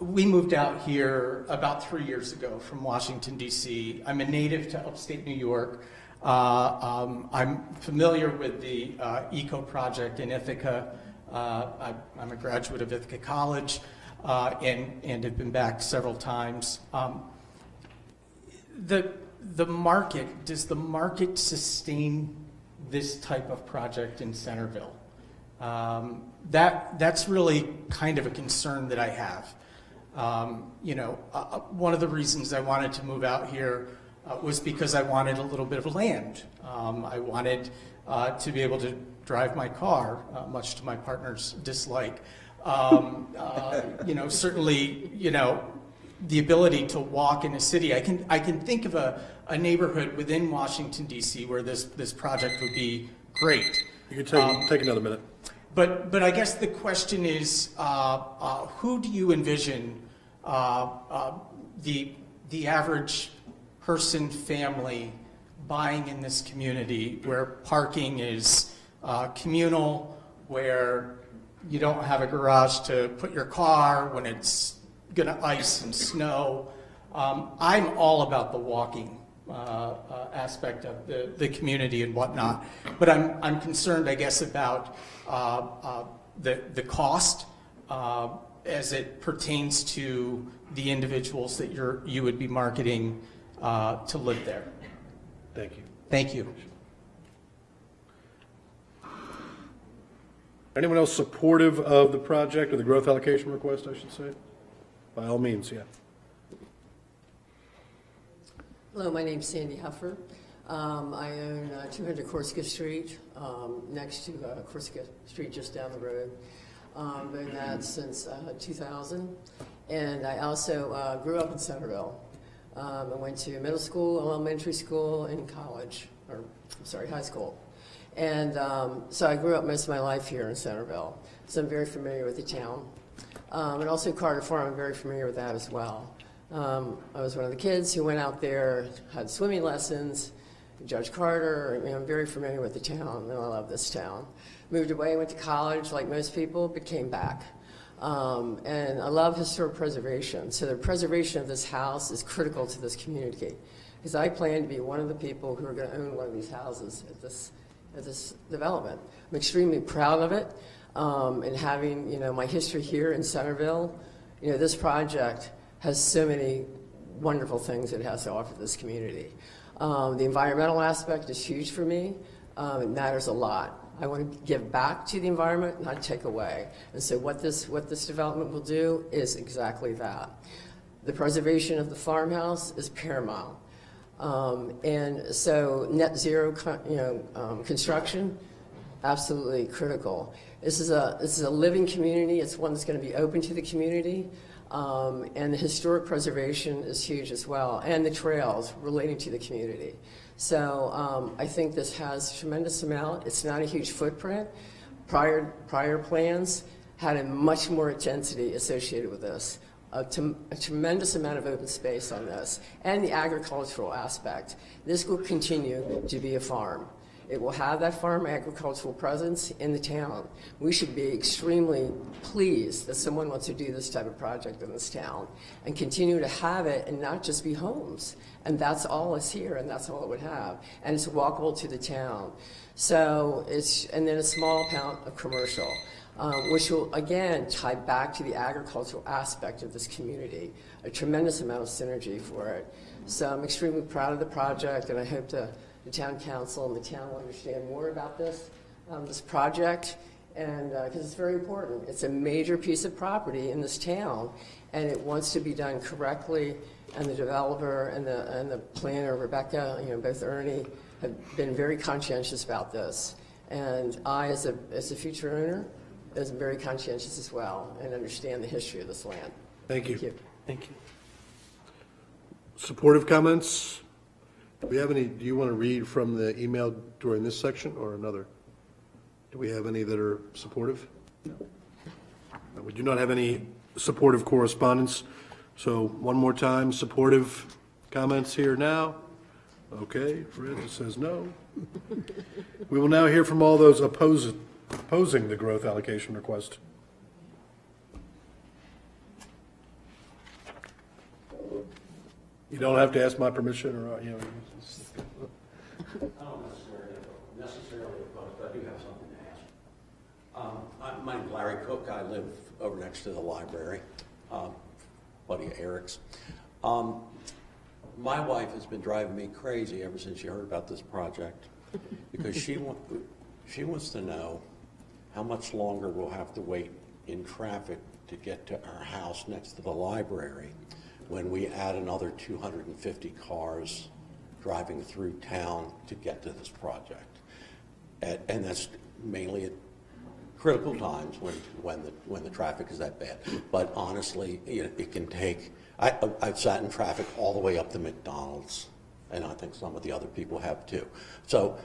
we moved out here about 3 years ago from Washington, D.C. I'm a native to upstate New York. I'm familiar with the ECO project in Ithaca. I'm a graduate of Ithaca College and have been back several times. The market, does the market sustain this type of project in Centerville? That's really kind of a concern that I have. One of the reasons I wanted to move out here was because I wanted a little bit of land. I wanted to be able to drive my car, much to my partner's dislike. Certainly, the ability to walk in a city. I can think of a neighborhood within Washington, D.C. where this project would be great. You can take another minute. But I guess the question is, who do you envision the average person, family, buying in this community where parking is communal, where you don't have a garage to put your car when it's going to ice and snow? I'm all about the walking aspect of the community and whatnot, but I'm concerned, I guess, about the cost as it pertains to the individuals that you would be marketing to live there. Thank you. Thank you. Anyone else supportive of the project or the growth allocation request, I should say? By all means, yeah. Hello, my name's Sandy Huffer. I own 200 Corsica Street, next to Corsica Street, just down the road. I've owned that since 2000. And I also grew up in Centerville. I went to middle school, elementary school, and college, high school. And so I grew up most of my life here in Centerville, so I'm very familiar with the town. And also Carter Farm, I'm very familiar with that as well. I was one of the kids who went out there, had swimming lessons, Judge Carter. I'm very familiar with the town, and I love this town. Moved away, went to college like most people, but came back. And I love historic preservation. So the preservation of this house is critical to this community, because I plan to be one of the people who are going to own one of these houses at this development. I'm extremely proud of it, and having my history here in Centerville. This project has so many wonderful things it has to offer this community. The environmental aspect is huge for me. It matters a lot. I want to give back to the environment, not take away. And so what this development will do is exactly that. The preservation of the farmhouse is paramount. And so net zero construction, absolutely critical. This is a living community. It's one that's going to be open to the community. And the historic preservation is huge as well, and the trails relating to the community. So I think this has a tremendous amount. It's not a huge footprint. Prior plans had a much more density associated with this, a tremendous amount of open space on this, and the agricultural aspect. This will continue to be a farm. It will have that farm agricultural presence in the town. We should be extremely pleased that someone wants to do this type of project in this town and continue to have it and not just be homes. And that's all it's here, and that's all it would have. And it's walkable to the town. So and then a small amount of commercial, which will, again, tie back to the agricultural aspect of this community. A tremendous amount of synergy for it. So I'm extremely proud of the project, and I hope the town council and the town will understand more about this project, and because it's very important. It's a major piece of property in this town, and it wants to be done correctly, and the developer and the planner, Rebecca, both Ernie, have been very conscientious about this. And I, as a future owner, am very conscientious as well and understand the history of this land. Thank you. Thank you. Supportive comments? Do we have any, do you want to read from the email during this section or another? Do we have any that are supportive? No. We do not have any supportive correspondence. So one more time, supportive comments here now? Okay, Fred says no. We will now hear from all those opposing the growth allocation request. You don't have to ask my permission or, you know. I don't necessarily oppose, but I do have something to ask. My name's Larry Cook. I live over next to the library, buddy of Eric's. My wife has been driving me crazy ever since she heard about this project because she wants to know how much longer we'll have to wait in traffic to get to our house next to the library when we add another 250 cars driving through town to get to this project. And that's mainly at critical times when the traffic is that bad. But honestly, it can take, I've sat in traffic all the way up to McDonald's, and I think some of the other people have too. So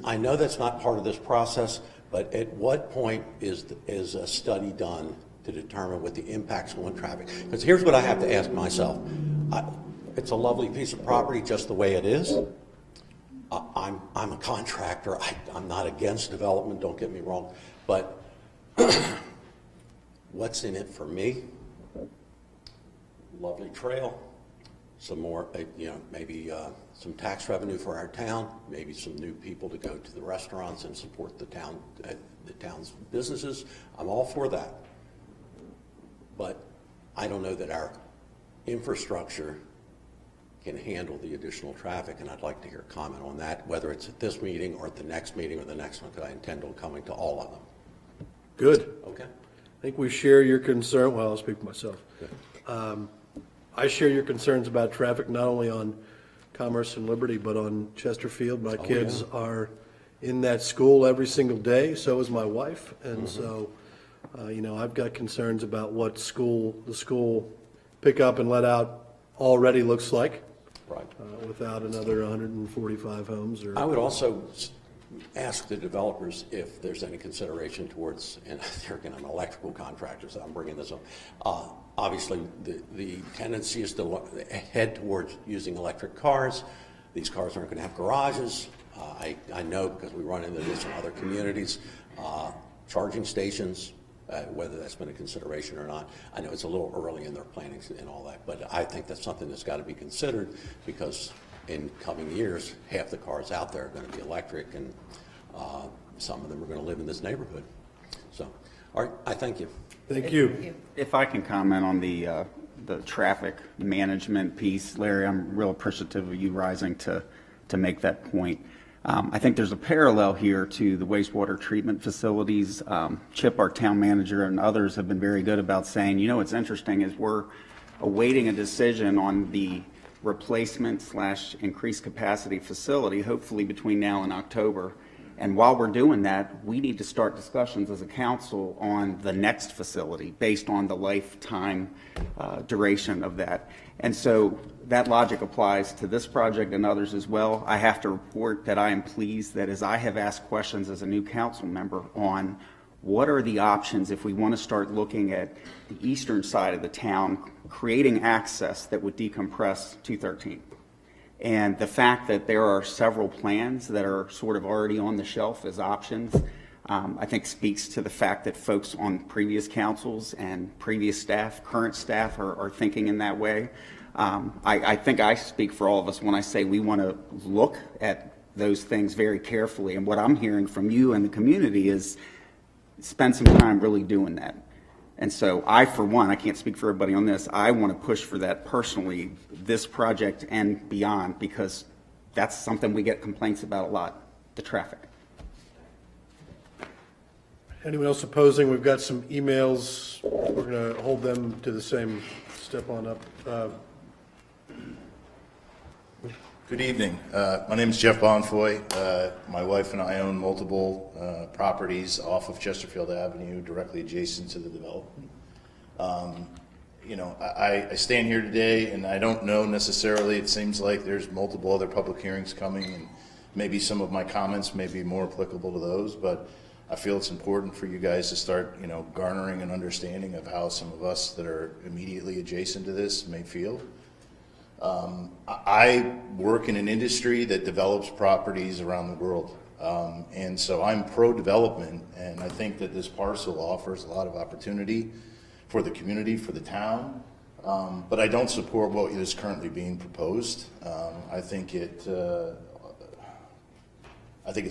I know that's not part of this process, but at what point is a study done to determine what the impacts on traffic? Because here's what I have to ask myself. It's a lovely piece of property just the way it is. I'm a contractor. I'm not against development, don't get me wrong, but what's in it for me? Lovely trail, some more, maybe some tax revenue for our town, maybe some new people to go to the restaurants and support the town's businesses. I'm all for that. But I don't know that our infrastructure can handle the additional traffic, and I'd like to hear a comment on that, whether it's at this meeting or at the next meeting or the next one, because I intend on coming to all of them. Good. Okay. I think we share your concern. Well, I'll speak for myself. I share your concerns about traffic, not only on Commerce and Liberty, but on Chesterfield. My kids are in that school every single day. So is my wife. And so, I've got concerns about what the school pick up and let out already looks like. Right. Without another 145 homes. I would also ask the developers if there's any consideration towards, and here again, I'm an electrical contractor, so I'm bringing this up. Obviously, the tendency is to head towards using electric cars. These cars aren't going to have garages. I know because we run into this in other communities. Charging stations, whether that's been a consideration or not. I know it's a little early in their planning and all that, but I think that's something that's got to be considered because in coming years, half the cars out there are going to be electric, and some of them are going to live in this neighborhood. So, all right, I thank you. Thank you. If I can comment on the traffic management piece, Larry, I'm real appreciative of you rising to make that point. I think there's a parallel here to the wastewater treatment facilities. Chip, our town manager, and others have been very good about saying, what's interesting is we're awaiting a decision on the replacement/increased capacity facility, hopefully between now and October. And while we're doing that, we need to start discussions as a council on the next facility based on the lifetime duration of that. And so that logic applies to this project and others as well. I have to report that I am pleased that as I have asked questions as a new council member on what are the options if we want to start looking at the eastern side of the town, creating access that would decompress 213. And the fact that there are several plans that are sort of already on the shelf as options, I think speaks to the fact that folks on previous councils and previous staff, current staff, are thinking in that way. I think I speak for all of us when I say we want to look at those things very carefully. And what I'm hearing from you and the community is spend some time really doing that. And so I, for one, I can't speak for everybody on this, I want to push for that personally, this project and beyond, because that's something we get complaints about a lot, the traffic. Anyone else opposing? We've got some emails. We're going to hold them to the same step on up. Good evening. My name is Jeff Bonfoy. My wife and I own multiple properties off of Chesterfield Avenue, directly adjacent to the development. I stand here today, and I don't know necessarily. It seems like there's multiple other public hearings coming, and maybe some of my comments may be more applicable to those, but I feel it's important for you guys to start, garnering an understanding of how some of us that are immediately adjacent to this may feel. I work in an industry that develops properties around the world, and so I'm pro-development, and I think that this parcel offers a lot of opportunity for the community, for the town, but I don't support what is currently being proposed. I think it's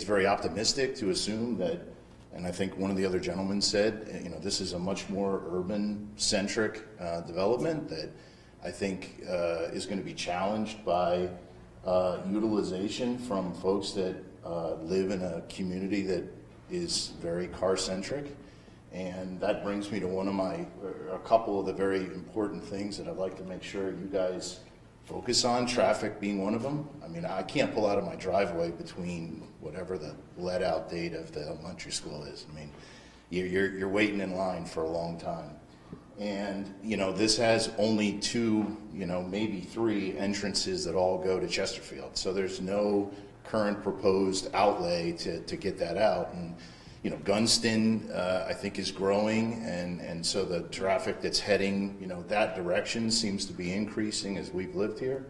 very optimistic to assume that, and I think one of the other gentlemen said, this is a much more urban-centric development that I think is going to be challenged by utilization from folks that live in a community that is very car-centric. And that brings me to a couple of the very important things that I'd like to make sure you guys focus on, traffic being one of them. I mean, I can't pull out of my driveway between whatever the let-out date of the elementary school is. I mean, you're waiting in line for a long time. And, this has only 2, maybe 3 entrances that all go to Chesterfield. So there's no current proposed outlay to get that out. And, Gunston, I think, is growing. And so the traffic that's heading, that direction seems to be increasing as we've lived here.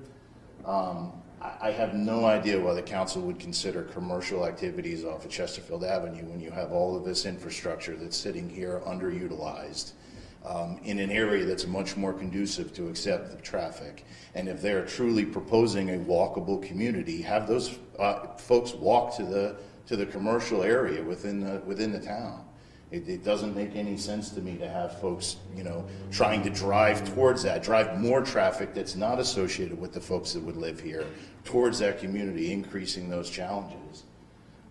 I have no idea why the council would consider commercial activities off of Chesterfield Avenue when you have all of this infrastructure that's sitting here underutilized. In an area that's much more conducive to accept the traffic. And if they're truly proposing a walkable community, have those folks walk to the commercial area within the town. It doesn't make any sense to me to have folks, trying to drive towards that, drive more traffic that's not associated with the folks that would live here towards that community, increasing those challenges.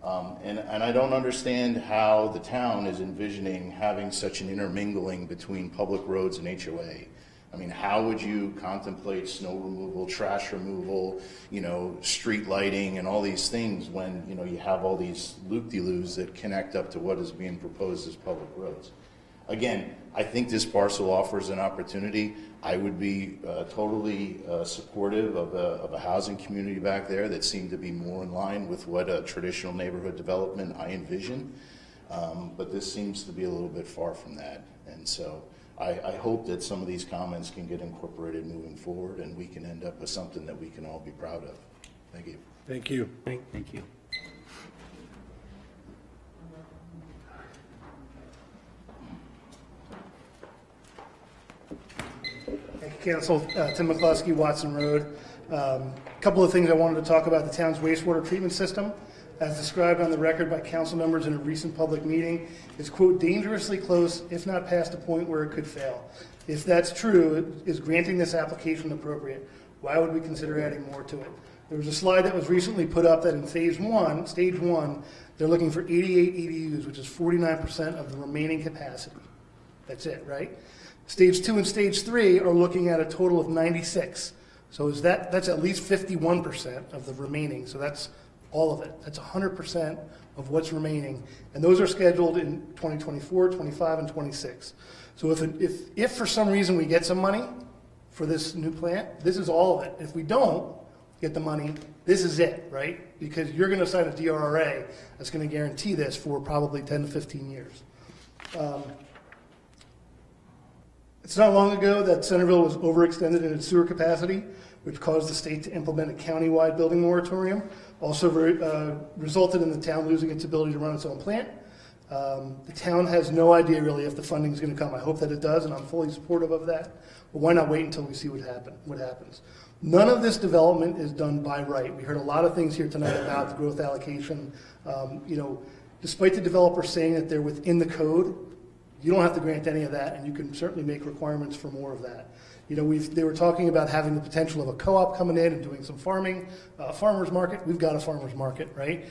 And I don't understand how the town is envisioning having such an intermingling between public roads and HOA. I mean, how would you contemplate snow removal, trash removal, street lighting and all these things when, you have all these loop-de-loos that connect up to what is being proposed as public roads? Again, I think this parcel offers an opportunity. I would be totally supportive of a housing community back there that seemed to be more in line with what a traditional neighborhood development I envision. But this seems to be a little bit far from that. And so I hope that some of these comments can get incorporated moving forward and we can end up with something that we can all be proud of. Thank you. Thank you. Thank you. Thank you, Council. Tim McCluskey, Watson Road. A couple of things I wanted to talk about: the town's wastewater treatment system, as described on the record by council members in a recent public meeting, is, quote, dangerously close, if not past a point where it could fail. If that's true, is granting this application appropriate? Why would we consider adding more to it? There was a slide that was recently put up that in stage one, they're looking for 88 EDUs, which is 49% of the remaining capacity. That's it, right? Stage 2 and stage 3 are looking at a total of 96. So that's at least 51% of the remaining. So that's all of it. That's 100% of what's remaining. And those are scheduled in 2024, 25, and 26. So if for some reason we get some money for this new plant, this is all of it. If we don't get the money, this is it, right? Because you're going to sign a DRRA that's going to guarantee this for probably 10 to 15 years. It's not long ago that Centerville was overextended in its sewer capacity, which caused the state to implement a county-wide building moratorium. Also resulted in the town losing its ability to run its own plant. The town has no idea really if the funding is going to come. I hope that it does, and I'm fully supportive of that. But why not wait until we see what happens? None of this development is done by right. We heard a lot of things here tonight about the growth allocation. Despite the developer saying that they're within the code, you don't have to grant any of that, and you can certainly make requirements for more of that. They were talking about having the potential of a co-op coming in and doing some farming, farmer's market. We've got a farmer's market, right?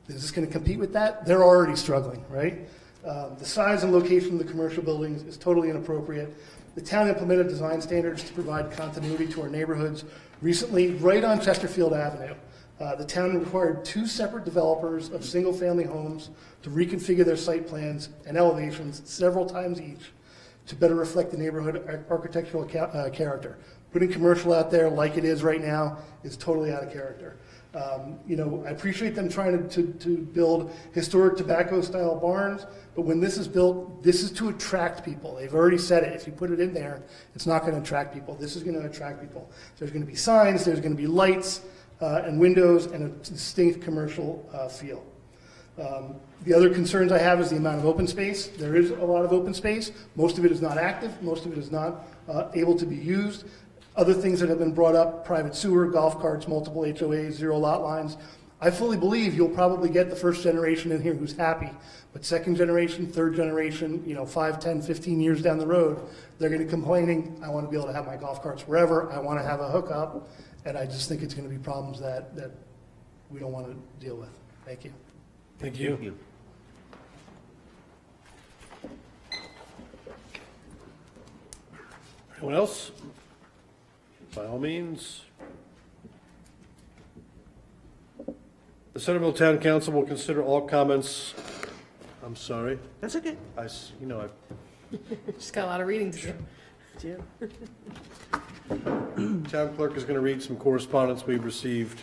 Is this going to compete with that? They're already struggling, right? The size and location of the commercial buildings is totally inappropriate. The town implemented design standards to provide continuity to our neighborhoods Recently, right on Chesterfield Avenue, the town required 2 separate developers of single-family homes to reconfigure their site plans and elevations several times each to better reflect the neighborhood architectural character. Putting commercial out there like it is right now is totally out of character. I appreciate them trying to build historic tobacco-style barns, but when this is built, this is to attract people. They've already said it. If you put it in there, it's not going to attract people. This is going to attract people. There's going to be signs, there's going to be lights and windows, and a distinct commercial feel. The other concerns I have is the amount of open space. There is a lot of open space. Most of it is not active. Most of it is not able to be used. Other things that have been brought up, private sewer, golf carts, multiple HOAs, 0 lot lines. I fully believe you'll probably get the first generation in here who's happy, but second generation, third generation, 5, 10, 15 years down the road, they're going to be complaining, I want to be able to have my golf carts wherever, I want to have a hookup, and I just think it's going to be problems that we don't want to deal with. Thank you. Thank you. Anyone else? By all means. The Centerville Town Council will consider all comments. I'm sorry. That's okay. Just got a lot of reading to do. Town clerk is going to read some correspondence we've received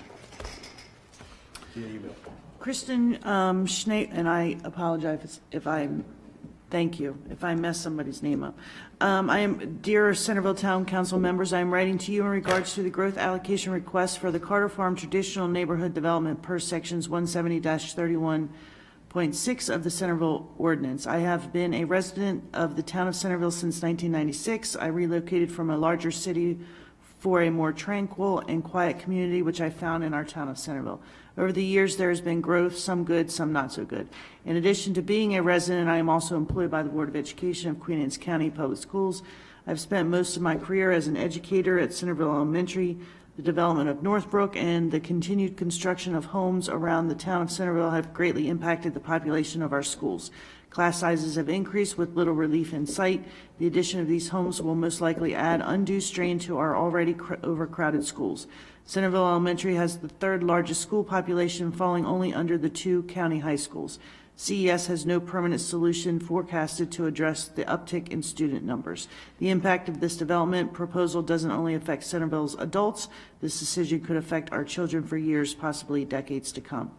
via email. Kristen Schnape, and I apologize if I mess somebody's name up. Dear Centerville Town Council members, I am writing to you in regards to the growth allocation request for the Carter Farm Traditional Neighborhood Development per Sections 170-31.6 of the Centerville Ordinance. I have been a resident of the town of Centerville since 1996. I relocated from a larger city for a more tranquil and quiet community, which I found in our town of Centerville. Over the years, there has been growth, some good, some not so good. In addition to being a resident, I am also employed by the Board of Education of Queen Anne's County Public Schools. I've spent most of my career as an educator at Centerville Elementary. The development of Northbrook and the continued construction of homes around the town of Centerville have greatly impacted the population of our schools. Class sizes have increased with little relief in sight. The addition of these homes will most likely add undue strain to our already overcrowded schools. Centerville Elementary has the 3rd largest school population, falling only under the 2 county high schools. CES has no permanent solution forecasted to address the uptick in student numbers. The impact of this development proposal doesn't only affect Centerville's adults, this decision could affect our children for years, possibly decades to come.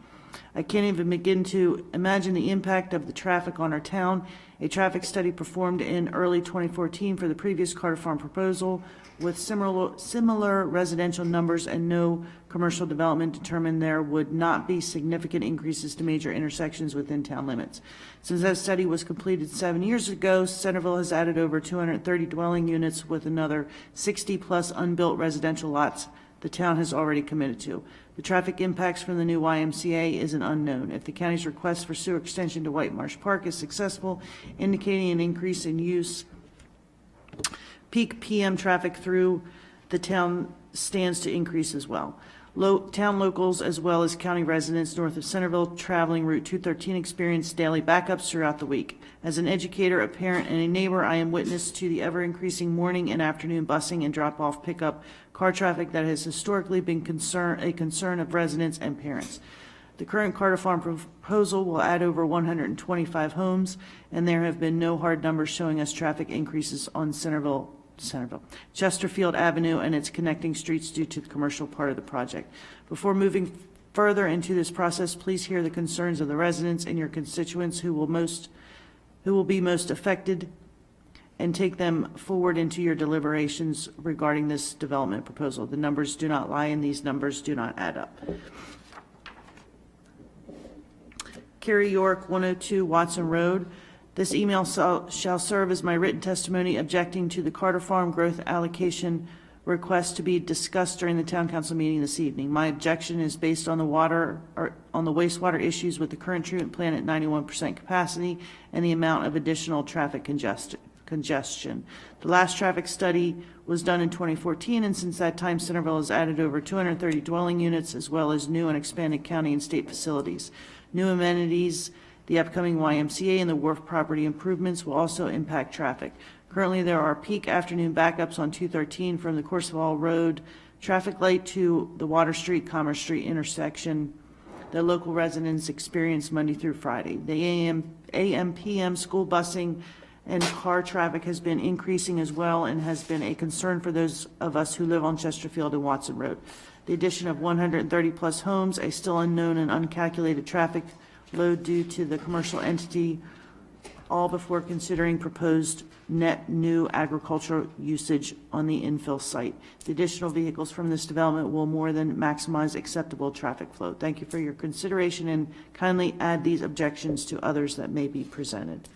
I can't even begin to imagine the impact of the traffic on our town. A traffic study performed in early 2014 for the previous Carter Farm proposal with similar residential numbers and no commercial development determined there would not be significant increases to major intersections within town limits. Since that study was completed 7 years ago, Centerville has added over 230 dwelling units with another 60-plus unbuilt residential lots the town has already committed to. The traffic impacts from the new YMCA is an unknown. If the county's request for sewer extension to White Marsh Park is successful, indicating an increase in use, peak PM traffic through the town stands to increase as well. Town locals as well as county residents north of Centerville traveling Route 213 experience daily backups throughout the week. As an educator, a parent, and a neighbor, I am witness to the ever-increasing morning and afternoon busing and drop-off pickup car traffic that has historically been a concern of residents and parents. The current Carter Farm proposal will add over 125 homes, and there have been no hard numbers showing us traffic increases on Chesterfield Avenue and its connecting streets due to the commercial part of the project. Before moving further into this process, please hear the concerns of the residents and your constituents who will be most affected, and take them forward into your deliberations regarding this development proposal. The numbers do not lie, and these numbers do not add up. Carrie York, 102 Watson Road. This email shall serve as my written testimony objecting to the Carter Farm growth allocation request to be discussed during the town council meeting this evening. My objection is based on the wastewater issues with the current treatment plant at 91% capacity and the amount of additional traffic congestion. The last traffic study was done in 2014, and since that time, Centerville has added over 230 dwelling units as well as new and expanded county and state facilities. New amenities, the upcoming YMCA, and the wharf property improvements will also impact traffic. Currently, there are peak afternoon backups on 213 from the Coursevall Road traffic light to the Water Street, Commerce Street intersection that local residents experience Monday through Friday. The AM/PM school busing and car traffic has been increasing as well and has been a concern for those of us who live on Chesterfield and Watson Road. The addition of 130-plus homes, a still unknown and uncalculated traffic load due to the commercial entity, all before considering proposed net new agricultural usage on the infill site. The additional vehicles from this development will more than maximize acceptable traffic flow. Thank you for your consideration, and kindly add these objections to others that may be presented.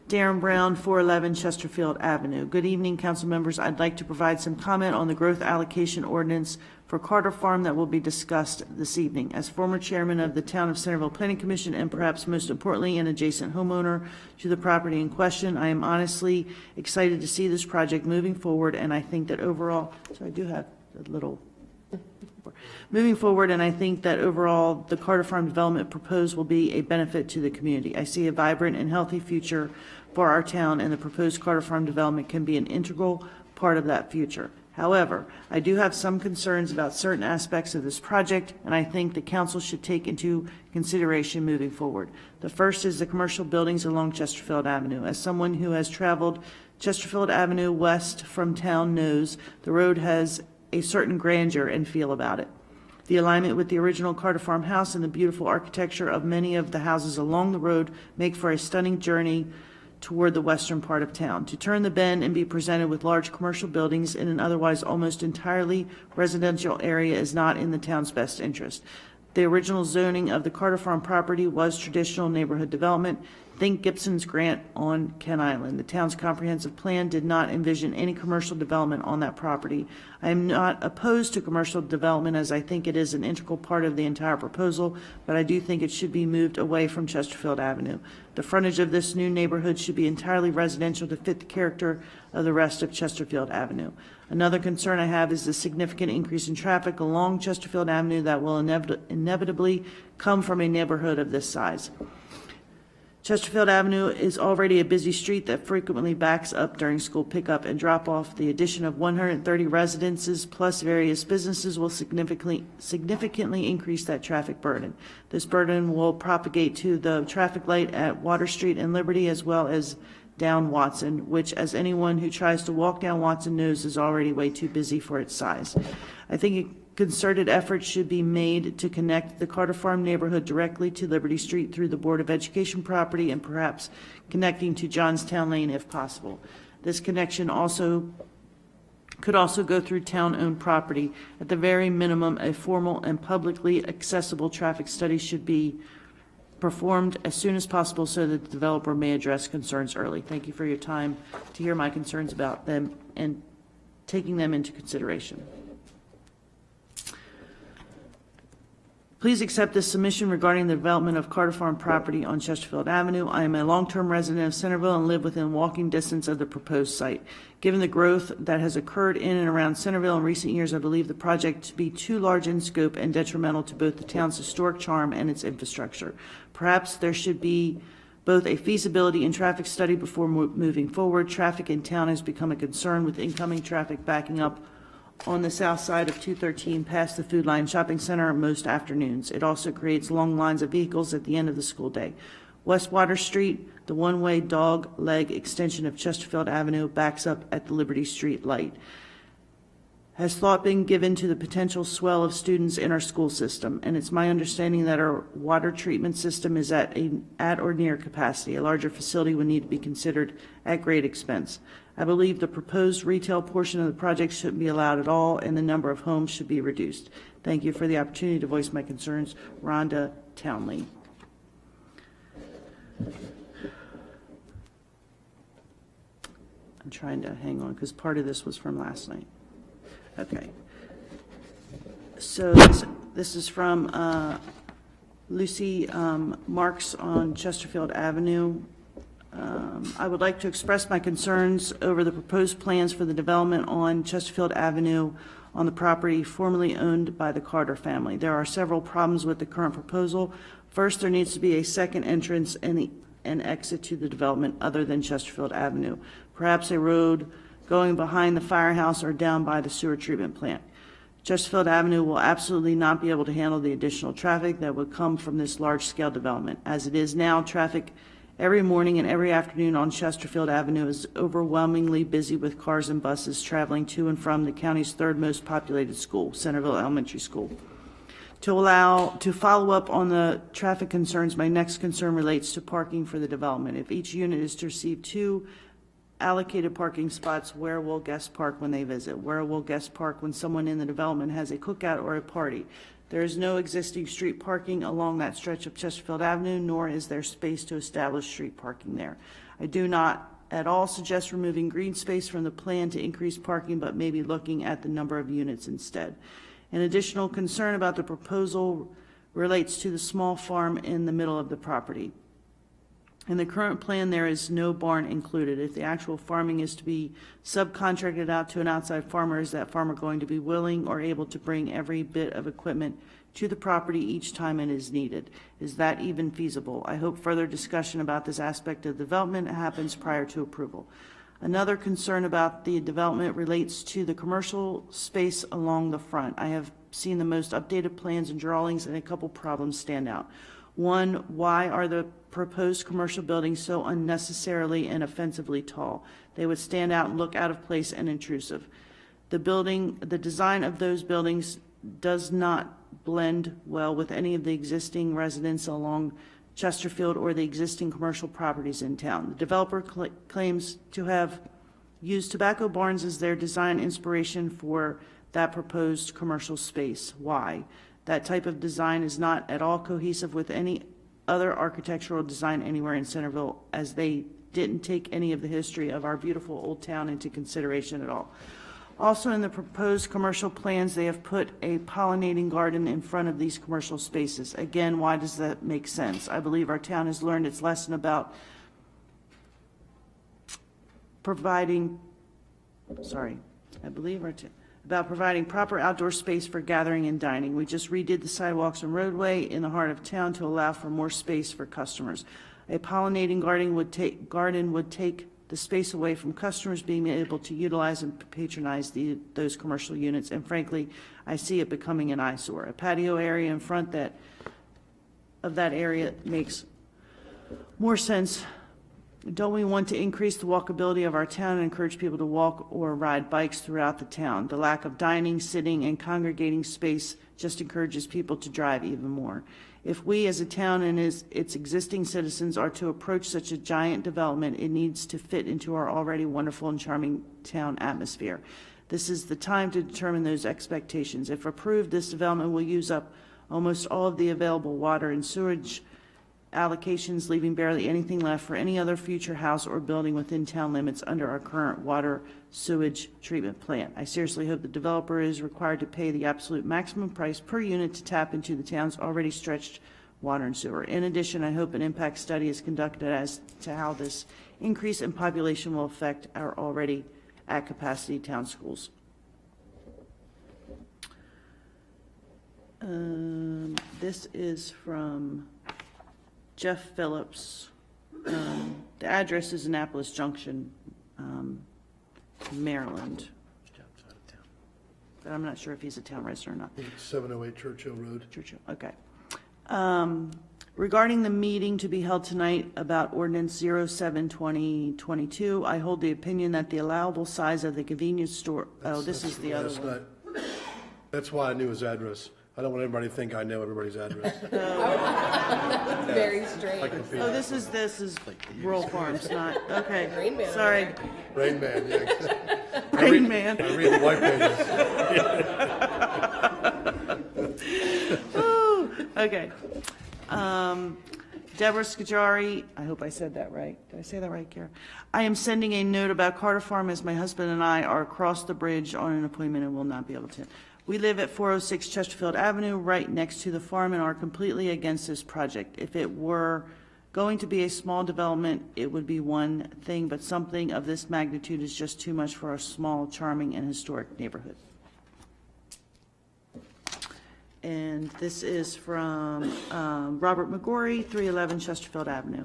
Darren Brown, 411 Chesterfield Avenue. Good evening, council members. I'd like to provide some comment on the growth allocation ordinance for Carter Farm that will be discussed this evening. As former chairman of the Town of Centerville Planning Commission, and perhaps most importantly, an adjacent homeowner to the property in question, I am honestly excited to see this project moving forward, and I think that overall, so I do have a little moving forward, and I think that overall the Carter Farm development proposed will be a benefit to the community. I see a vibrant and healthy future for our town, and the proposed Carter Farm development can be an integral part of that future. However, I do have some concerns about certain aspects of this project, and I think the council should take into consideration moving forward. The first is the commercial buildings along Chesterfield Avenue. As someone who has traveled Chesterfield Avenue west from town knows, the road has a certain grandeur and feel about it. The alignment with the original Carter Farm house and the beautiful architecture of many of the houses along the road make for a stunning journey toward the western part of town. To turn the bend and be presented with large commercial buildings in an otherwise almost entirely residential area is not in the town's best interest. The original zoning of the Carter Farm property was traditional neighborhood development. Think Gibson's grant on Ken Island. The town's comprehensive plan did not envision any commercial development on that property. I am not opposed to commercial development, as I think it is an integral part of the entire proposal, but I do think it should be moved away from Chesterfield Avenue. The frontage of this new neighborhood should be entirely residential to fit the character of the rest of Chesterfield Avenue. Another concern I have is the significant increase in traffic along Chesterfield Avenue that will inevitably come from a neighborhood of this size. Chesterfield Avenue is already a busy street that frequently backs up during school pickup and drop-off. The addition of 130 residences plus various businesses will significantly increase that traffic burden. This burden will propagate to the traffic light at Water Street and Liberty, as well as down Watson, which, as anyone who tries to walk down Watson knows, is already way too busy for its size. I think a concerted effort should be made to connect the Carter Farm neighborhood directly to Liberty Street through the Board of Education property, and perhaps connecting to Johnstown Lane if possible. This connection could also go through town-owned property. At the very minimum, a formal and publicly accessible traffic study should be performed as soon as possible so that the developer may address concerns early. Thank you for your time to hear my concerns about them and taking them into consideration. Please accept this submission regarding the development of Carter Farm property on Chesterfield Avenue. I am a long-term resident of Centerville and live within walking distance of the proposed site. Given the growth that has occurred in and around Centerville in recent years, I believe the project to be too large in scope and detrimental to both the town's historic charm and its infrastructure. Perhaps there should be both a feasibility and traffic study before moving forward. Traffic in town has become a concern, with incoming traffic backing up on the south side of 213 past the Food Line Shopping Center most afternoons. It also creates long lines of vehicles at the end of the school day. West Water Street, the one-way dog leg extension of Chesterfield Avenue, backs up at the Liberty Street light. Has thought been given to the potential swell of students in our school system, and it's my understanding that our water treatment system is at or near capacity. A larger facility would need to be considered at great expense. I believe the proposed retail portion of the project shouldn't be allowed at all, and the number of homes should be reduced. Thank you for the opportunity to voice my concerns. Rhonda Townley. I'm trying to hang on because part of this was from last night. Okay. So this is from Lucy Marks on Chesterfield Avenue. I would like to express my concerns over the proposed plans for the development on Chesterfield Avenue on the property formerly owned by the Carter family. There are several problems with the current proposal. First, there needs to be a second entrance and exit to the development other than Chesterfield Avenue. Perhaps a road going behind the firehouse or down by the sewer treatment plant. Chesterfield Avenue will absolutely not be able to handle the additional traffic that would come from this large-scale development. As it is now, traffic every morning and every afternoon on Chesterfield Avenue is overwhelmingly busy with cars and buses traveling to and from the county's third most populated school, Centerville Elementary School. To follow up on the traffic concerns, my next concern relates to parking for the development. If each unit is to receive 2 allocated parking spots, where will guests park when they visit? Where will guests park when someone in the development has a cookout or a party? There is no existing street parking along that stretch of Chesterfield Avenue, nor is there space to establish street parking there. I do not at all suggest removing green space from the plan to increase parking, but maybe looking at the number of units instead. An additional concern about the proposal relates to the small farm in the middle of the property. In the current plan, there is no barn included. If the actual farming is to be subcontracted out to an outside farmer, is that farmer going to be willing or able to bring every bit of equipment to the property each time it is needed? Is that even feasible? I hope further discussion about this aspect of development happens prior to approval. Another concern about the development relates to the commercial space along the front. I have seen the most updated plans and drawings, and a couple problems stand out. One, why are the proposed commercial buildings so unnecessarily and offensively tall? They would stand out and look out of place and intrusive. The design of those buildings does not blend well with any of the existing residents along Chesterfield or the existing commercial properties in town. The developer claims to have used tobacco barns as their design inspiration for that proposed commercial space. Why? That type of design is not at all cohesive with any other architectural design anywhere in Centerville, as they didn't take any of the history of our beautiful old town into consideration at all. Also, in the proposed commercial plans, they have put a pollinating garden in front of these commercial spaces. Again, why does that make sense? I believe our town has learned its lesson about providing proper outdoor space for gathering and dining. We just redid the sidewalks and roadway in the heart of town to allow for more space for customers. A pollinating garden would take the space away from customers being able to utilize and patronize those commercial units, and frankly, I see it becoming an eyesore. A patio area in front of that area makes more sense. Don't we want to increase the walkability of our town and encourage people to walk or ride bikes throughout the town? The lack of dining, sitting, and congregating space just encourages people to drive even more. If we as a town and its existing citizens are to approach such a giant development, it needs to fit into our already wonderful and charming town atmosphere. This is the time to determine those expectations. If approved, this development will use up almost all of the available water and sewage allocations, leaving barely anything left for any other future house or building within town limits under our current water sewage treatment plant. I seriously hope the developer is required to pay the absolute maximum price per unit to tap into the town's already stretched water and sewer. In addition, I hope an impact study is conducted as to how this increase in population will affect our already at capacity town schools. This is from Jeff Phillips. The address is Annapolis Junction, Maryland. But I'm not sure if he's a town resident or not. 708 Churchill Road. Churchill, okay. Regarding the meeting to be held tonight about Ordinance 07-2022, I hold the opinion that the allowable size of the convenience store, this is the other one. That's why I knew his address. I don't want everybody to think I know everybody's address. Very strange. Oh, this is rural farms, not, okay. Rain Man. Sorry. Rain Man, yeah. Rain Man. I read the white pages. Ooh, okay. Deborah Scajari, I hope I said that right. Did I say that right, Kara? I am sending a note about Carter Farm as my husband and I are across the bridge on an appointment and will not be able to. We live at 406 Chesterfield Avenue, right next to the farm, and are completely against this project. If it were going to be a small development, it would be one thing, but something of this magnitude is just too much for our small, charming, and historic neighborhood. And this is from Robert McGorry, 311 Chesterfield Avenue.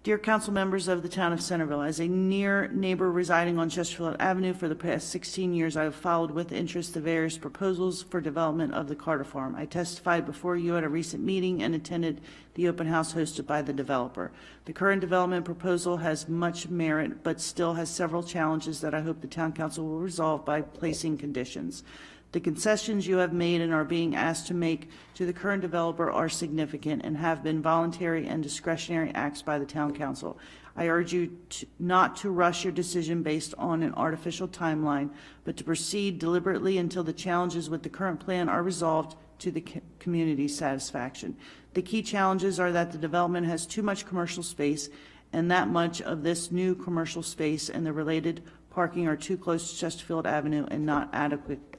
Dear council members of the town of Centerville, as a near neighbor residing on Chesterfield Avenue for the past 16 years, I have followed with interest the various proposals for development of the Carter Farm. I testified before you at a recent meeting and attended the open house hosted by the developer. The current development proposal has much merit, but still has several challenges that I hope the town council will resolve by placing conditions. The concessions you have made and are being asked to make to the current developer are significant and have been voluntary and discretionary acts by the town council. I urge you not to rush your decision based on an artificial timeline, but to proceed deliberately until the challenges with the current plan are resolved to the community's satisfaction. The key challenges are that the development has too much commercial space, and that much of this new commercial space and the related parking are too close to Chesterfield Avenue and not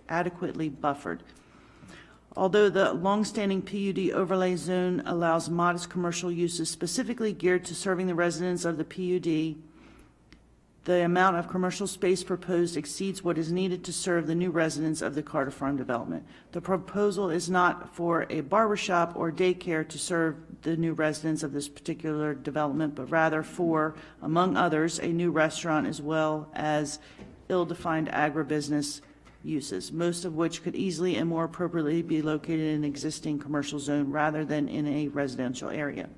adequately buffered. Although the longstanding PUD overlay zone allows modest commercial uses specifically geared to serving the residents of the PUD, the amount of commercial space proposed exceeds what is needed to serve the new residents of the Carter Farm development. The proposal is not for a barbershop or daycare to serve the new residents of this particular development, but rather for, among others, a new restaurant as well as ill-defined agribusiness uses, most of which could easily and more appropriately be located in an existing commercial zone rather than in a residential area.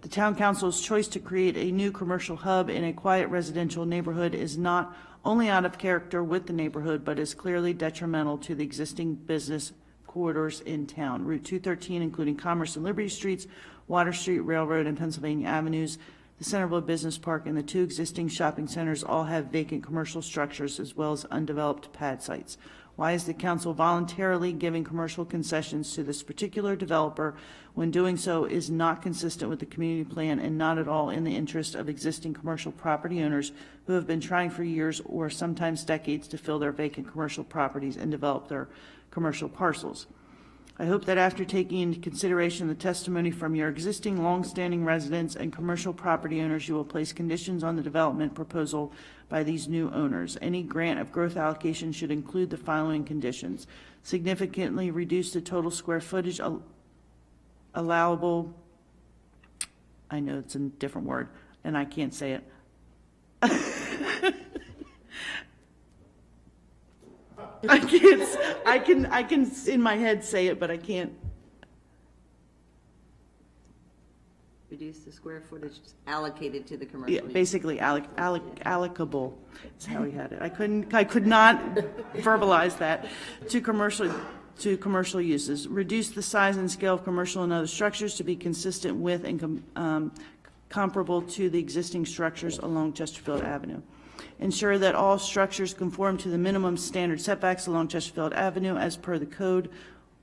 The town council's choice to create a new commercial hub in a quiet residential neighborhood is not only out of character with the neighborhood, but is clearly detrimental to the existing business corridors in town. Route 213, including Commerce and Liberty Streets, Water Street, Railroad, and Pennsylvania Avenues, the Centerville Business Park, and the two existing shopping centers all have vacant commercial structures as well as undeveloped pad sites. Why is the council voluntarily giving commercial concessions to this particular developer when doing so is not consistent with the community plan and not at all in the interest of existing commercial property owners who have been trying for years or sometimes decades to fill their vacant commercial properties and develop their commercial parcels? I hope that after taking into consideration the testimony from your existing long-standing residents and commercial property owners, you will place conditions on the development proposal by these new owners. Any grant of growth allocation should include the following conditions: significantly reduce the total square footage allowable. I know it's a different word, and I can't say it. I can in my head say it, but I can't. Reduce the square footage allocated to the commercial. Yeah, basically allocable. That's how he had it. I could not verbalize that to commercial uses. Reduce the size and scale of commercial and other structures to be consistent with and comparable to the existing structures along Chesterfield Avenue. Ensure that all structures conform to the minimum standard setbacks along Chesterfield Avenue as per the code,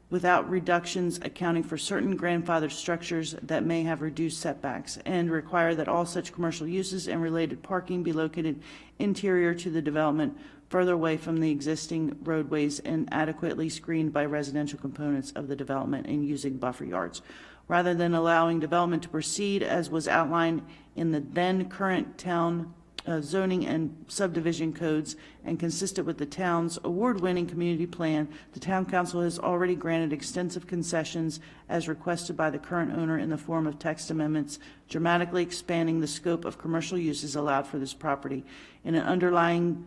without reductions accounting for certain grandfathered structures that may have reduced setbacks, and require that all such commercial uses and related parking be located interior to the development, further away from the existing roadways and adequately screened by residential components of the development and using buffer yards. Rather than allowing development to proceed as was outlined in the then current town zoning and subdivision codes and consistent with the town's award-winning community plan, the town council has already granted extensive concessions as requested by the current owner in the form of text amendments, dramatically expanding the scope of commercial uses allowed for this property in an underlying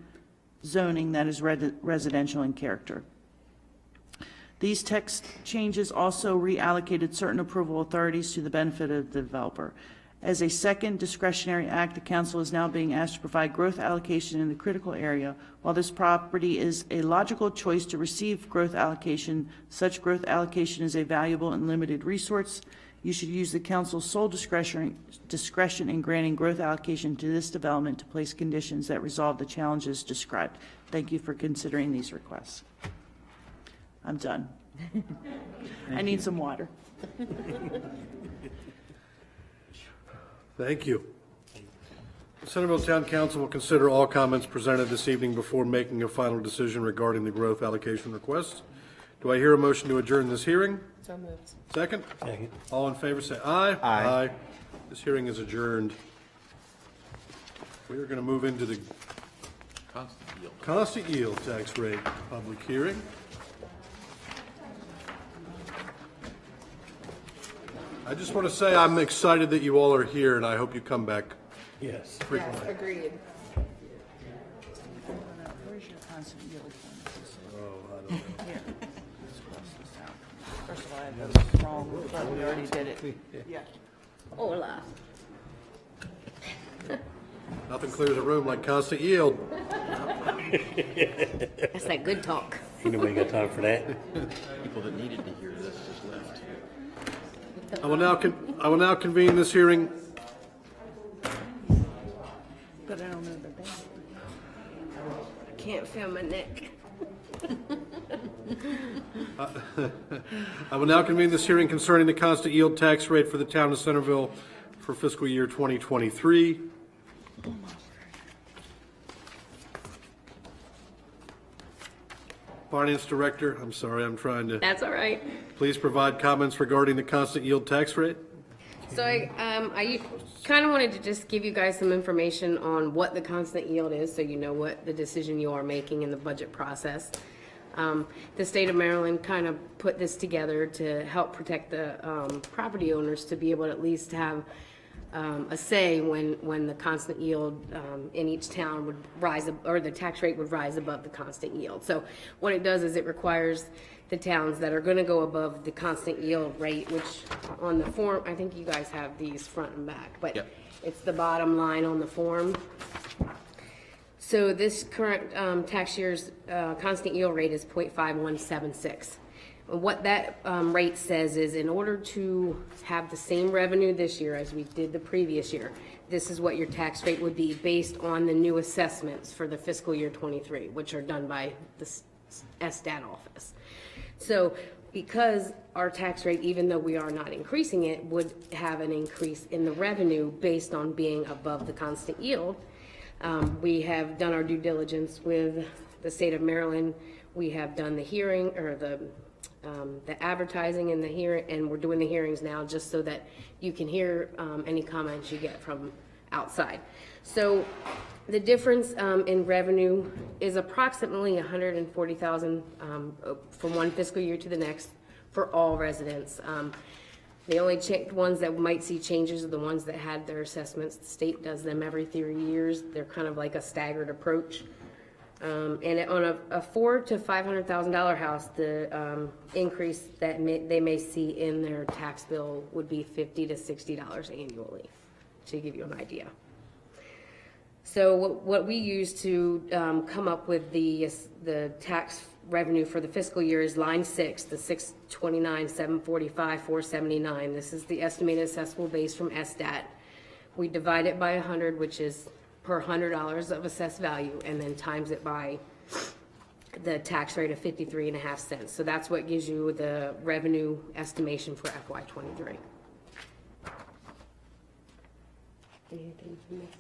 zoning that is residential in character. These text changes also reallocated certain approval authorities to the benefit of the developer. As a second discretionary act, the council is now being asked to provide growth allocation in the critical area. While this property is a logical choice to receive growth allocation, such growth allocation is a valuable and limited resource. You should use the council's sole discretion in granting growth allocation to this development to place conditions that resolve the challenges described. Thank you for considering these requests. I'm done. I need some water. Thank you. The Centerville Town Council will consider all comments presented this evening before making a final decision regarding the growth allocation request. Do I hear a motion to adjourn this hearing? So moved. Second? Second. All in favor say aye. Aye. This hearing is adjourned. We are going to move into the constant yield tax rate public hearing. I just want to say I'm excited that you all are here, and I hope you come back Yes. frequently. Yes, agreed. Where's your constant yield one? Oh, I don't know. Here. Let's cross this out. First of all, I have those wrong, but we already did it. Yeah. Hola. Nothing clears a room like constant yield. That's that good talk. Ain't nobody got time for that. People that needed to hear this just left. I will now convene this hearing. But I don't know the band. I can't feel my neck. I will now convene this hearing concerning the constant yield tax rate for the town of Centerville for fiscal year 2023. Finance Director, I'm sorry, I'm trying to. That's all right. Please provide comments regarding the constant yield tax rate. So I kind of wanted to just give you guys some information on what the constant yield is, so you know what the decision you are making in the budget process. The state of Maryland kind of put this together to help protect the property owners to be able to at least have a say when the constant yield in each town would rise, or the tax rate would rise above the constant yield. So what it does is it requires the towns that are going to go above the constant yield rate, which on the form, I think you guys have these front and back, but Yep. it's the bottom line on the form. So this current tax year's constant yield rate is 0.5176. What that rate says is, in order to have the same revenue this year as we did the previous year, this is what your tax rate would be based on the new assessments for the fiscal year 23, which are done by the SDAT office. So because our tax rate, even though we are not increasing it, would have an increase in the revenue based on being above the constant yield, we have done our due diligence with the state of Maryland. We have done the hearing, or the advertising and the hearing, and we're doing the hearings now just so that you can hear any comments you get from outside. So the difference in revenue is approximately $140,000 from one fiscal year to the next for all residents. The only ones that might see changes are the ones that had their assessments. The state does them every 3 years. They're kind of like a staggered approach. And on a $400,000 to $500,000 house, the increase that they may see in their tax bill would be $50 to $60 annually, to give you an idea. So what we use to come up with the tax revenue for the fiscal year is line 6, the 629, 745, 479. This is the estimated assessable base from SDAT. We divide it by 100, which is per $100 of assessed value, and then times it by the tax rate of 53.5 cents. So that's what gives you the revenue estimation for FY23. Anything from this?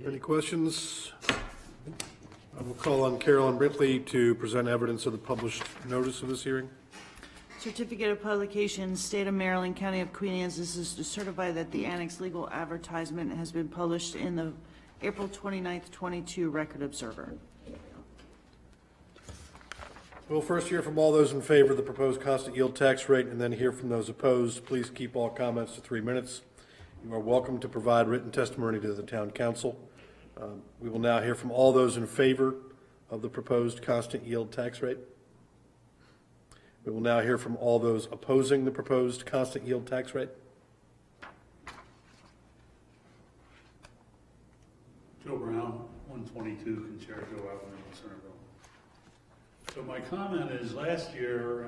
Any questions? I will call on Carolyn Brinkley to present evidence of the published notice of this hearing. Certificate of publication, State of Maryland, County of Queen Anne. This is to certify that the annex legal advertisement has been published in the April 29th, 22 Record Observer. We'll first hear from all those in favor of the proposed constant yield tax rate, and then hear from those opposed. Please keep all comments to 3 minutes. You are welcome to provide written testimony to the town council. We will now hear from all those in favor of the proposed constant yield tax rate. We will now hear from all those opposing the proposed constant yield tax rate. Joe Brown, 122 Concerto Avenue, Centerville. So my comment is, last year,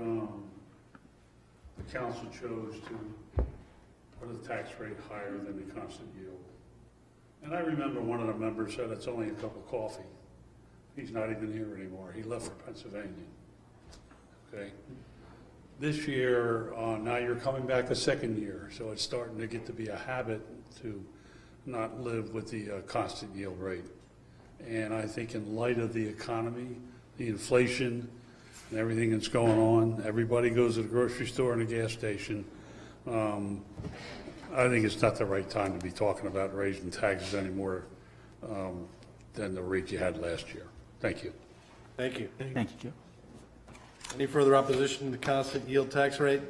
the council chose to put the tax rate higher than the constant yield. And I remember one of the members said it's only a cup of coffee. He's not even here anymore. He left for Pennsylvania. Okay. This year, now you're coming back a second year, so it's starting to get to be a habit to not live with the constant yield rate. And I think in light of the economy, the inflation, and everything that's going on, everybody goes to the grocery store and the gas station. I think it's not the right time to be talking about raising taxes anymore than the rate you had last year. Thank you. Thank you. Thank you, Joe. Any further opposition to the constant yield tax rate?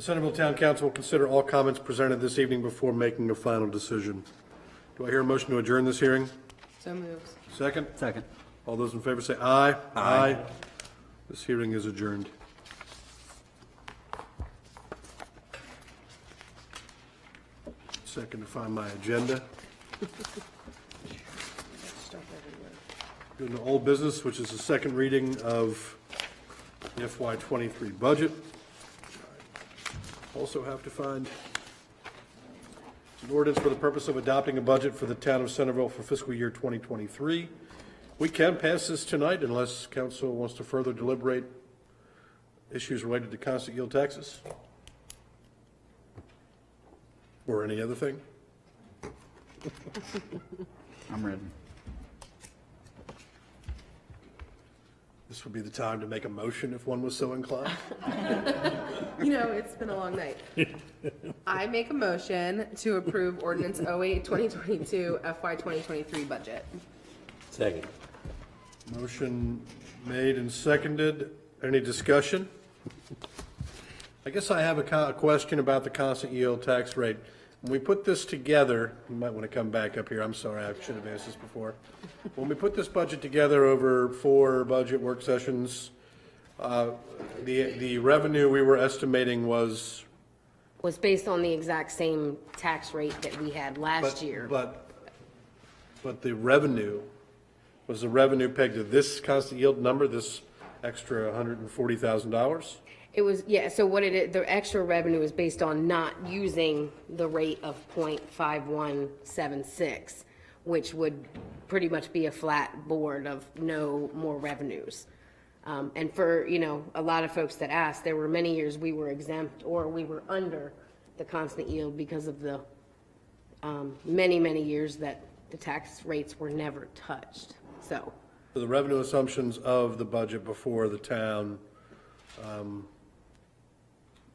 The Centerville Town Council will consider all comments presented this evening before making a final decision. Do I hear a motion to adjourn this hearing? So moved. Second? Second. All those in favor say aye. Aye. This hearing is adjourned. Second to find my agenda. Doing the old business, which is the second reading of the FY23 budget. Also have to find an ordinance for the purpose of adopting a budget for the town of Centerville for fiscal year 2023. We can pass this tonight unless council wants to further deliberate issues related to constant yield taxes or any other thing. I'm ready. This would be the time to make a motion if one was so inclined. You know, it's been a long night. I make a motion to approve Ordinance 08-2022 FY 2023 budget. Second. Motion made and seconded. Any discussion? I guess I have a question about the constant yield tax rate. When we put this together, you might want to come back up here. I'm sorry, I should have asked this before. When we put this budget together over 4 budget work sessions, the revenue we were estimating was based on the exact same tax rate that we had last year. But the revenue, was the revenue pegged to this constant yield number, this extra $140,000? It was, yeah, so what it is, the extra revenue is based on not using the rate of 0.5176, which would pretty much be a flat board of no more revenues. And for, you know, a lot of folks that asked, there were many years we were exempt or we were under the constant yield because of the many years that the tax rates were never touched, so. For the revenue assumptions of the budget before the town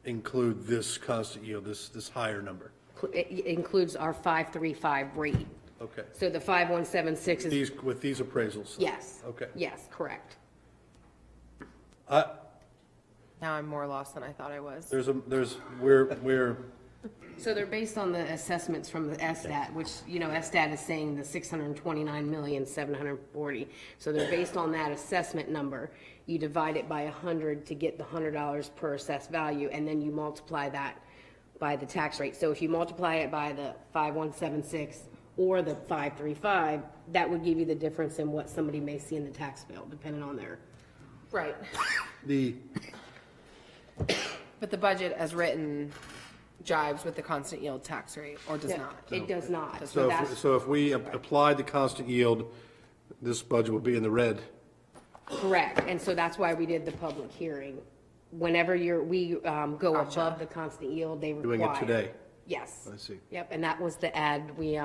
include this constant yield, this higher number? It includes our 535 rate. Okay. So the 5176 is. With these appraisals? Yes. Okay. Yes, correct. Now I'm more lost than I thought I was. We're So they're based on the assessments from the SDAT, which, you know, SDAT is saying the 629,740. So they're based on that assessment number. You divide it by 100 to get the $100 per assessed value, and then you multiply that by the tax rate. So if you multiply it by the 5176 or the 535, that would give you the difference in what somebody may see in the tax bill, depending on their. Right. But the budget as written jives with the constant yield tax rate, or does not? It does not. So if we applied the constant yield, this budget would be in the red. Correct, and so that's why we did the public hearing. Whenever we go above the constant yield, they require. Doing it today? Yes. I see. Yep, and that was the ad. We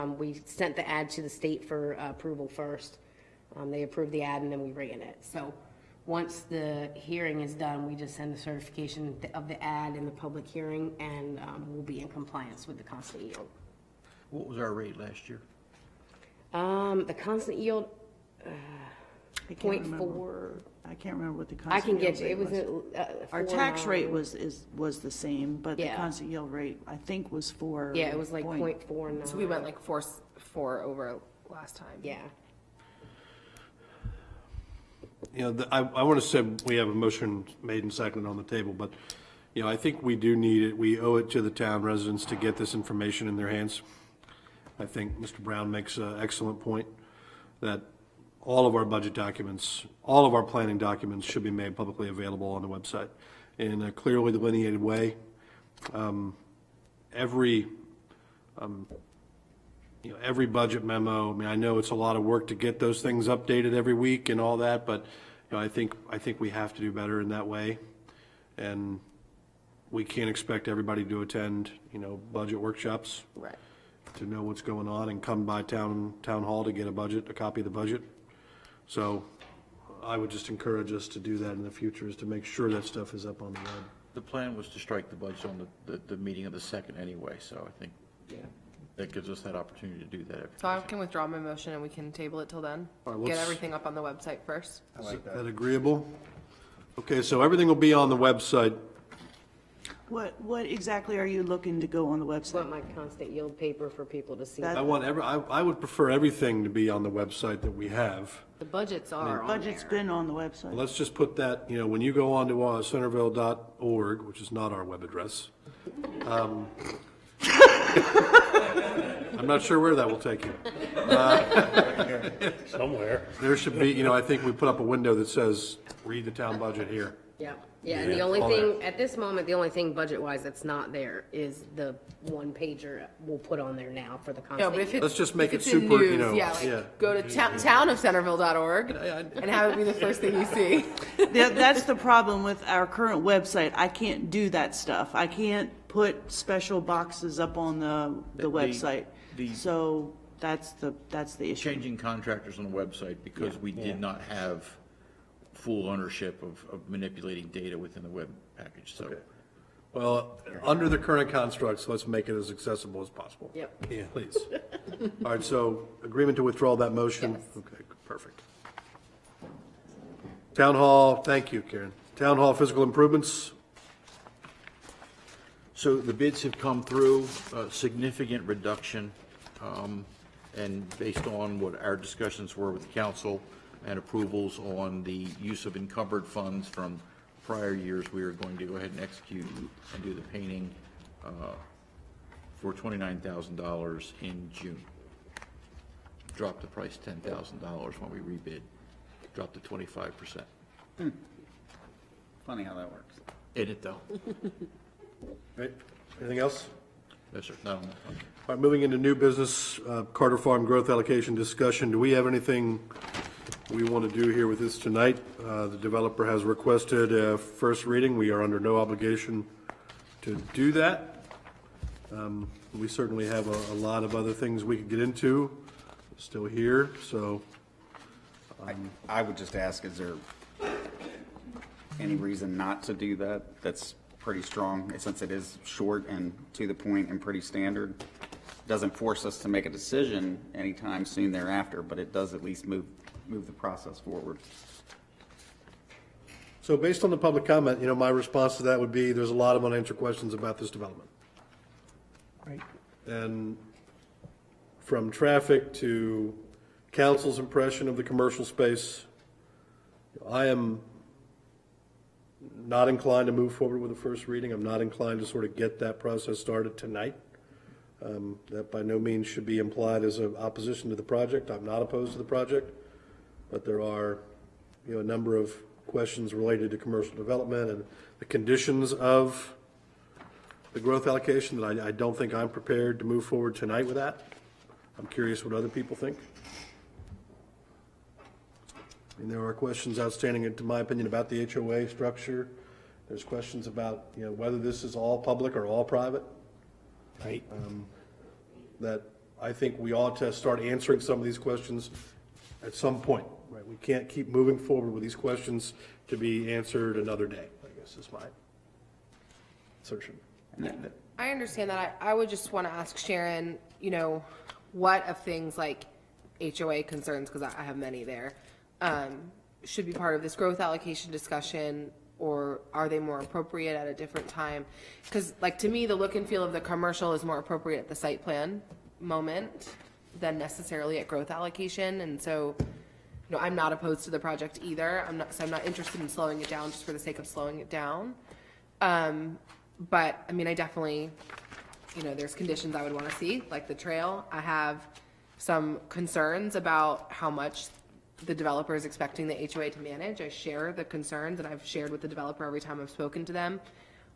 sent the ad to the state for approval first. They approved the ad and then we ran it. So once the hearing is done, we just send the certification of the ad in the public hearing, and we'll be in compliance with the constant yield. What was our rate last year? The constant yield, I can't 0.4. I can't remember what the I constant can yield get you, it rate was Our tax rate was the same, but the Yeah. constant yield rate, I think, was 4. Yeah, it was like 0.49. So we went like four over last time. Yeah. You know, I want to say we have a motion made and seconded on the table, but, you know, I think we do need it. We owe it to the town residents to get this information in their hands. I think Mr. Brown makes an excellent point that all of our budget documents, all of our planning documents should be made publicly available on the website in a clearly delineated way. Every budget memo, I mean, I know it's a lot of work to get those things updated every week and all that, but, you know, I think we have to do better in that way. And we can't expect everybody to attend, you know, budget workshops. Right. To know what's going on and come by town hall to get a copy of the budget. So I would just encourage us to do that in the future, is to make sure that stuff is up on the web. The plan was to strike the budget on the meeting of the 2nd anyway, so I think that gives us that opportunity to do that. So I can withdraw my motion and we can table it till then? All right, Get everything up on the website first? Is that agreeable? Okay, so everything will be on the website. What exactly are you looking to go on the I website? want my constant yield paper for people to see. I would prefer everything to be on the website that we have. The budgets are on Budget's there. been on the website. Let's just put that, when you go on to centerville.org, which is not our web address, I'm not sure where that will take you. Somewhere. There should be, I think we put up a window that says, read the town budget here. Yeah, and the only all thing, that. at this moment, the only thing budget-wise that's not there is the one pager we'll put on there now for the No, constant. but if it's, Let's just make if it it's in super, news, go to townofcenterville.org and have it be the first thing you see. That's the problem with our current website. I can't do that stuff. I can't put special boxes up on the website. So that's the issue. Changing contractors on the website because we did not have full ownership of manipulating data within the web package, so. Well, under the current constructs, let's make it as accessible as possible. Yep. Yeah, please. All right, so agreement to withdraw that motion? Yes. Okay, perfect. Town Hall, thank you, Karen. Town Hall physical improvements, So the bids have come through, significant reduction, and based on what our discussions were with the council and approvals on the use of encumbered funds from prior years, we are going to go ahead and execute and do the painting for $29,000 in June. Drop the price $10,000 when we rebid, drop to 25%. Funny how that works. In it though. right? Anything else? Yes, sir. No. All right, moving into new business, Carter Farm growth allocation discussion. Do we have anything we want to do here with this tonight? The developer has requested a first reading. We are under no obligation to do that. We certainly have a lot of other things we could get into still here, so. I would just ask, is there any reason not to do that? That's pretty strong, since it is short and to the point and pretty standard. Doesn't force us to make a decision anytime soon thereafter, but it does at least move the process forward. So based on the public comment, my response to that would be, there's a lot of unanswered questions about this development. Right. And from traffic to council's impression of the commercial space, I am not inclined to move forward with a first reading. I'm not inclined to sort of get that process started tonight. That by no means should be implied as an opposition to the project. I'm not opposed to the project, but there are, a number of questions related to commercial development and the conditions of the growth allocation that I don't think I'm prepared to move forward tonight with that. I'm curious what other people think. And there are questions outstanding, in my opinion, about the HOA structure. There's questions about, whether this is all public or all private. Right. That I think we ought to start answering some of these questions at some point, right? We can't keep moving forward with these questions to be answered another day, I guess is my assertion. I understand that. I would just want to ask Sharon, what of things like HOA concerns, because I have many there, should be part of this growth allocation discussion, or are they more appropriate at a different time? Because to me, the look and feel of the commercial is more appropriate at the site plan moment than necessarily at growth allocation. And so, I'm not opposed to the project either. I'm not interested in slowing it down just for the sake of slowing it down. But I definitely, there's conditions I would want to see, like the trail. I have some concerns about how much the developer is expecting the HOA to manage. I share the concerns, and I've shared with the developer every time I've spoken to them.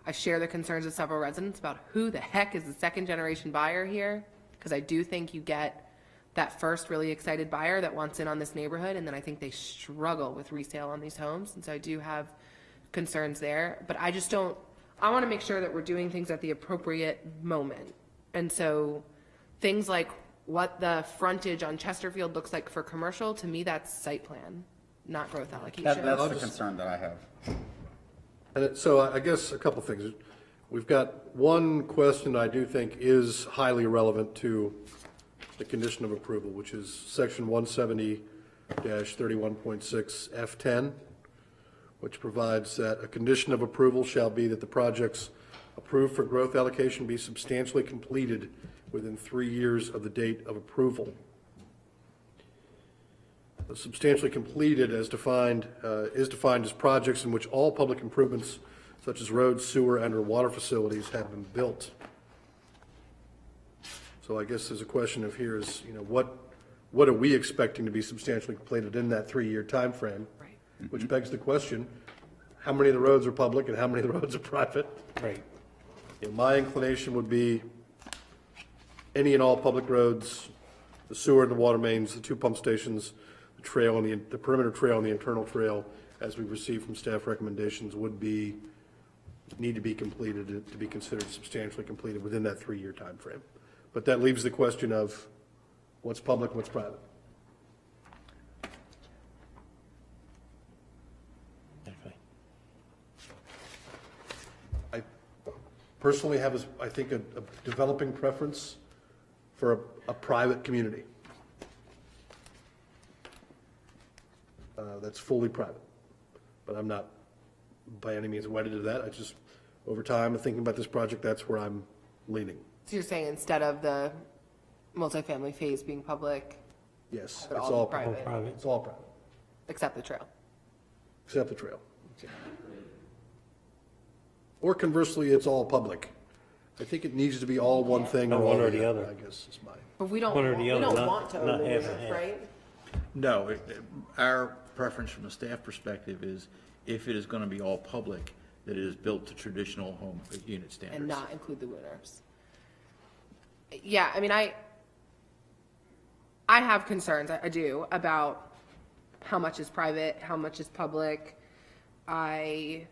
I share the concerns of several residents about who the heck is the second generation buyer here, because I do think you get that first really excited buyer that wants in on this neighborhood, and then I think they struggle with resale on these homes, and so I do have concerns there. But I want to make sure that we're doing things at the appropriate moment. And so things like what the frontage on Chesterfield looks like for commercial, to me, that's site plan, not growth allocation. That's the concern that I have. And so I guess a couple things. We've got one question I do think is highly relevant to the condition of approval, which is section 170-31.6 F10, which provides that a condition of approval shall be that the project's approved for growth allocation be substantially completed within 3 years of the date of approval. Substantially completed as defined, is defined as projects in which all public improvements such as roads, sewer, and/or water facilities have been built. So I guess there's a question of here is, what are we expecting to be substantially completed in that 3-year time frame? Right. Which begs the question, how many of the roads are public and how many of the roads are private? Right. My inclination would be any and all public roads, the sewer and the water mains, the 2 pump stations, the trail and the perimeter trail and the internal trail, as we received from staff recommendations, need to be completed to be considered substantially completed within that 3-year time frame. But that leaves the question of what's public, what's private. I personally have, I think, a developing preference for a private community that's fully private. But I'm not by any means wedded to that. I just, over time, thinking about this project, that's where I'm leaning. So you're saying instead of the multifamily phase being public? Yes, But it's all all private. private. It's all private, Except the trail? except the trail. Or conversely, it's all public. I think it needs to be all one thing or all the other, I guess is my. But we don't, One or the other, not- want to not own half it, and half. right? No, our preference from a staff perspective is if it is going to be all public, that it is built to traditional home unit standards. And not include the winners. Yeah, I mean, I have concerns, I do, about how much is private, how much is public. I,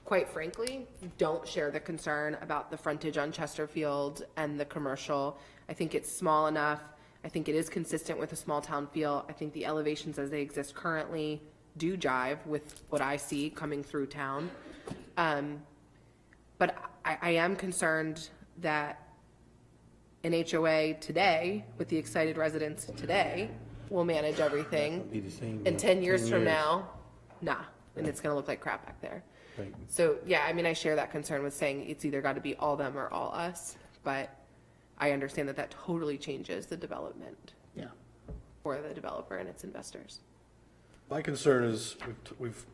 quite frankly, don't share the concern about the frontage on Chesterfield and the commercial. I think it's small enough. I think it is consistent with a small town feel. I think the elevations as they exist currently do jive with what I see coming through town. But I am concerned that an HOA today, with the excited residents today, will manage everything. Be the same. And 10 years from now, nah, and it's gonna look like crap back there. Right. So, yeah, I mean, I share that concern with saying it's either gotta be all them or all us, but I understand that that totally changes the development. Yeah. For the developer and its investors. My concern is, we've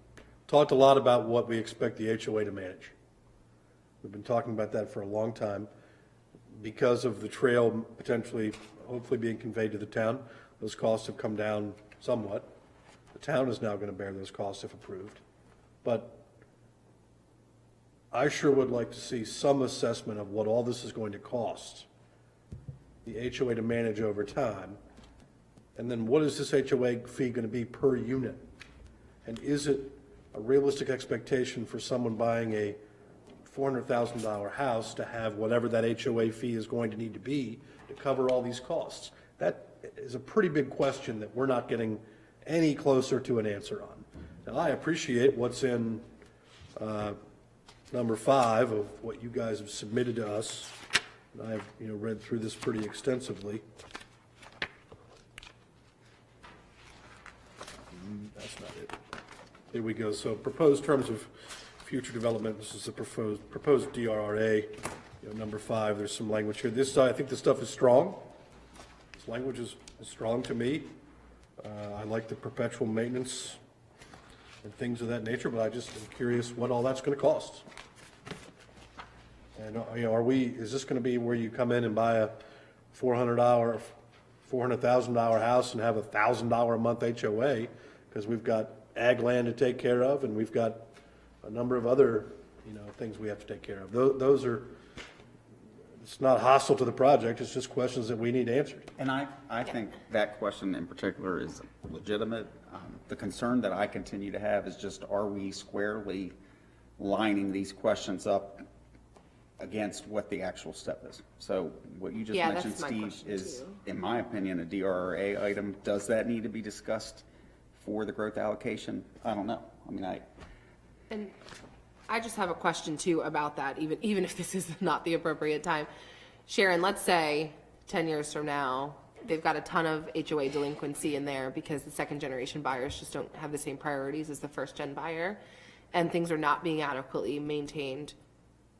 talked a lot about what we expect the HOA to manage. We've been talking about that for a long time. Because of the trail potentially, hopefully being conveyed to the town, those costs have come down somewhat. The town is now going to bear those costs if approved. But I sure would like to see some assessment of what all this is going to cost the HOA to manage over time. And then what is this HOA fee going to be per unit? And is it a realistic expectation for someone buying a $400,000 house to have whatever that HOA fee is going to need to be to cover all these costs? That is a pretty big question that we're not getting any closer to an answer on. Now, I appreciate what's in number 5 of what you guys have submitted to us. And I've read through this pretty extensively. That's not it. Here we go. So proposed terms of future development. This is the proposed DRRA. Number 5. There's some language here. I think this stuff is strong. This language is strong to me. I like the perpetual maintenance and things of that nature, but I just am curious what all that's going to cost. And is this going to be where you come in and buy a $400,000 house and have a $1,000 a month HOA because we've got ag land to take care of and we've got a number of other things we have to take care of. Those are, it's not hostile to the project, it's just questions that we need answered. And I think that question in particular is legitimate. The concern that I continue to have is just, are we squarely lining these questions up against what the actual step is? So what you just mentioned, Steve, is, in my opinion, a DRRA item. Does that need to be discussed for the growth allocation? I don't know. And I just have a question too about that, even if this is not the appropriate time. Sharon, let's say 10 years from now, they've got a ton of HOA delinquency in there because the second generation buyers just don't have the same priorities as the first gen buyer, and things are not being adequately maintained.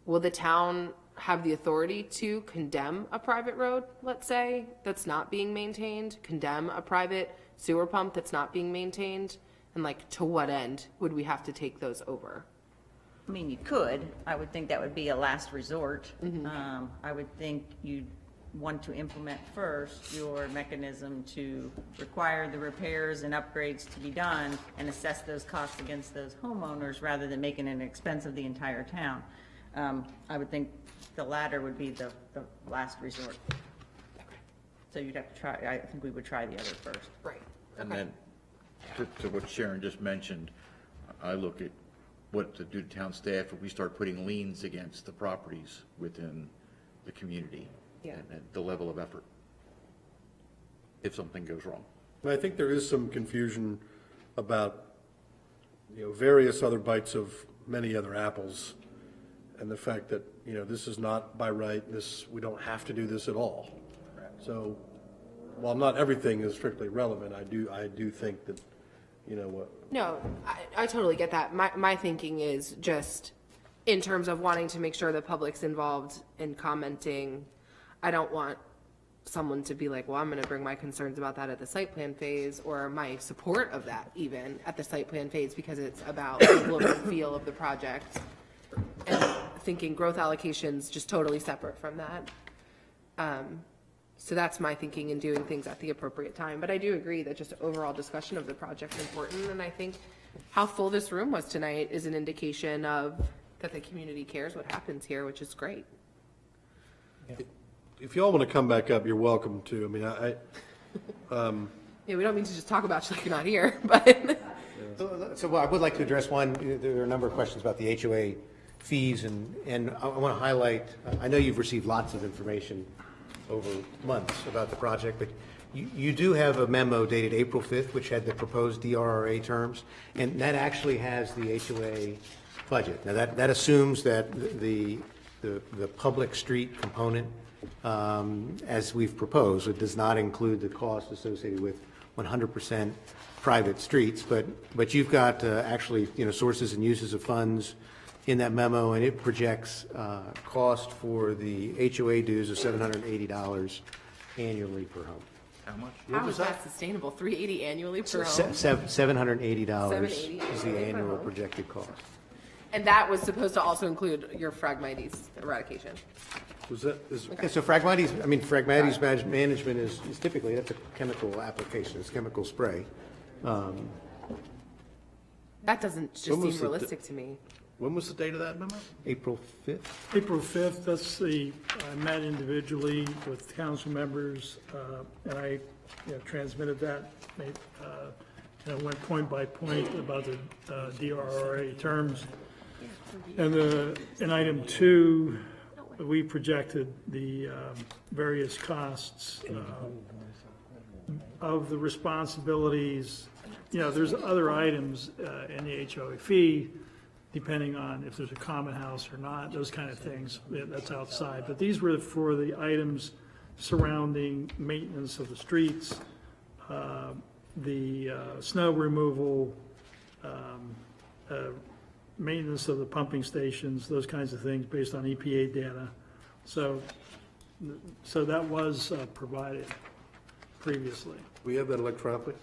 will the town have the authority to condemn a private road, let's say, that's not being maintained, condemn a private sewer pump that's not being maintained? And like, to what end would we have to take those over? I mean, you could. I would think that would be a last resort. I would think you'd want to implement first your mechanism to require the repairs and upgrades to be done and assess those costs against those homeowners rather than making an expense of the entire town. I would think the latter would be the last resort. So you'd have to try, I think we would try the other first. Right. And then, to what Sharon just mentioned, I look at what to do to town staff if we start putting liens against the properties within the community. Yeah. And the level of effort, if something goes wrong. And I think there is some confusion about, various other bites of many other apples, and the fact that, this is not by right, we don't have to do this at all. So, while not everything is strictly relevant, I do think that, No, I totally get that. My thinking is just in terms of wanting to make sure the public's involved in commenting. I don't want someone to be like, well, I'm going to bring my concerns about that at the site plan phase, or my support of that even at the site plan phase, because it's about the look and feel of the project, and thinking growth allocation's just totally separate from that. So that's my thinking in doing things at the appropriate time. But I do agree that just overall discussion of the project is important, and I think how full this room was tonight is an indication of that the community cares what happens here, which is great. if you all want to come back up, you're welcome to. I mean, Yeah, we don't mean to just talk about you like you're not here, but. So I would like to address one. There are a number of questions about the HOA fees, and I want to highlight, I know you've received lots of information over months about the project, but you do have a memo dated April 5th, which had the proposed DRRA terms, and that actually has the HOA budget. Now, that assumes that the public street component, as we've proposed, it does not include the cost associated with 100% private streets, but you've got actually, sources and uses of funds in that memo, and it projects cost for the HOA dues of $780 annually per home. How much? How is that sustainable? $380 annually per home? $780 is the annual projected cost. And that was supposed to also include your Phragmites eradication. Was that, Okay, so Phragmites management is typically, that's a chemical application, it's chemical spray. That doesn't just seem realistic to me. When was the date of that memo? April 5th. April 5th, I met individually with council members, and I transmitted that, went point by point about the DRRA terms. And in item 2, we projected the various costs of the responsibilities. There's other items in the HOA fee, depending on if there's a common house or not, those kind of things, that's outside. But these were for the items surrounding maintenance of the streets, the snow removal, maintenance of the pumping stations, those kinds of things based on EPA data. So that was provided previously. Do we have that electronically?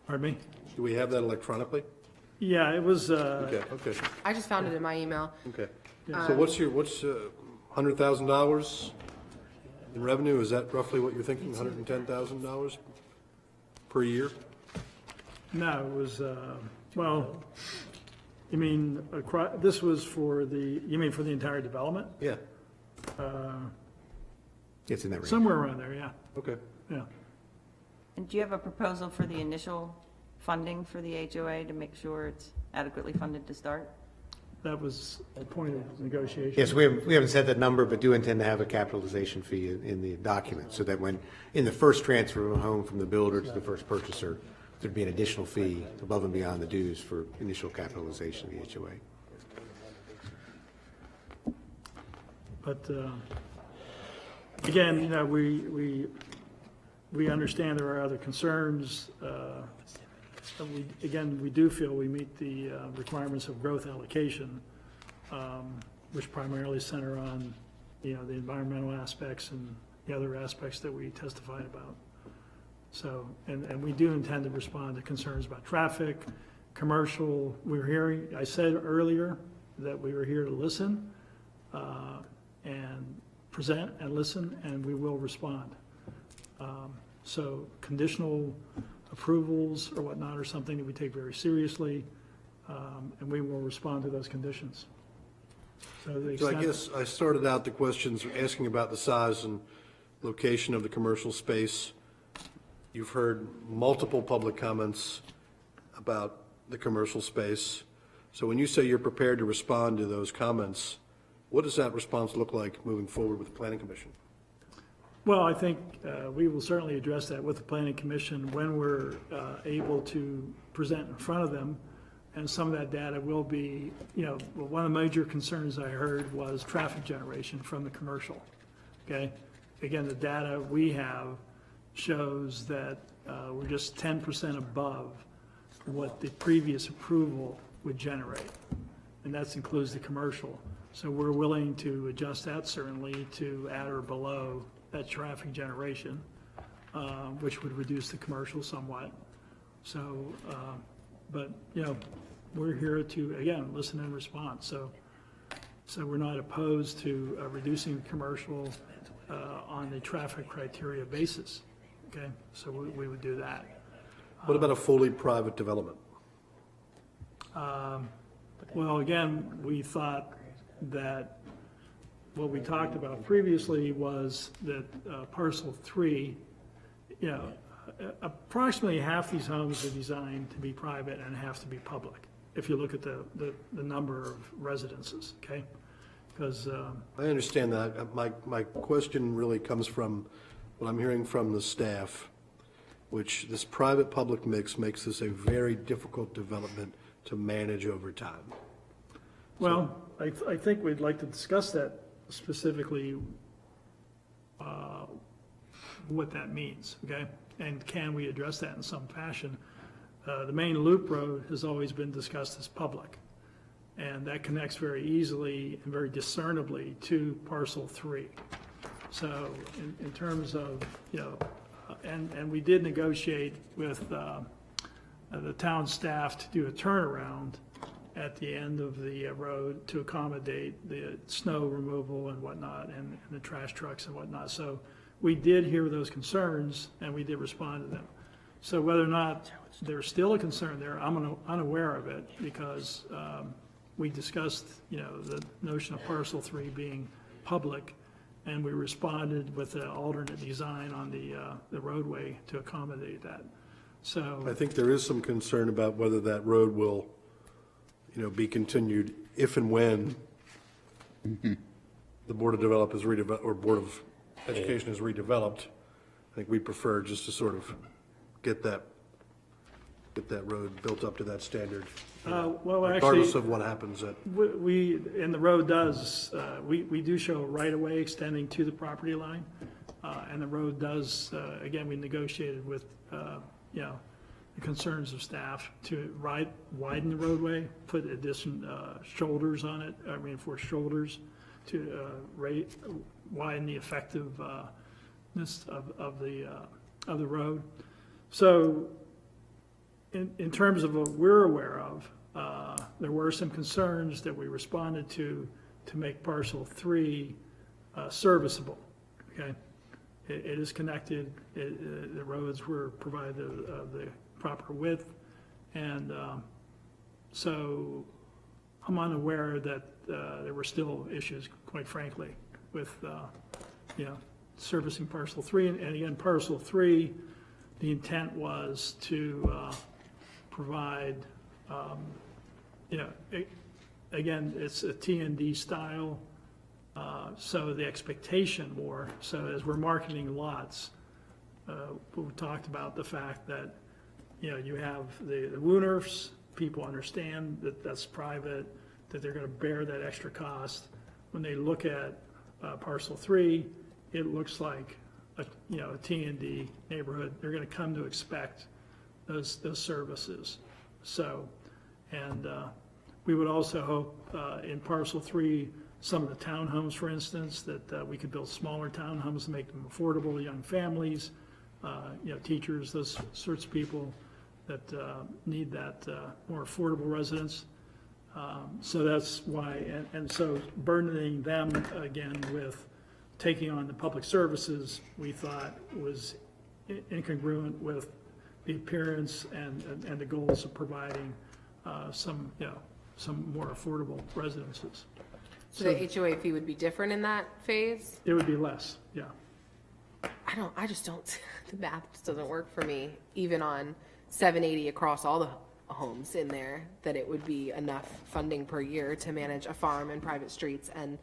Pardon me? Do we have that electronically? Yeah, it was. Okay. I just found it in my email. Okay. So what's $100,000 in revenue? Is that roughly what you're thinking? $110,000 per year? No, it was, well, you mean, this was for the entire development? Yeah. It's in that range. Somewhere around there, yeah. Okay. Yeah. And do you have a proposal for the initial funding for the HOA to make sure it's adequately funded to start? That was a point of negotiation. Yes, we haven't said that number, but do intend to have a capitalization fee in the document, so that when, in the first transfer of a home from the builder to the first purchaser, there'd be an additional fee above and beyond the dues for initial capitalization of the HOA. But, again, we understand there are other concerns. We do feel we meet the requirements of growth allocation. which primarily center on, the environmental aspects and the other aspects that we testified about. So, and we do intend to respond to concerns about traffic, commercial. I said earlier that we were here to listen, and present and listen, and we will respond. So conditional approvals or whatnot are something that we take very seriously, and we will respond to those conditions. So I guess I started out the questions asking about the size and location of the commercial space. You've heard multiple public comments about the commercial space. So when you say you're prepared to respond to those comments, what does that response look like moving forward with the Planning Commission? Well, I think we will certainly address that with the Planning Commission when we're able to present in front of them. And some of that data will be, one of the major concerns I heard was traffic generation from the commercial, okay? Again, the data we have shows that we're just 10% above what the previous approval would generate, and that includes the commercial. So we're willing to adjust that certainly to at or below that traffic generation, which would reduce the commercial somewhat. So, but, we're here to, again, listen and respond. So we're not opposed to reducing the commercial on the traffic criteria basis, okay? So we would do that. What about a fully private development? Well, again, we thought that what we talked about previously was that parcel 3, approximately half these homes are designed to be private and half to be public, if you look at the number of residences, okay? Because I understand that. My question really comes from what I'm hearing from the staff, which this private-public mix makes this a very difficult development to manage over time. Well, I think we'd like to discuss that specifically, what that means, okay? And can we address that in some fashion? The main loop road has always been discussed as public, and that connects very easily and very discernibly to parcel 3. So in terms of, and we did negotiate with the town staff to do a turnaround at the end of the road to accommodate the snow removal and whatnot, and the trash trucks and whatnot. So we did hear those concerns, and we did respond to them. So whether or not there's still a concern there, I'm unaware of it, because we discussed, the notion of parcel 3 being public, and we responded with an alternate design on the roadway to accommodate that. So I think there is some concern about whether that road will, be continued if and when the Board of Development is redeveloped, or Board of Education is redeveloped. I think we prefer just to sort of get that road built up to that standard, well, regardless actually, of what happens at. And the road does, we do show a right-of-way extending to the property line, and the road does, again, we negotiated with, the concerns of staff to widen the roadway, put additional shoulders on it, reinforced shoulders to widen the effectiveness of the road. So in terms of what we're aware of, there were some concerns that we responded to make parcel 3 serviceable, okay? It is connected, the roads were provided the proper width, and so I'm unaware that there were still issues, quite frankly, with servicing parcel 3. And again, parcel 3, the intent was to provide, again, it's a T&D style, so the expectation more, so as we're marketing lots, we talked about the fact that, you have the Wooners, people understand that that's private, that they're going to bear that extra cost. When they look at parcel 3, it looks like a T&D neighborhood. They're going to come to expect those services. So, and we would also hope in parcel 3 some of the townhomes, for instance, that we could build smaller townhomes to make them affordable to young families, teachers, those sorts of people that need that more affordable residence. So that's why, and so burdening them again with taking on the public services, we thought was incongruent with the appearance and the goals of providing some more affordable residences. So the HOA fee would be different in that phase? It would be less, yeah. I just don't, the math just doesn't work for me, even on 780 across all the homes in there, that it would be enough funding per year to manage a farm and private streets and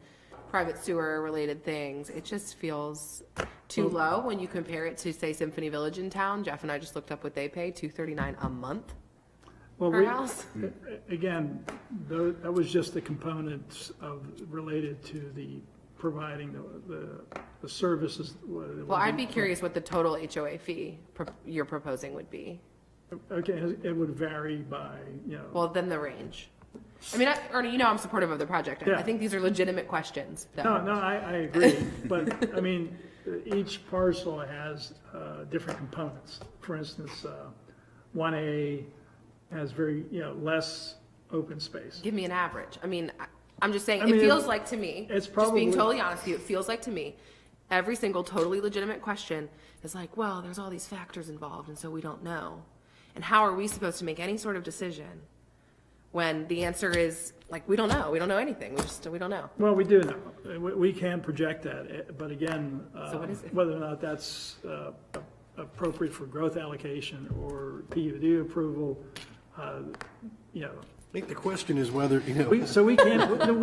private sewer related things. It just feels too low when you compare it to, say, Symphony Village in town. Jeff and I just looked up what they pay, $239 a month per house. Again, that was just the components related to the providing the services. Well, I'd be curious what the total HOA fee you're proposing would be. Okay, it would vary by, Well, then the range. I mean, Ernie, I'm supportive of the project. Yeah. I think these are legitimate questions. No, I agree. But, I mean, each parcel has different components. For instance, 1A has very, less open space. Give me an average. I mean, I'm just saying, I mean, it feels like to me, it's just probably, being totally honest with you, it feels like to me, every single totally legitimate question is like, well, there's all these factors involved, and so we don't know. And how are we supposed to make any sort of decision when the answer is, like, we don't know. We don't know anything. We don't know. Well, we do know. We can project that. But again, So what is it? whether or not that's appropriate for growth allocation or PUD approval, I think the question is whether, So we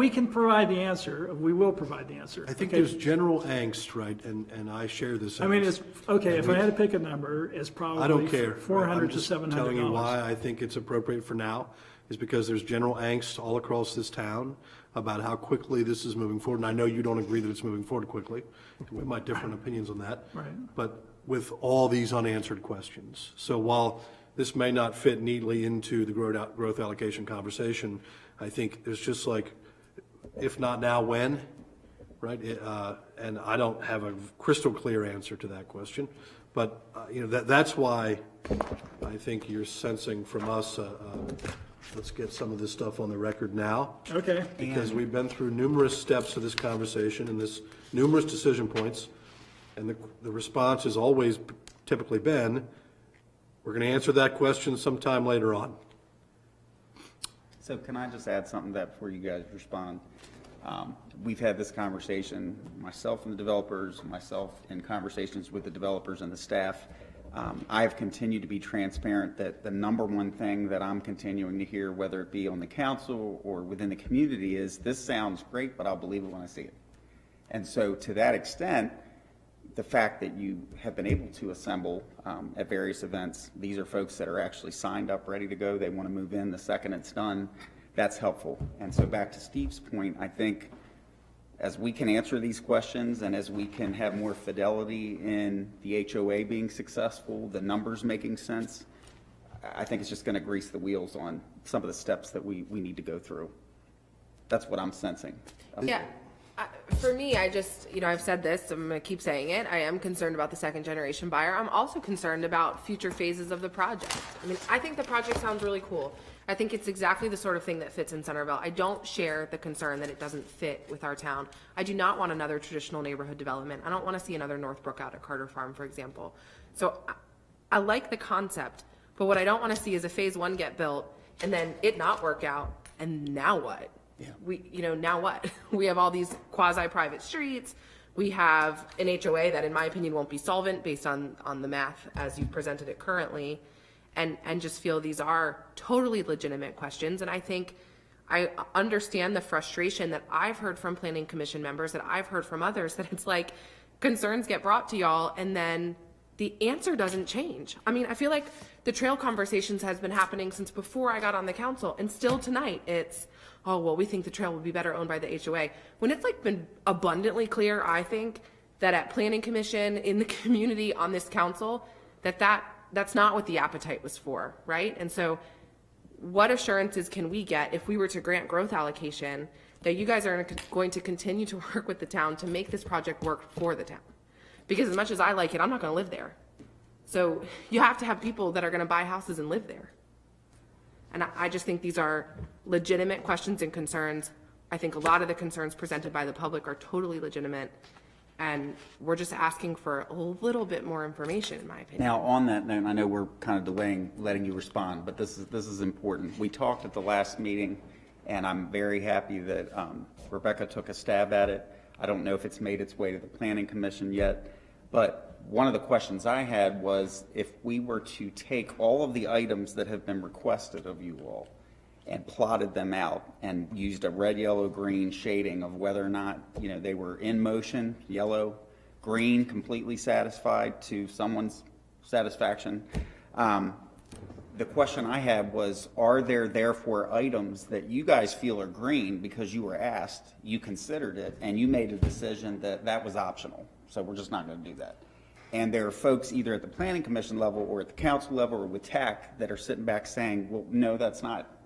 can provide the answer. We will provide the answer. I think Okay. there's general angst, right? And I share this. I mean, angst. it's, okay, if I had to pick a number, it's probably I don't care. $400 I'm to just $700. telling you why I think it's appropriate for now, is because there's general angst all across this town about how quickly this is moving forward. And I know you don't agree that it's moving forward quickly. We might have different opinions on that. Right. But with all these unanswered questions. So while this may not fit neatly into the growth allocation conversation, I think it's just like, if not now, when, right? And I don't have a crystal clear answer to that question. But, that's why I think you're sensing from us, let's get some of this stuff on the record now. Okay. Because we've been through numerous steps of this conversation and numerous decision points. And the response has always typically been, we're going to answer that question sometime later on. So can I just add something that before you guys respond? We've had this conversation, myself and the developers, myself in conversations with the developers and the staff. I've continued to be transparent that the number one thing that I'm continuing to hear, whether it be on the council or within the community, is this sounds great, but I'll believe it when I see it. And so to that extent, the fact that you have been able to assemble at various events, these are folks that are actually signed up, ready to go. They want to move in the second it's done. That's helpful. And so back to Steve's point, I think as we can answer these questions and as we can have more fidelity in the HOA being successful, the numbers making sense, I think it's just going to grease the wheels on some of the steps that we need to go through. That's what I'm sensing. Yeah. For me, I just, I've said this, I'm going to keep saying it. I am concerned about the second generation buyer. I'm also concerned about future phases of the project. I mean, I think the project sounds really cool. I think it's exactly the sort of thing that fits in Centerville. I don't share the concern that it doesn't fit with our town. I do not want another traditional neighborhood development. I don't want to see another Northbrook out at Carter Farm, for example. So I like the concept, but what I don't want to see is a phase one get built and then it not work out. And now what? Yeah. Now what? We have all these quasi-private streets. We have an HOA that, in my opinion, won't be solvent based on the math as you've presented it currently, and just feel these are totally legitimate questions. And I think I understand the frustration that I've heard from Planning Commission members, that I've heard from others, that it's like concerns get brought to y'all and then the answer doesn't change. I mean, I feel like the trail conversations has been happening since before I got on the council, and still tonight it's, oh, well, we think the trail would be better owned by the HOA. When it's like been abundantly clear, I think, that at Planning Commission, in the community, on this council, that's not what the appetite was for, right? And so what assurances can we get if we were to grant growth allocation that you guys are going to continue to work with the town to make this project work for the town? Because as much as I like it, I'm not going to live there. So you have to have people that are going to buy houses and live there. And I just think these are legitimate questions and concerns. I think a lot of the concerns presented by the public are totally legitimate. And we're just asking for a little bit more information, in my opinion. Now, on that note, I know we're kind of delaying letting you respond, but this is important. We talked at the last meeting, and I'm very happy that Rebecca took a stab at it. I don't know if it's made its way to the Planning Commission yet, but one of the questions I had was if we were to take all of the items that have been requested of you all and plotted them out and used a red, yellow, green shading of whether or not, you know, they were in motion, yellow, green, completely satisfied to someone's satisfaction. The question I had was, are there therefore items that you guys feel are green because you were asked, you considered it, and you made a decision that that was optional, so we're just not going to do that? And there are folks either at the Planning Commission level or at the council level or with TAC that are sitting back saying, well, no, that's not.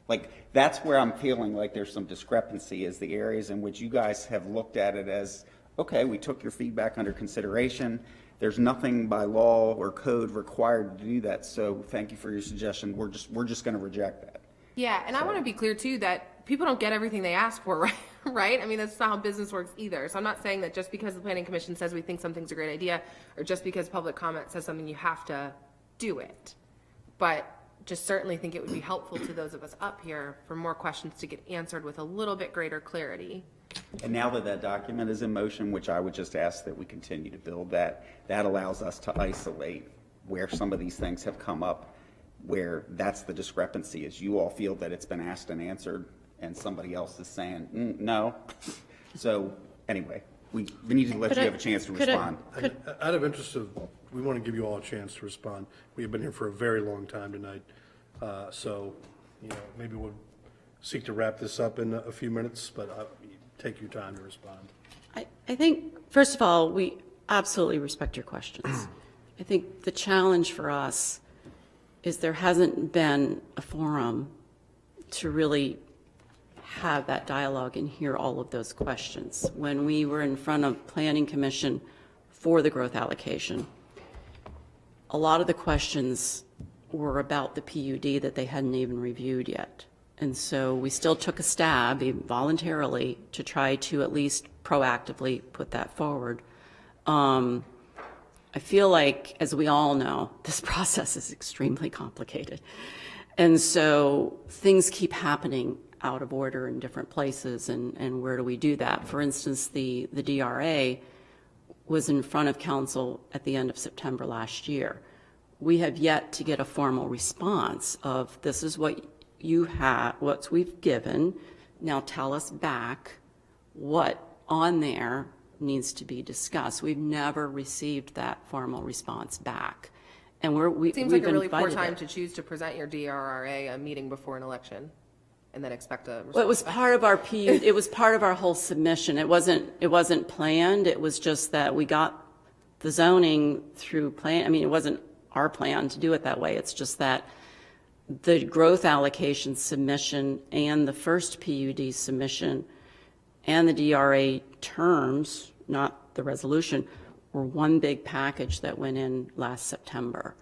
Like, that's where I'm feeling like there's some discrepancy, is the areas in which you guys have looked at it as, okay, we took your feedback under consideration. There's nothing by law or code required to do that. So thank you for your suggestion. We're just going to reject that. Yeah, and I want to be clear too that people don't get everything they ask for, right? Right? I mean, that's not how business works either. So I'm not saying that just because the Planning Commission says we think something's a great idea, or just because public comment says something, you have to do it. But just certainly think it would be helpful to those of us up here for more questions to get answered with a little bit greater clarity. And now that that document is in motion, which I would just ask that we continue to build that allows us to isolate where some of these things have come up, where that's the discrepancy, is you all feel that it's been asked and answered and somebody else is saying, no. So anyway, we need to let you have a chance to respond. Out of interest we want to give you all a chance to respond. We have been here for a very long time tonight. So, you know, maybe we'll seek to wrap this up in a few minutes, but take your time to respond. I think, first of all, we absolutely respect your questions. I think the challenge for us is there hasn't been a forum to really have that dialogue and hear all of those questions. When we were in front of Planning Commission for the growth allocation, a lot of the questions were about the PUD that they hadn't even reviewed yet. And so we still took a stab voluntarily to try to at least proactively put that forward. I feel like, as we all know, this process is extremely complicated. And so things keep happening out of order in different places, and where do we do that? For instance, the DRA was in front of council at the end of September last year. We have yet to get a formal response of, this is what you have, what we've given, now tell us back what on there needs to be discussed. We've never received that formal response back. And It seems like a really poor time to choose to present your DRRA a meeting before an election and then expect a response. Well, it was part of our it was part of our whole submission. It wasn't planned. It was just that we got the zoning through plan. I mean, it wasn't our plan to do it that way. It's just that the growth allocation submission and the first PUD submission and the DRA terms, not the resolution, were one big package that went in last September.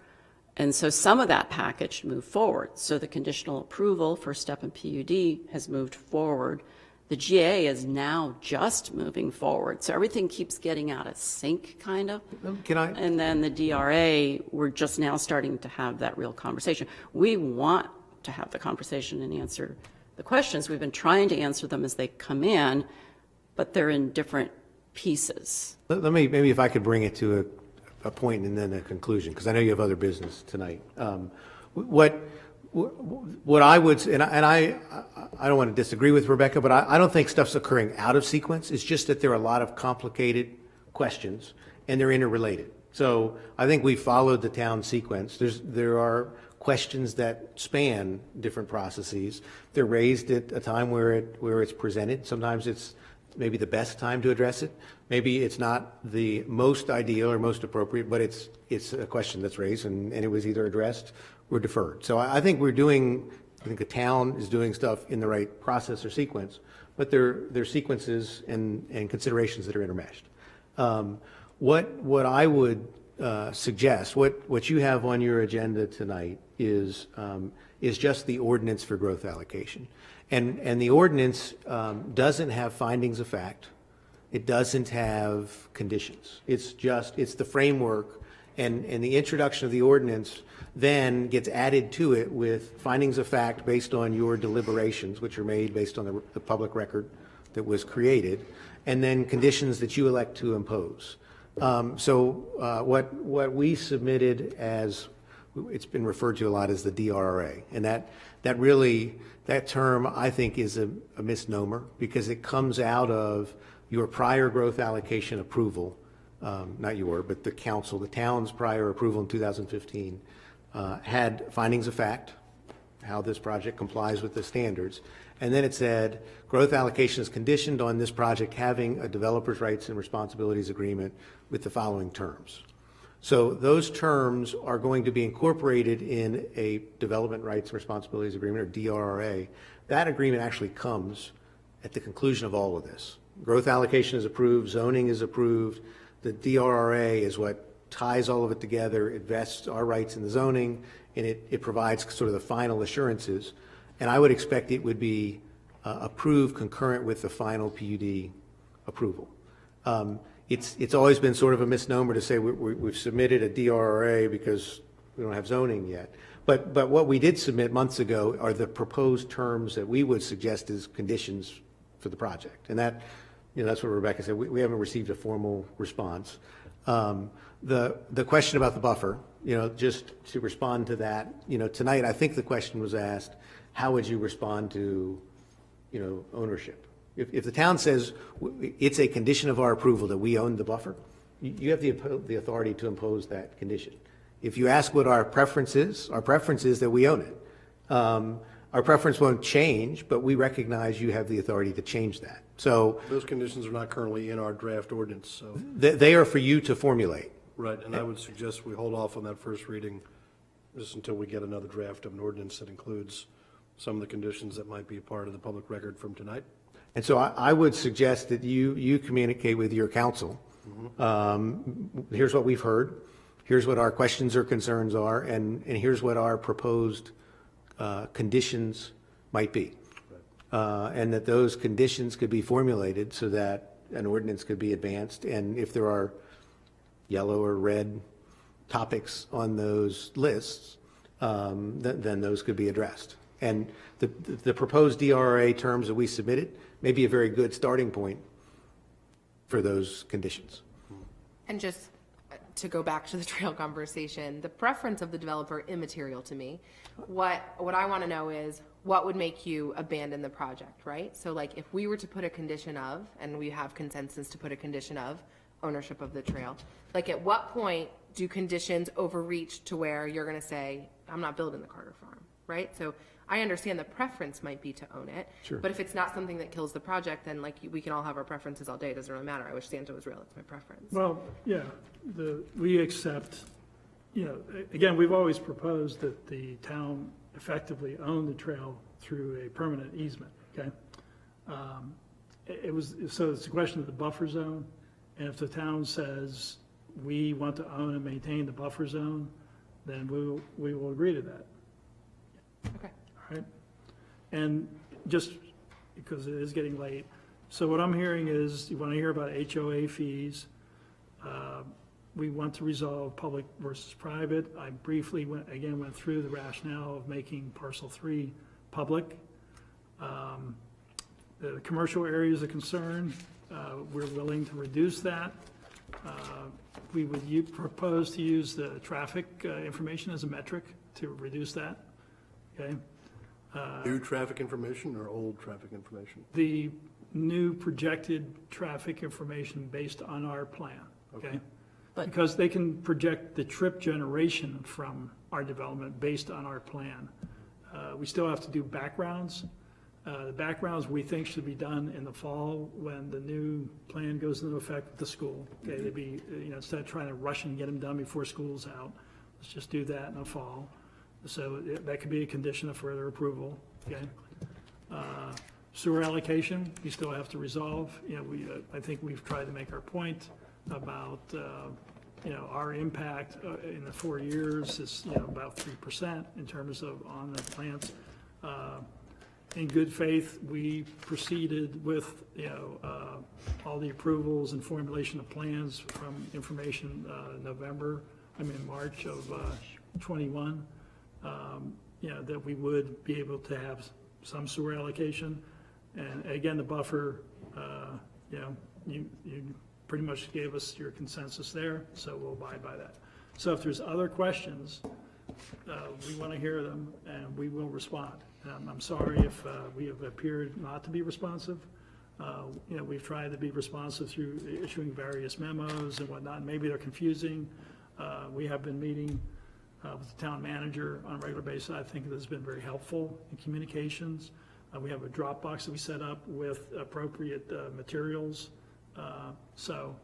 And so some of that package moved forward. So the conditional approval for step and PUD has moved forward. The GA is now just moving forward. So everything keeps getting out of sync, kind of. And then the DRA, we're just now starting to have that real conversation. We want to have the conversation and answer the questions. We've been trying to answer them as they come in, but they're in different pieces. Let me, maybe if I could bring it to a point and then a conclusion, because I know you have other business tonight. What I would, and I don't want to disagree with Rebecca, but I don't think stuff's occurring out of sequence. It's just that there are a lot of complicated questions and they're interrelated. So I think we followed the town sequence. There are questions that span different processes. They're raised at a time where it's presented. Sometimes it's maybe the best time to address it. Maybe it's not the most ideal or most appropriate, but it's a question that's raised, and it was either addressed were deferred. So I think I think the town is doing stuff in the right process or sequence, but there are sequences and considerations that are intermeshed. What I would suggest, what you have on your agenda tonight is just the ordinance for growth allocation. And the ordinance doesn't have findings of fact. It doesn't have conditions. It's the framework, and the introduction of the ordinance then gets added to it with findings of fact based on your deliberations, which are made based on the public record that was created, and then conditions that you elect to impose. What we submitted, as it's been referred to a lot as the DRRA, and that term I think is a misnomer, because it comes out of your prior growth allocation approval, not your, but the town's prior approval in 2015 had findings of fact, how this project complies with the standards, and then it said growth allocation is conditioned on this project having a developer's rights and responsibilities agreement with the following terms. So those terms are going to be incorporated in a development rights and responsibilities agreement, or DRRA. That agreement actually comes at the conclusion of all of this. Growth allocation is approved, zoning is approved, the DRRA is what ties all of it together, it vests our rights in the zoning, and it provides sort of the final assurances. And I would expect it would be approved concurrent with the final PUD approval. It's always been sort of a misnomer to say we've submitted a DRRA because we don't have zoning yet. But what we did submit months ago are the proposed terms that we would suggest as conditions for the project. And that's what Rebecca said. We haven't received a formal response. The question about the buffer, just to respond to that, tonight I think the question was asked, how would you respond to, ownership? If the town says it's a condition of our approval that we own the buffer, you have the authority to impose that condition. If you ask what our preference is that we own it. Our preference won't change, but we recognize you have the authority to change that. So those conditions are not currently in our draft ordinance, so. They are for you to formulate. Right, and I would suggest we hold off on that first reading just until we get another draft of an ordinance that includes some of the conditions that might be a part of the public record from tonight. And so I would suggest that you communicate with your council. Here's what we've heard. Here's what our questions or concerns are, and here's what our proposed conditions might be. And that those conditions could be formulated so that an ordinance could be advanced. And if there are yellow or red topics on those lists, then those could be addressed. And the proposed DRA terms that we submitted may be a very good starting point for those conditions. And just to go back to the trail conversation, the preference of the developer immaterial to me. What I want to know is what would make you abandon the project, right? So like if we were to put a condition of, and we have consensus to put a condition of ownership of the trail, like at what point do conditions overreach to where you're going to say, I'm not building the Carter farm, right? So I understand the preference might be to own it, Sure. But if it's not something that kills the project, then like we can all have our preferences all day. It doesn't really matter. I wish Santa was real. It's my preference. Well, yeah, we accept, again, we've always proposed that the town effectively own the trail through a permanent easement, okay? So it's a question of the buffer zone, and if the town says we want to own and maintain the buffer zone, then we will agree to that. Okay. All right? And just because it is getting late, so what I'm hearing is you want to hear about HOA fees. We want to resolve public versus private. I briefly went through the rationale of making parcel 3 public. The commercial areas of concern, we're willing to reduce that. We would propose to use the traffic information as a metric to reduce that, okay? New traffic information or old traffic information? The new projected traffic information based on our plan, okay? Because they can project the trip generation from our development based on our plan. We still have to do backgrounds. The backgrounds we think should be done in the fall when the new plan goes into effect with the school. Okay, they'd be, instead of trying to rush and get them done before school's out, let's just do that in the fall. So that could be a condition of further approval, okay? Sewer allocation, you still have to resolve. You know, I think we've tried to make our point about, you know, our impact in the 4 years is, you know, about 3% in terms of on the plants. In good faith, we proceeded with, you know, all the approvals and formulation of plans from information March of 21, you know, that we would be able to have some sewer allocation. And again, the buffer, you know, you pretty much gave us your consensus there, so we'll abide by that. So if there's other questions, we want to hear them, and we will respond. I'm sorry if we have appeared not to be responsive. You know, we've tried to be responsive through issuing various memos and whatnot. Maybe they're confusing. We have been meeting with the town manager on a regular basis. I think it has been very helpful in communications. We have a Dropbox that we set up with appropriate materials. So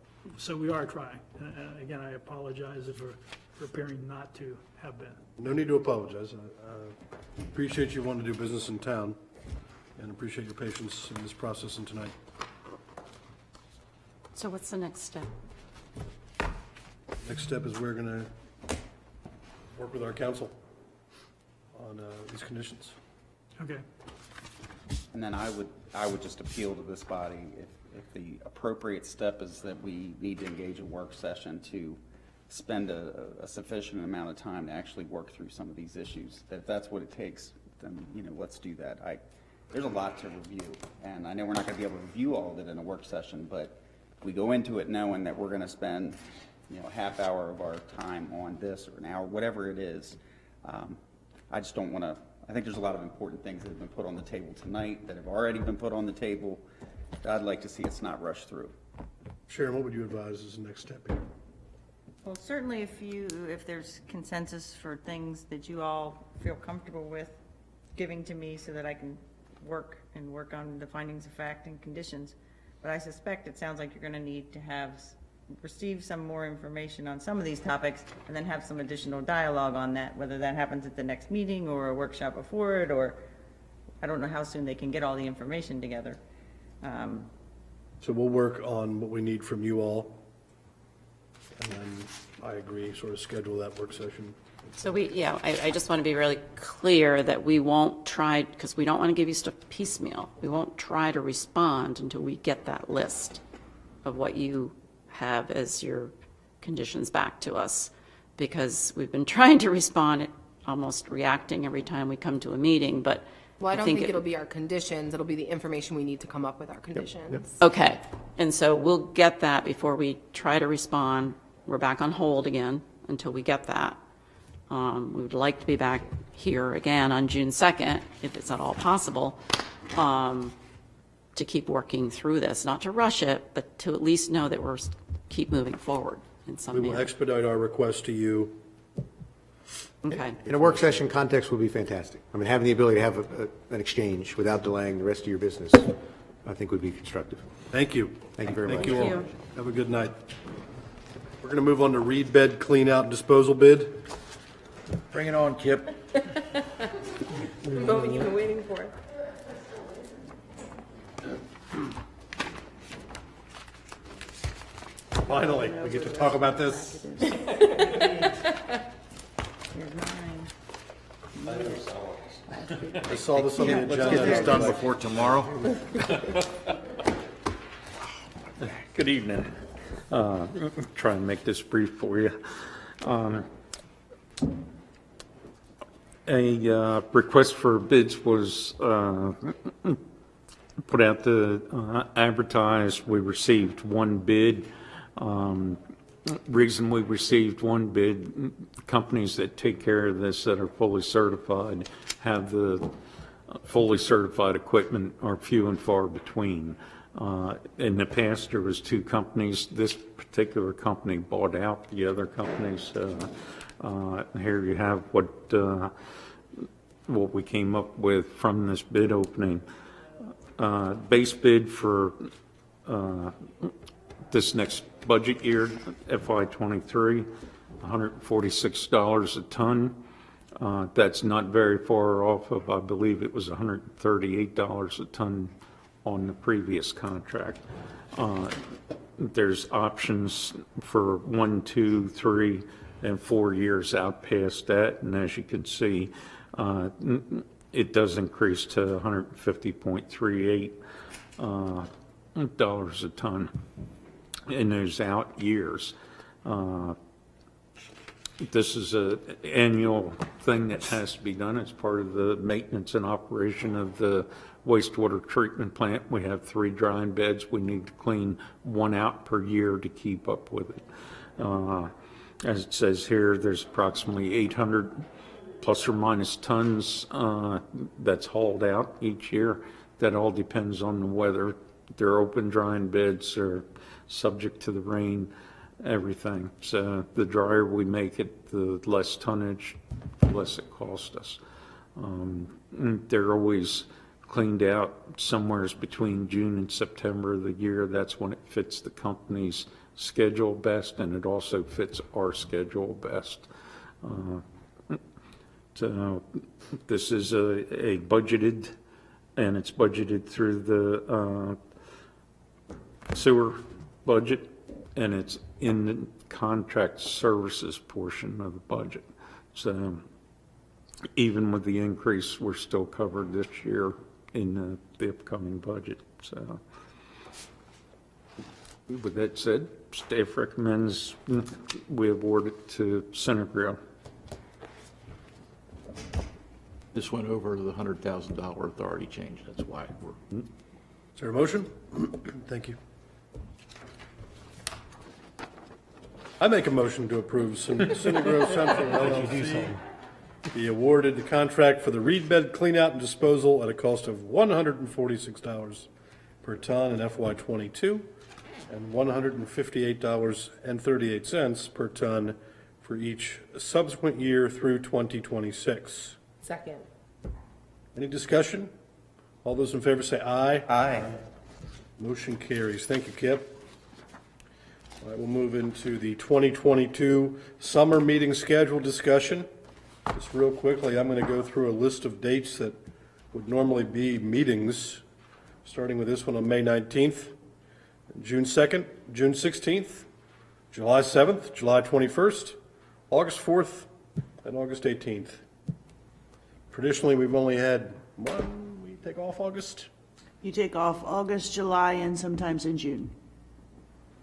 we are trying. And again, I apologize for appearing not to have been. No need to apologize. I appreciate you wanting to do business in town, and appreciate your patience in this process and tonight. So what's the next step? Next step is we're going to work with our council on these conditions. Okay. And then I would just appeal to this body, if the appropriate step is that we need to engage a work session to spend a sufficient amount of time to actually work through some of these issues, that if that's what it takes, then, you know, let's do that. There's a lot to review, and I know we're not going to be able to review all of it in a work session, but if we go into it knowing that we're going to spend, you know, a half hour of our time on this, or an hour, whatever it is, I just don't want to. I think there's a lot of important things that have been put on the table tonight that have already been put on the table. I'd like to see us not rush through. Sharon, what would you advise as the next step here? Well, certainly if there's consensus for things that you all feel comfortable with giving to me so that I can work on the findings of fact and conditions. But I suspect it sounds like you're going to need to receive some more information on some of these topics and then have some additional dialogue on that, whether that happens at the next meeting or a workshop before it, or I don't know how soon they can get all the information together. So we'll work on what we need from you all, and then I agree, sort of schedule that work session. So I just want to be really clear that we won't try, because we don't want to give you stuff piecemeal. We won't try to respond until we get that list of what you have as your conditions back to us, because we've been trying to respond, almost reacting every time we come to a meeting, but Well, I don't think it'll be our conditions. It'll be the information we need to come up with our conditions. Yep. Okay, and so we'll get that before we try to respond. We're back on hold again until we get that. We would like to be back here again on June 2nd, if it's at all possible, to keep working through this, not to rush it, but to at least know that we're keep moving forward in some We will manner. expedite our request to you. Okay. In a work session context would be fantastic. I mean, having the ability to have an exchange without delaying the rest of your business, I think would be constructive. Thank you. Thank you very much. Thank you all. Have a good night. We're going to move on to reed bed clean out and disposal bid. Bring it on, Kip. The moment you've been waiting for. Finally, we get to talk about this. Here's mine. I saw this on the agenda. Let's get this done before tomorrow. Good evening. Try and make this brief for you. A request for bids was put out to advertise. We received one bid. Reason we received one bid, companies that take care of this that are fully certified have the fully certified equipment are few and far between. In the past, there was two companies. This particular company bought out the other companies. Here you have what we came up with from this bid opening. Base bid for this next budget year, FY23, $146 a ton. That's not very far off of, I believe it was $138 a ton on the previous contract. There's options for 1, 2, 3, and 4 years out past that, and as you can see, it does increase to $150.38 dollars a ton in those out years. This is an annual thing that has to be done. It's part of the maintenance and operation of the wastewater treatment plant. We have 3 drying beds. We need to clean 1 out per year to keep up with it. As it says here, there's approximately 800 plus or minus tons that's hauled out each year. That all depends on the weather. They're open drying beds, they're subject to the rain, everything. So the drier we make it, the less tonnage, the less it costs us. They're always cleaned out somewhere between June and September of the year. That's when it fits the company's schedule best, and it also fits our schedule best. So this is a budgeted, and it's budgeted through the sewer budget, and it's in the contract services portion of the budget. So even with the increase, we're still covered this year in the upcoming budget. So with that said, staff recommends we award it to Centerville. This went over the $100,000 authority change. That's why we're. Is there a motion? Thank you. I make a motion to approve Centerville Central LLC be awarded the contract for the reed bed cleanout and disposal at a cost of $146 per ton in FY22 and $158.38 per ton for each subsequent year through 2026. Second. Any discussion? All those in favor say aye. Aye. Motion carries. Thank you, Kip. All right, we'll move into the 2022 summer meeting schedule discussion. Just real quickly, I'm going to go through a list of dates that would normally be meetings, starting with this one on May 19th, June 2nd, June 16th, July 7th, July 21st, August 4th, and August 18th. Traditionally, we've only had one. We take off August. You take off August, July, and sometimes in June.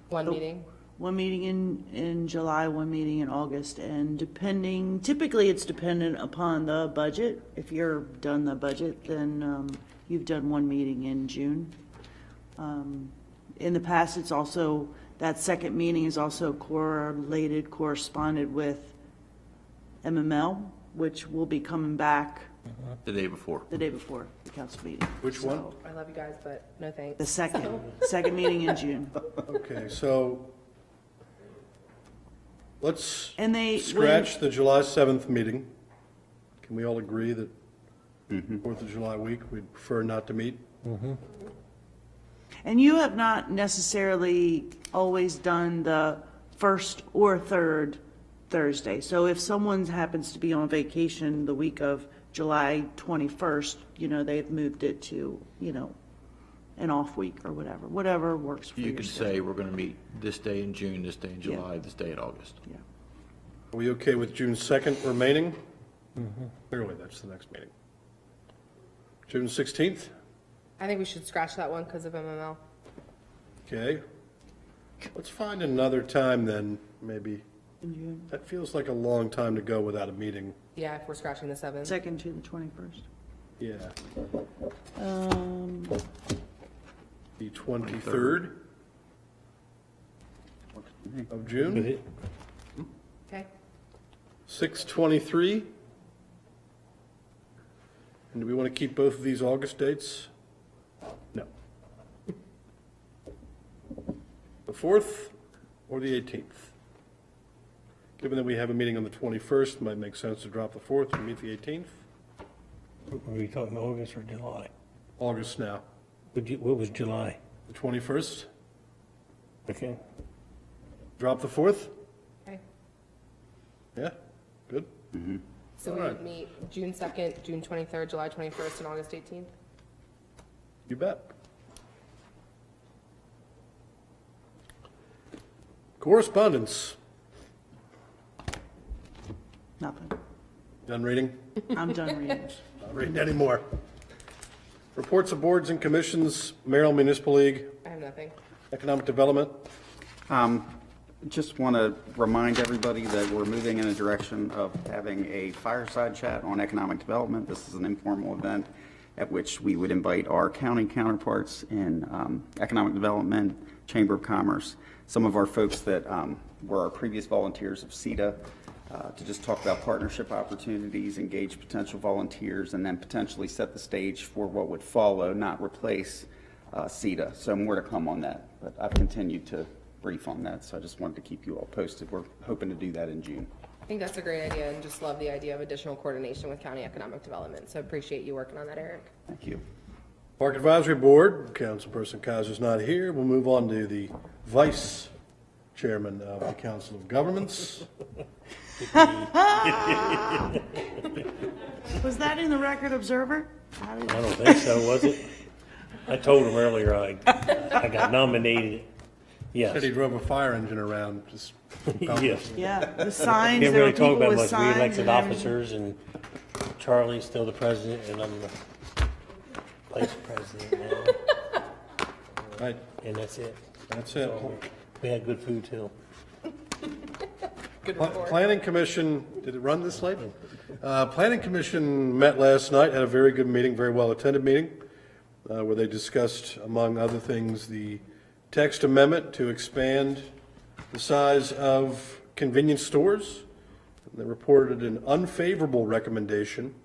One meeting? One meeting in July, one meeting in August, and typically it's dependent upon the budget. If you're done the budget, then you've done one meeting in June. In the past, it's also, that second meeting is also corresponded with MML, which will be coming back The day before. the council meeting. Which one? I love you guys, but no thanks. The second meeting in June. Okay, so let's And scratch the July 7th meeting. Can we all agree that 4th of July week, we'd prefer not to meet? And you have not necessarily always done the first or third Thursday. So if someone happens to be on vacation the week of July 21st, they've moved it to, an off week or whatever works for you. You could say we're going to meet this day in June, this day in July, this day in August. Yeah. Are we okay with June 2nd remaining? Clearly, that's the next meeting. June 16th? I think we should scratch that one because of MML. Okay. Let's find another time then, maybe. In June. That feels like a long time to go without a meeting. Yeah, if we're scratching the 7th. 2nd to the 21st. Yeah. Um, The 23rd of June? Okay. 6/23? And do we want to keep both of these August dates? No. The 4th or the 18th? Given that we have a meeting on the 21st, it might make sense to drop the 4th and meet the 18th. Are we talking August or July? August now. What was July? The 21st? Okay. Drop the 4th? Okay. Yeah, good. So we would meet June 2nd, June 23rd, July 21st, and August 18th. You bet. Correspondence. Nothing. Done reading? I'm done reading. Not reading anymore. Reports of boards and commissions, Maryland Municipal League, I have nothing. Economic Development. Just want to remind everybody that we're moving in a direction of having a fireside chat on economic development. This is an informal event at which we would invite our county counterparts in economic development, Chamber of Commerce, some of our folks that were our previous volunteers of CETA, to just talk about partnership opportunities, engage potential volunteers, and then potentially set the stage for what would follow, not replace CETA. So more to come on that, but I've continued to brief on that, so I just wanted to keep you all posted. We're hoping to do that in June. I think that's a great idea, and just love the idea of additional coordination with county economic development. So appreciate you working on that, Eric. Thank you. Park Advisory Board, Councilperson Kaiser's not here. We'll move on to the Vice Chairman of the Council of Governments. Was that in the Record Observer? I don't think so, was it? I told him earlier I got nominated. Yes. Said he drove a fire engine around. Just yes. Yeah, the signs, Can't there were really talk people about with much. We signs elected and everything. officers, and Charlie's still the president, and I'm the vice president now. Right. And that's it. That's it. So we had good food too. Good report. Planning Commission, did it run this late? Planning Commission met last night, had a very good meeting, very well-attended meeting, where they discussed, among other things, the text amendment to expand the size of convenience stores. And they reported an unfavorable recommendation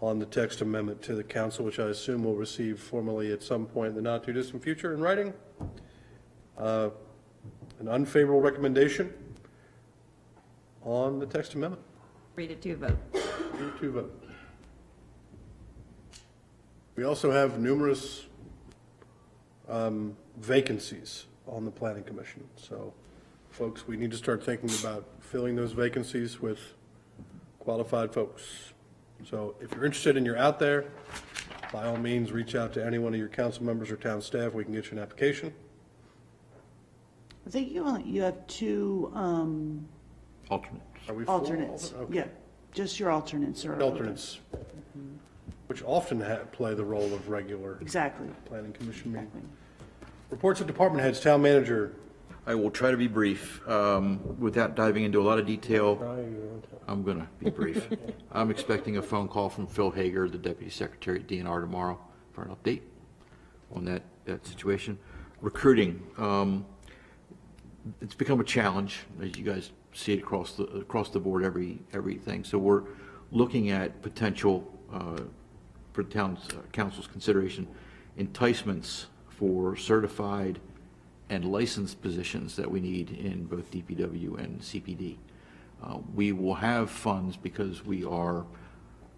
on the text amendment to the council, which I assume will receive formally at some point in the not-too-distant future in writing. An unfavorable recommendation on the text amendment. 3-2 vote. 3-2 vote. We also have numerous vacancies on the Planning Commission. So, folks, we need to start thinking about filling those vacancies with qualified folks. So if you're interested and you're out there, by all means, reach out to any one of your council members or town staff. We can get you an application. I think you have two Alternate. Are we full? alternates. Okay. Yeah, just your alternates are. Alternates, which often play the role of regular Exactly. Planning Commission meeting. Reports of department heads, town manager. I will try to be brief. Without diving into a lot of detail, I'm going to be brief. I'm expecting a phone call from Phil Hager, the Deputy Secretary at DNR, tomorrow for an update on that situation. Recruiting, it's become a challenge, as you guys see it across the board, everything. So we're looking at potential, for the town's council's consideration, enticements for certified and licensed positions that we need in both DPW and CPD. We will have funds because we are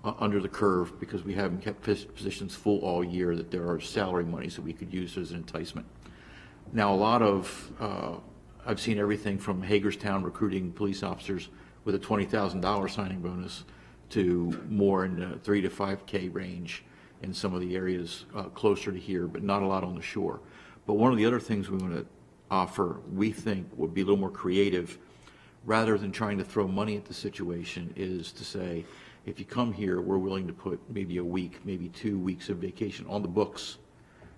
under the curve, because we haven't kept positions full all year, that there are salary monies that we could use as an enticement. Now, a lot of, I've seen everything from Hagerstown recruiting police officers with a $20,000 signing bonus to more in the 3 to 5K range in some of the areas closer to here, but not a lot on the shore. But one of the other things we want to offer, we think, would be a little more creative, rather than trying to throw money at the situation, is to say, if you come here, we're willing to put maybe a week, maybe 2 weeks of vacation on the books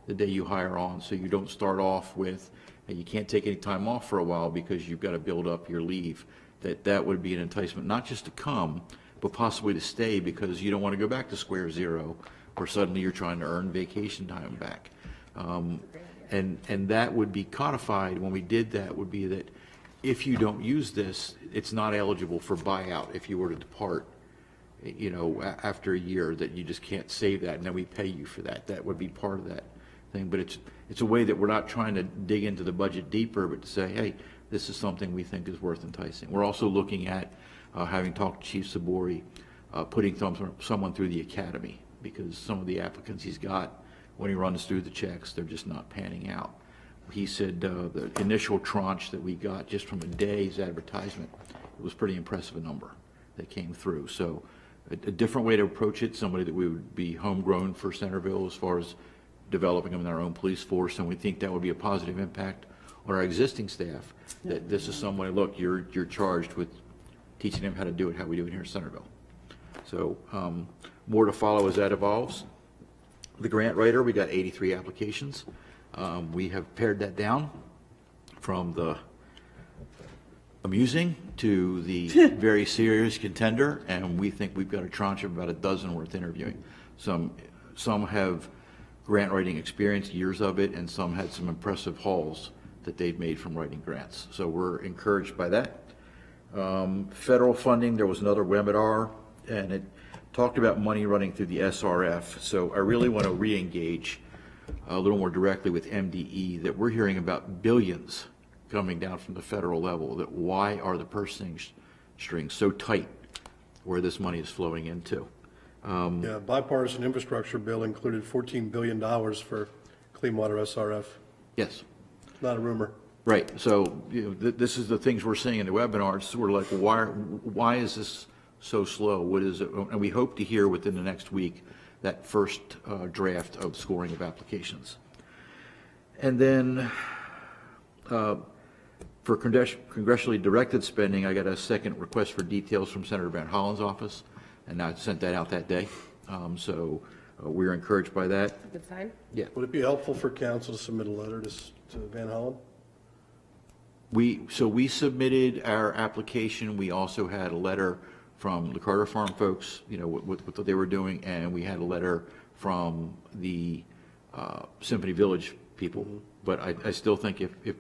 the day you hire on, so you don't start off with, and you can't take any time off for a while because you've got to build up your leave. That would be an enticement, not just to come, but possibly to stay, because you don't want to go back to square zero, where suddenly you're trying to earn vacation time back. And that would be codified when we did that, would be that if you don't use this, it's not eligible for buyout if you were to depart, you know, after a year, that you just can't save that, and then we pay you for that. That would be part of that thing. But it's a way that we're not trying to dig into the budget deeper, but to say, hey, this is something we think is worth enticing. We're also looking at, having talked to Chief Sabori, putting someone through the academy, because some of the applicants he's got, when he runs through the checks, they're just not panning out. He said the initial tranche that we got just from a day's advertisement, it was pretty impressive a number that came through. So a different way to approach it, somebody that we would be homegrown for Centerville as far as developing them in our own police force, and we think that would be a positive impact on our existing staff, that this is somebody, look, you're charged with teaching them how to do it, how we do it here in Centerville. So more to follow as that evolves. The grant writer, we got 83 applications. We have pared that down from the amusing to the very serious contender, and we think we've got a tranche of about a dozen worth interviewing. Some have grant writing experience, years of it, and some had some impressive hauls that they've made from writing grants. So we're encouraged by that. Federal funding, there was another webinar, and it talked about money running through the SRF. So I really want to re-engage a little more directly with MDE, that we're hearing about billions coming down from the federal level, that why are the purse strings so tight where this money is flowing into? Yeah, bipartisan infrastructure bill included $14 billion for clean water SRF. Yes. Not a rumor. Right. So this is the things we're seeing in the webinars. We're like, why is this so slow? What is it? And we hope to hear within the next week that first draft of scoring of applications. And then for congressionally directed spending, I got a second request for details from Senator Van Hollen's office, and I sent that out that day. So we're encouraged by that. Good sign. Yeah. Would it be helpful for council to submit a letter to Van Hollen? We submitted our application. We also had a letter from the Carter Farm folks, what they were doing, and we had a letter from the Symphony Village people. But I still think if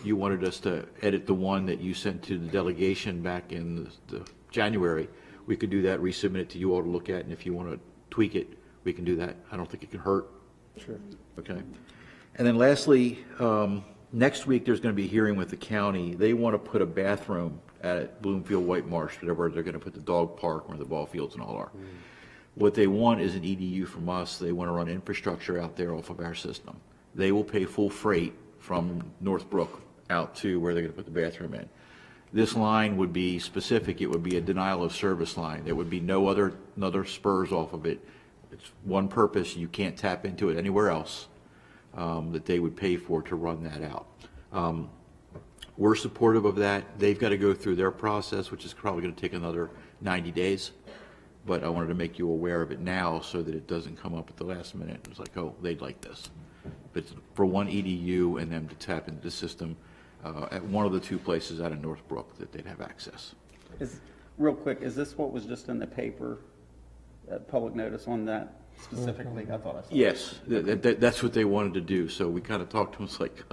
you wanted us to edit the one that you sent to the delegation back in the January, we could do that, resubmit it to you all to look at, and if you want to tweak it, we can do that. I don't think it can hurt. Sure. Okay. And then lastly, next week there's going to be a hearing with the county. They want to put a bathroom at Bloomfield White Marsh, whatever they're going to put the dog park where the ball fields and all are. What they want is an EDU from us. They want to run infrastructure out there off of our system. They will pay full freight from Northbrook out to where they're going to put the bathroom in. This line would be specific. It would be a denial of service line. There would be no other spurs off of it. It's one purpose. You can't tap into it anywhere else. That they would pay for to run that out. We're supportive of that. They've got to go through their process, which is probably going to take another 90 days. But I wanted to make you aware of it now so that it doesn't come up at the last minute. It's like, oh, they'd like this. But it's for one EDU and them to tap into the system at one of the two places out of Northbrook that they'd have access. Real quick, is this what was just in the paper, public notice on that specifically? I thought I saw Yes, that's what they wanted to do. So we kind of talked to them. It's like,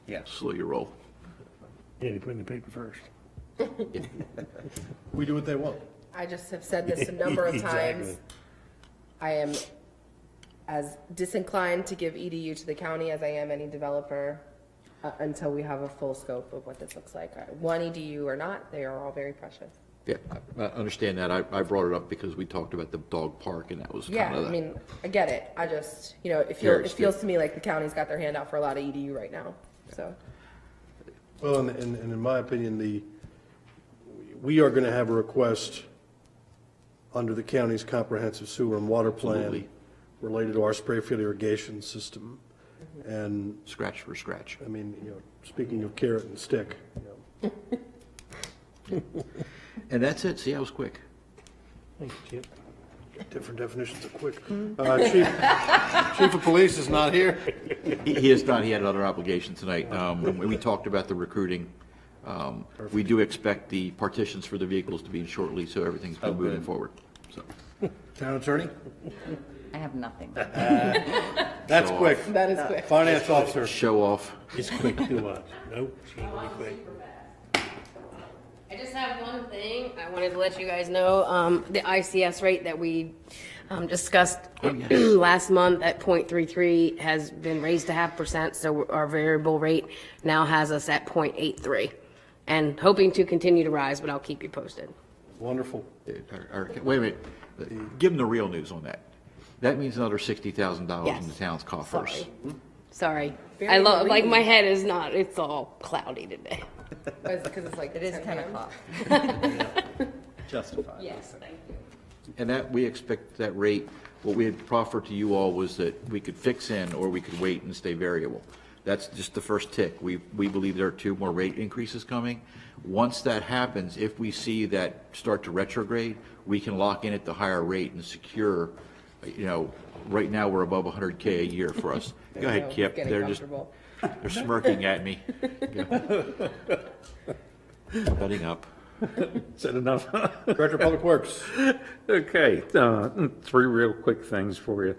yeah, slow your roll. Yeah, they put in the paper first. We do what they want. I just have said this a number of times. I am as disinclined to give EDU to the county as I am any developer until we have a full scope of what this looks like. One EDU or not, they are all very precious. Yeah, I understand that. I brought it up because we talked about the dog park, and that was Yeah, kind of I mean, I get it. I just, it feels to me like the county's got their hand out for a lot of EDU right now, so. Well, and in my opinion, we are going to have a request under the county's comprehensive sewer and water plan Absolutely. related to our spray field irrigation system. And scratch for scratch. I mean, speaking of carrot and stick. And that's it. See, I was quick. Thank you, Chip. Different definitions of quick. Chief of Police is not here. He is not. He had another obligation tonight. We talked about the recruiting. We do expect the partitions for the vehicles to be in shortly, so everything's been moving forward. So. Town attorney? I have nothing. That's Show quick. off. That is quick. Finance officer. Show off. It's quick to us. Nope, she ain't gonna be quick. I just have one thing. I wanted to let you guys know, the ICS rate that we discussed last month at 0.33 has been raised to 0.5%, so our variable rate now has us at 0.83. And hoping to continue to rise, but I'll keep you posted. Wonderful. Wait a minute. Give them the real news on that. That means another $60,000 Yes. in the town's coffers. Sorry. Very I love, like, green. my head is not, it's all cloudy today. Because it's like It is 10 10 p.m. o'clock. Justified. Yes, thank you. And that, we expect that rate, what we had proffered to you all was that we could fix in or we could wait and stay variable. That's just the first tick. We believe there are 2 more rate increases coming. Once that happens, if we see that start to retrograde, we can lock in at the higher rate and secure, right now we're above 100K a year for us. Go ahead, Kip. They're smirking at me. Butting up. Is that enough? Director of Public Works. Okay, 3 real quick things for you.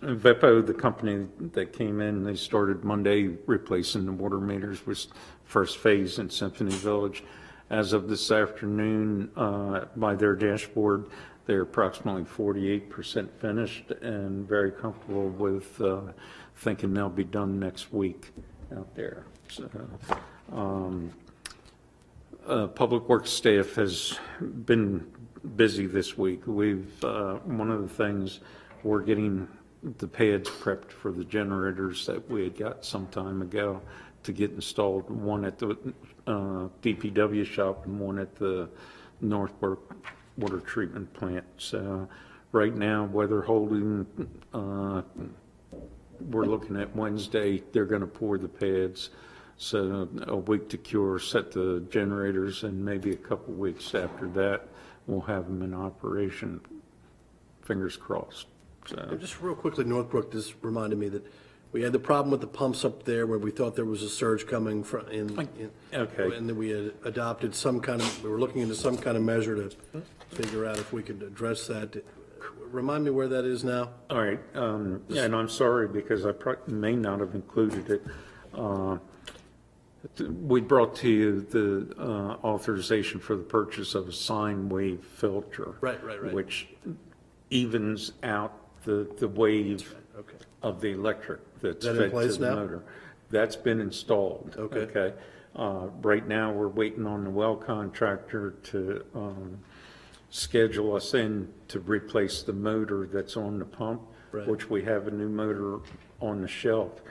Vepo, the company that came in, they started Monday replacing the water meters with first phase in Symphony Village. As of this afternoon, by their dashboard, they're approximately 48% finished and very comfortable with thinking they'll be done next week out there. So, Public Works staff has been busy this week. One of the things, we're getting the pads prepped for the generators that we had got some time ago to get installed, one at the DPW shop and one at the Northbrook Water Treatment Plant. So right now, weather holding, we're looking at Wednesday, they're going to pour the pads. So a week to cure, set the generators, and maybe a couple weeks after that, we'll have them in operation. Fingers crossed. So. Just real quickly, Northbrook, this reminded me that we had the problem with the pumps up there where we thought there was a surge coming from okay. And then we had adopted we were looking into some kind of measure to figure out if we could address that. Remind me where that is now? All right. Yeah, and I'm sorry because I may not have included it. We brought to you the authorization for the purchase of a sine wave filter. Right. Which evens out the wave of the electric that's fed to the motor. That's been installed. Okay. Right now, we're waiting on the well contractor to schedule us in to replace the motor that's on the pump, which we have a new motor on the shelf.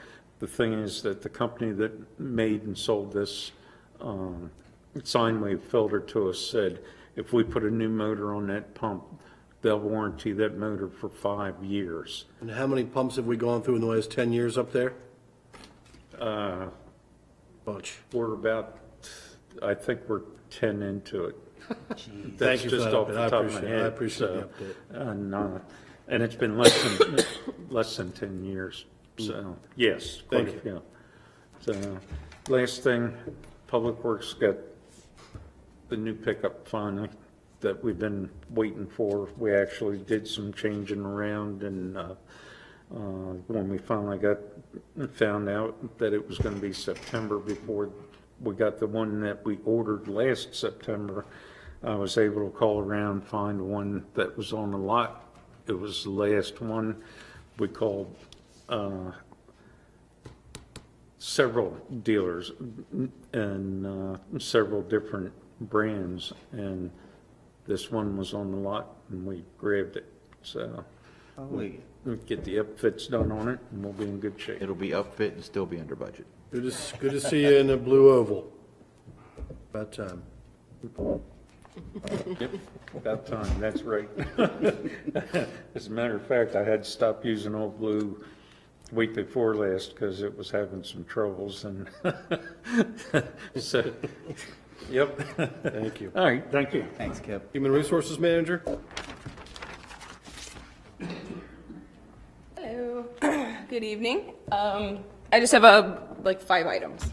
The thing is that the company that made and sold this sine wave filter to us said, if we put a new motor on that pump, they'll warranty that motor for 5 years. And how many pumps have we gone through in the last 10 years up there? Bunch. We're about, I think we're 10 into it. Thank you for that update. The top of my head. I appreciate the update. And it's been less than 10 years. So, yes. Thank you. Yeah. So, last thing, Public Works got the new pickup finally that we've been waiting for. We actually did some changing around, and when we finally found out that it was going to be September before we got the one that we ordered last September, I was able to call around, find one that was on the lot. It was the last one. We called several dealers and several different brands, and this one was on the lot, and we grabbed it. So we'll get the upfits done on it, and we'll be in good shape. It'll be upfit and still be under budget. Good to see you in a blue oval. About time. Yep, about time, that's right. As a matter of fact, I had to stop using Old Blue week before last because it was having some troubles, and so, yep. Thank you. All right, thank you. Thanks, Kip. Human Resources Manager? Hello, good evening. I just have 5 items.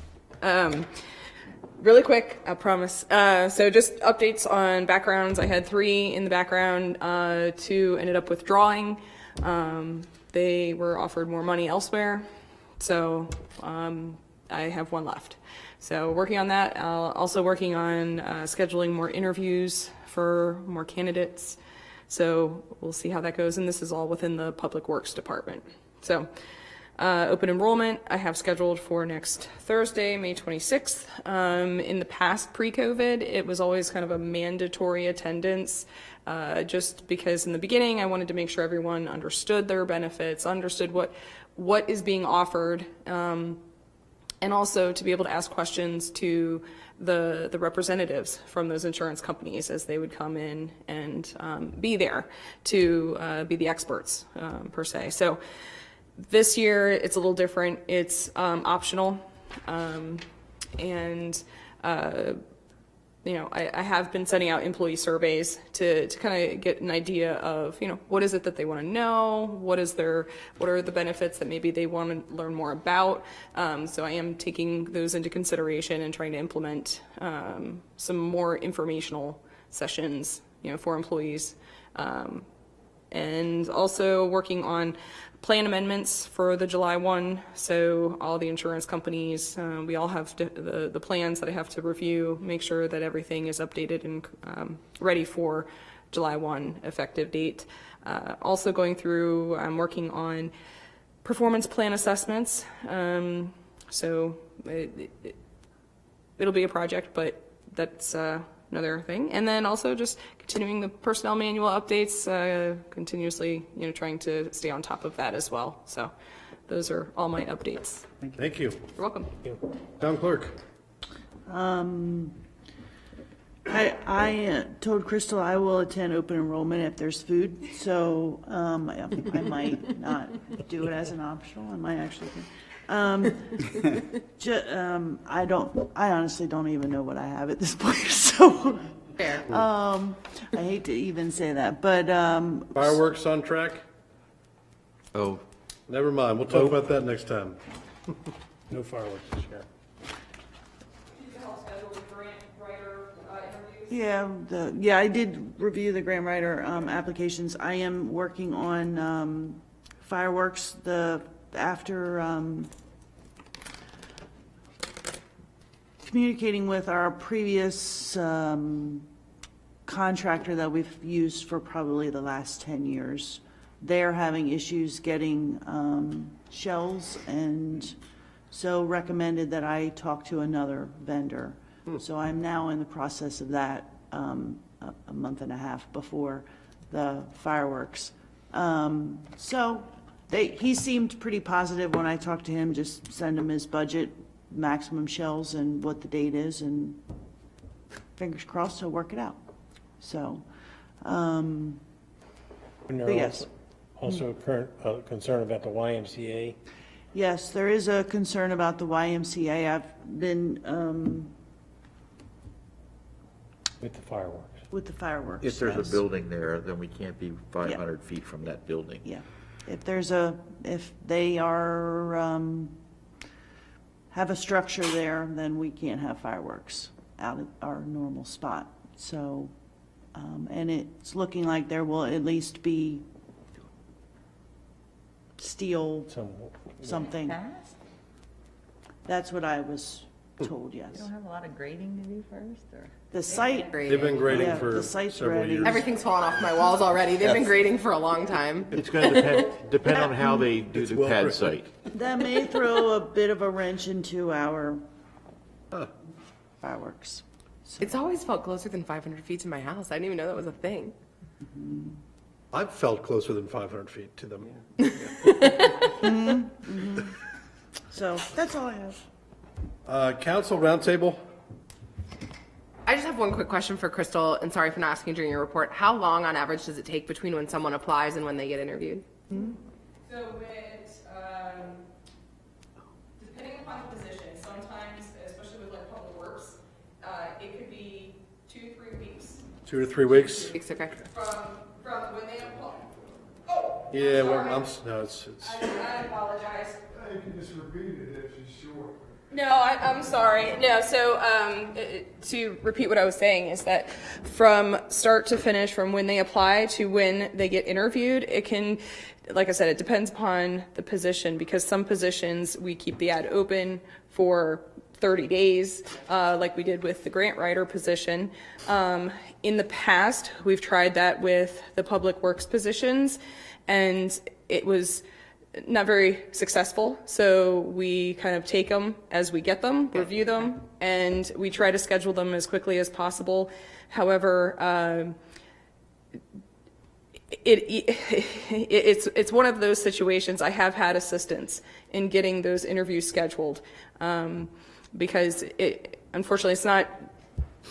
Really quick, I promise. So just updates on backgrounds. I had 3 in the background, 2 ended up withdrawing. They were offered more money elsewhere, so I have 1 left. So working on that, also working on scheduling more interviews for more candidates. So we'll see how that goes, and this is all within the Public Works Department. So open enrollment I have scheduled for next Thursday, May 26th. In the past, pre-COVID, it was always kind of a mandatory attendance, just because in the beginning I wanted to make sure everyone understood their benefits, understood what is being offered, and also to be able to ask questions to the representatives from those insurance companies as they would come in and be there to be the experts per se. So this year it's a little different. It's optional, and you know, I have been sending out employee surveys to kind of get an idea of, you know, what is it that they want to know, what are the benefits that maybe they want to learn more about. So I am taking those into consideration and trying to implement some more informational sessions, you know, for employees, and also working on plan amendments for the July 1. So all the insurance companies, we all have the plans that I have to review, make sure that everything is updated and ready for July 1 effective date. Also going through, I'm working on performance plan assessments. So it'll be a project, but that's another thing. And then also just continuing the personnel manual updates, continuously, you know, trying to stay on top of that as well. So those are all my updates. Thank you. You're welcome. Town Clerk. I told Crystal I will attend open enrollment if there's food, so I might not do it as an optional. I might actually do. I honestly don't even know what I have at this point, so. Fair. I hate to even say that, but, Fireworks on track? Oh. Never mind, we'll talk about that next time. No fireworks this year. yeah, I did review the grant writer, applications. I am working on, fireworks, after communicating with our previous contractor that we've used for probably the last 10 years. They're having issues getting shells, and so recommended that I talk to another vendor. So I'm now in the process of that, a month and a half before the fireworks. So he seemed pretty positive when I talked to him. Just send him his budget, maximum shells, and what the date is, and fingers crossed he'll work it out. So, And there but yes. Also current concern about the YMCA. Yes, there is a concern about the YMCA. I've been With the fireworks. with the fireworks. If there's yes. a building there, then we can't be 500 feet from that building. Yeah, if they are, have a structure there, then we can't have fireworks out at our normal spot. So, and it's looking like there will at least be steel something. Fast? That's what I was told, yes. You don't have a lot of grading to do first, or? The site. They've been grading Yeah, for the site's several ready. years. Everything's fallen off my walls already. They've been grading for a long time. It's going to depend on how they do It's the well pad written. site. That may throw a bit of a wrench into our fireworks. It's always felt closer than 500 feet to my house. I didn't even know that was a thing. I've felt closer than 500 feet to them. So that's all I have. Council roundtable. I just have one quick question for Crystal, and sorry for not asking during your report. How long on average does it take between when someone applies and when they get interviewed? So depending upon the position, sometimes, especially with like public works, it could be 2 to 3 weeks 2 to 3 weeks. Weeks, okay. from when they apply. Oh, Yeah, sorry. well, no, it's. I apologize. You can just repeat it if she's short. No, I'm sorry. No, so to repeat what I was saying is that from start to finish, from when they apply to when they get interviewed, it can, like I said, it depends upon the position, because some positions we keep the ad open for 30 days, like we did with the grant writer position. In the past, we've tried that with the public works positions, and it was not very successful. So we kind of take them as we get them, review them, and we try to schedule them as quickly as possible. However, it's one of those situations. I have had assistance in getting those interviews scheduled, because unfortunately it's not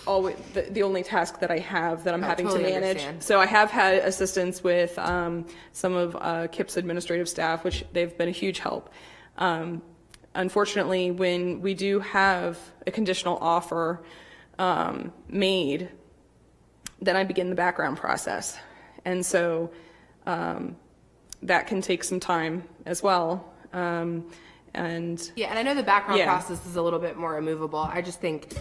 always the only task that I have that I'm having to totally manage. understand. So I have had assistance with some of KIP's administrative staff, which they've been a huge help. Unfortunately, when we do have a conditional offer made, then I begin the background process. And so that can take some time as well. And yeah, and I know the background Yeah. process is a little bit more immovable. I just think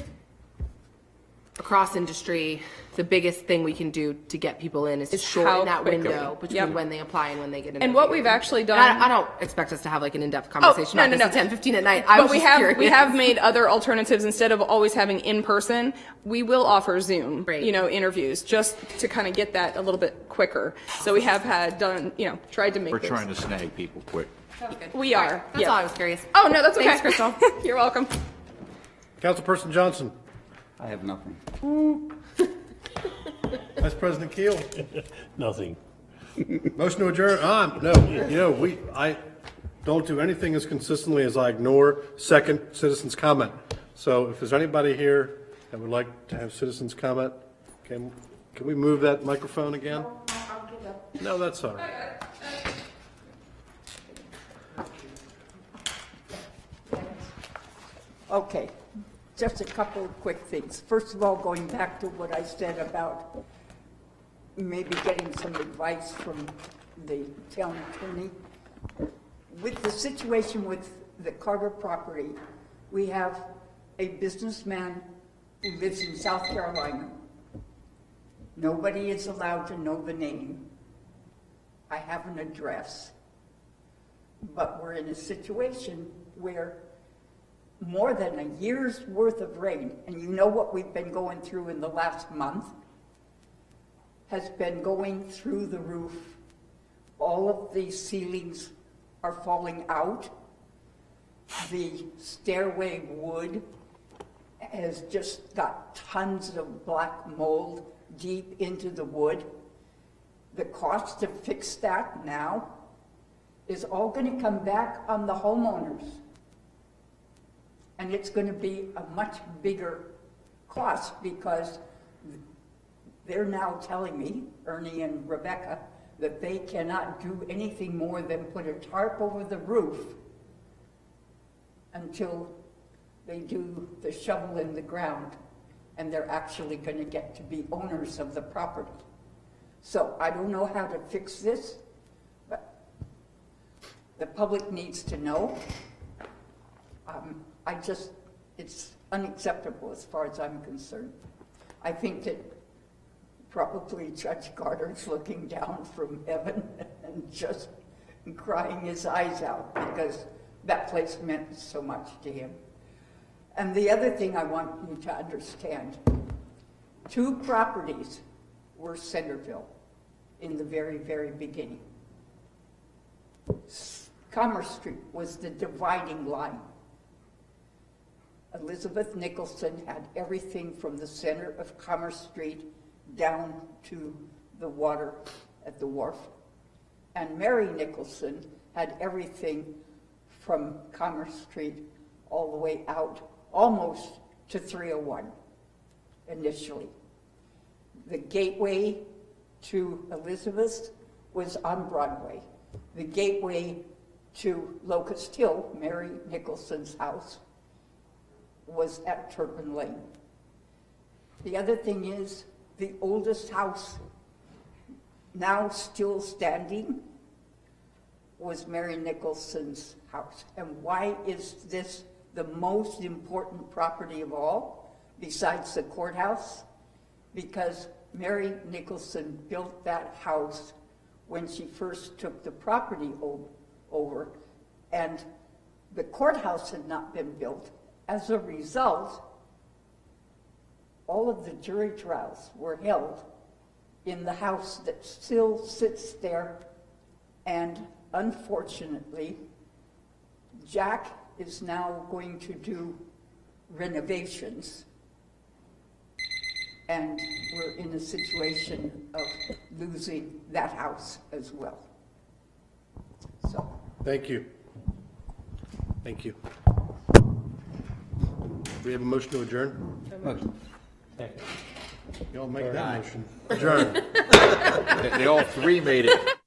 across industry, the biggest thing we can do to get people in is to Is shorten how that quickly. window between Yep. when they apply and when they get an And what interview. we've actually And done. I don't expect us to have like an in-depth conversation about this at 10:15 at night. I But was we just have curious. we have made other alternatives instead of always having in person. We will offer Zoom, interviews just to kind of get that a little bit quicker. So we have tried to make. We're those. trying to snag people quick. We are. That's all I was curious. Oh no, that's okay. Thanks, Crystal. You're welcome. Councilperson Johnson. I have nothing. Vice President Keel. Nothing. Motion to adjourn. No, I don't do anything as consistently as I ignore second citizens comment. So if there's anybody here that would like to have citizens comment, can we move that microphone again? No, that's all right. Okay, just a couple of quick things. First of all, going back to what I said about maybe getting some advice from the town attorney. With the situation with the Carter property, we have a businessman who lives in South Carolina. Nobody is allowed to know the name. I have an address. But we're in a situation where more than a year's worth of rain, and you know what we've been going through in the last month, has been going through the roof. All of the ceilings are falling out. The stairway wood has just got tons of black mold deep into the wood. The cost to fix that now is all going to come back on the homeowners. And it's going to be a much bigger cost because they're now telling me, Ernie and Rebecca, that they cannot do anything more than put a tarp over the roof until they do the shovel in the ground, and they're actually going to get to be owners of the property. So I don't know how to fix this, but the public needs to know. It's unacceptable as far as I'm concerned. I think that probably Judge Carter's looking down from heaven and just crying his eyes out because that place meant so much to him. And the other thing I want you to understand, 2 properties were Centerville in the very, very beginning. Commerce Street was the dividing line. Elizabeth Nicholson had everything from the center of Commerce Street down to the water at the wharf. And Mary Nicholson had everything from Commerce Street all the way out, almost to 301 initially. The gateway to Elizabeth was on Broadway. The gateway to Locust Hill, Mary Nicholson's house, was at Turpin Lane. The other thing is, the oldest house now still standing was Mary Nicholson's house. And why is this the most important property of all, besides the courthouse? Because Mary Nicholson built that house when she first took the property over, and the courthouse had not been built. As a result, all of the jury trials were held in the house that still sits there, and unfortunately, Jack is now going to do renovations, and we're in a situation of losing that house as well. So. Thank you. Thank you. We have a motion to adjourn? Motion. Y'all make that motion. Adjourn. They all three made it.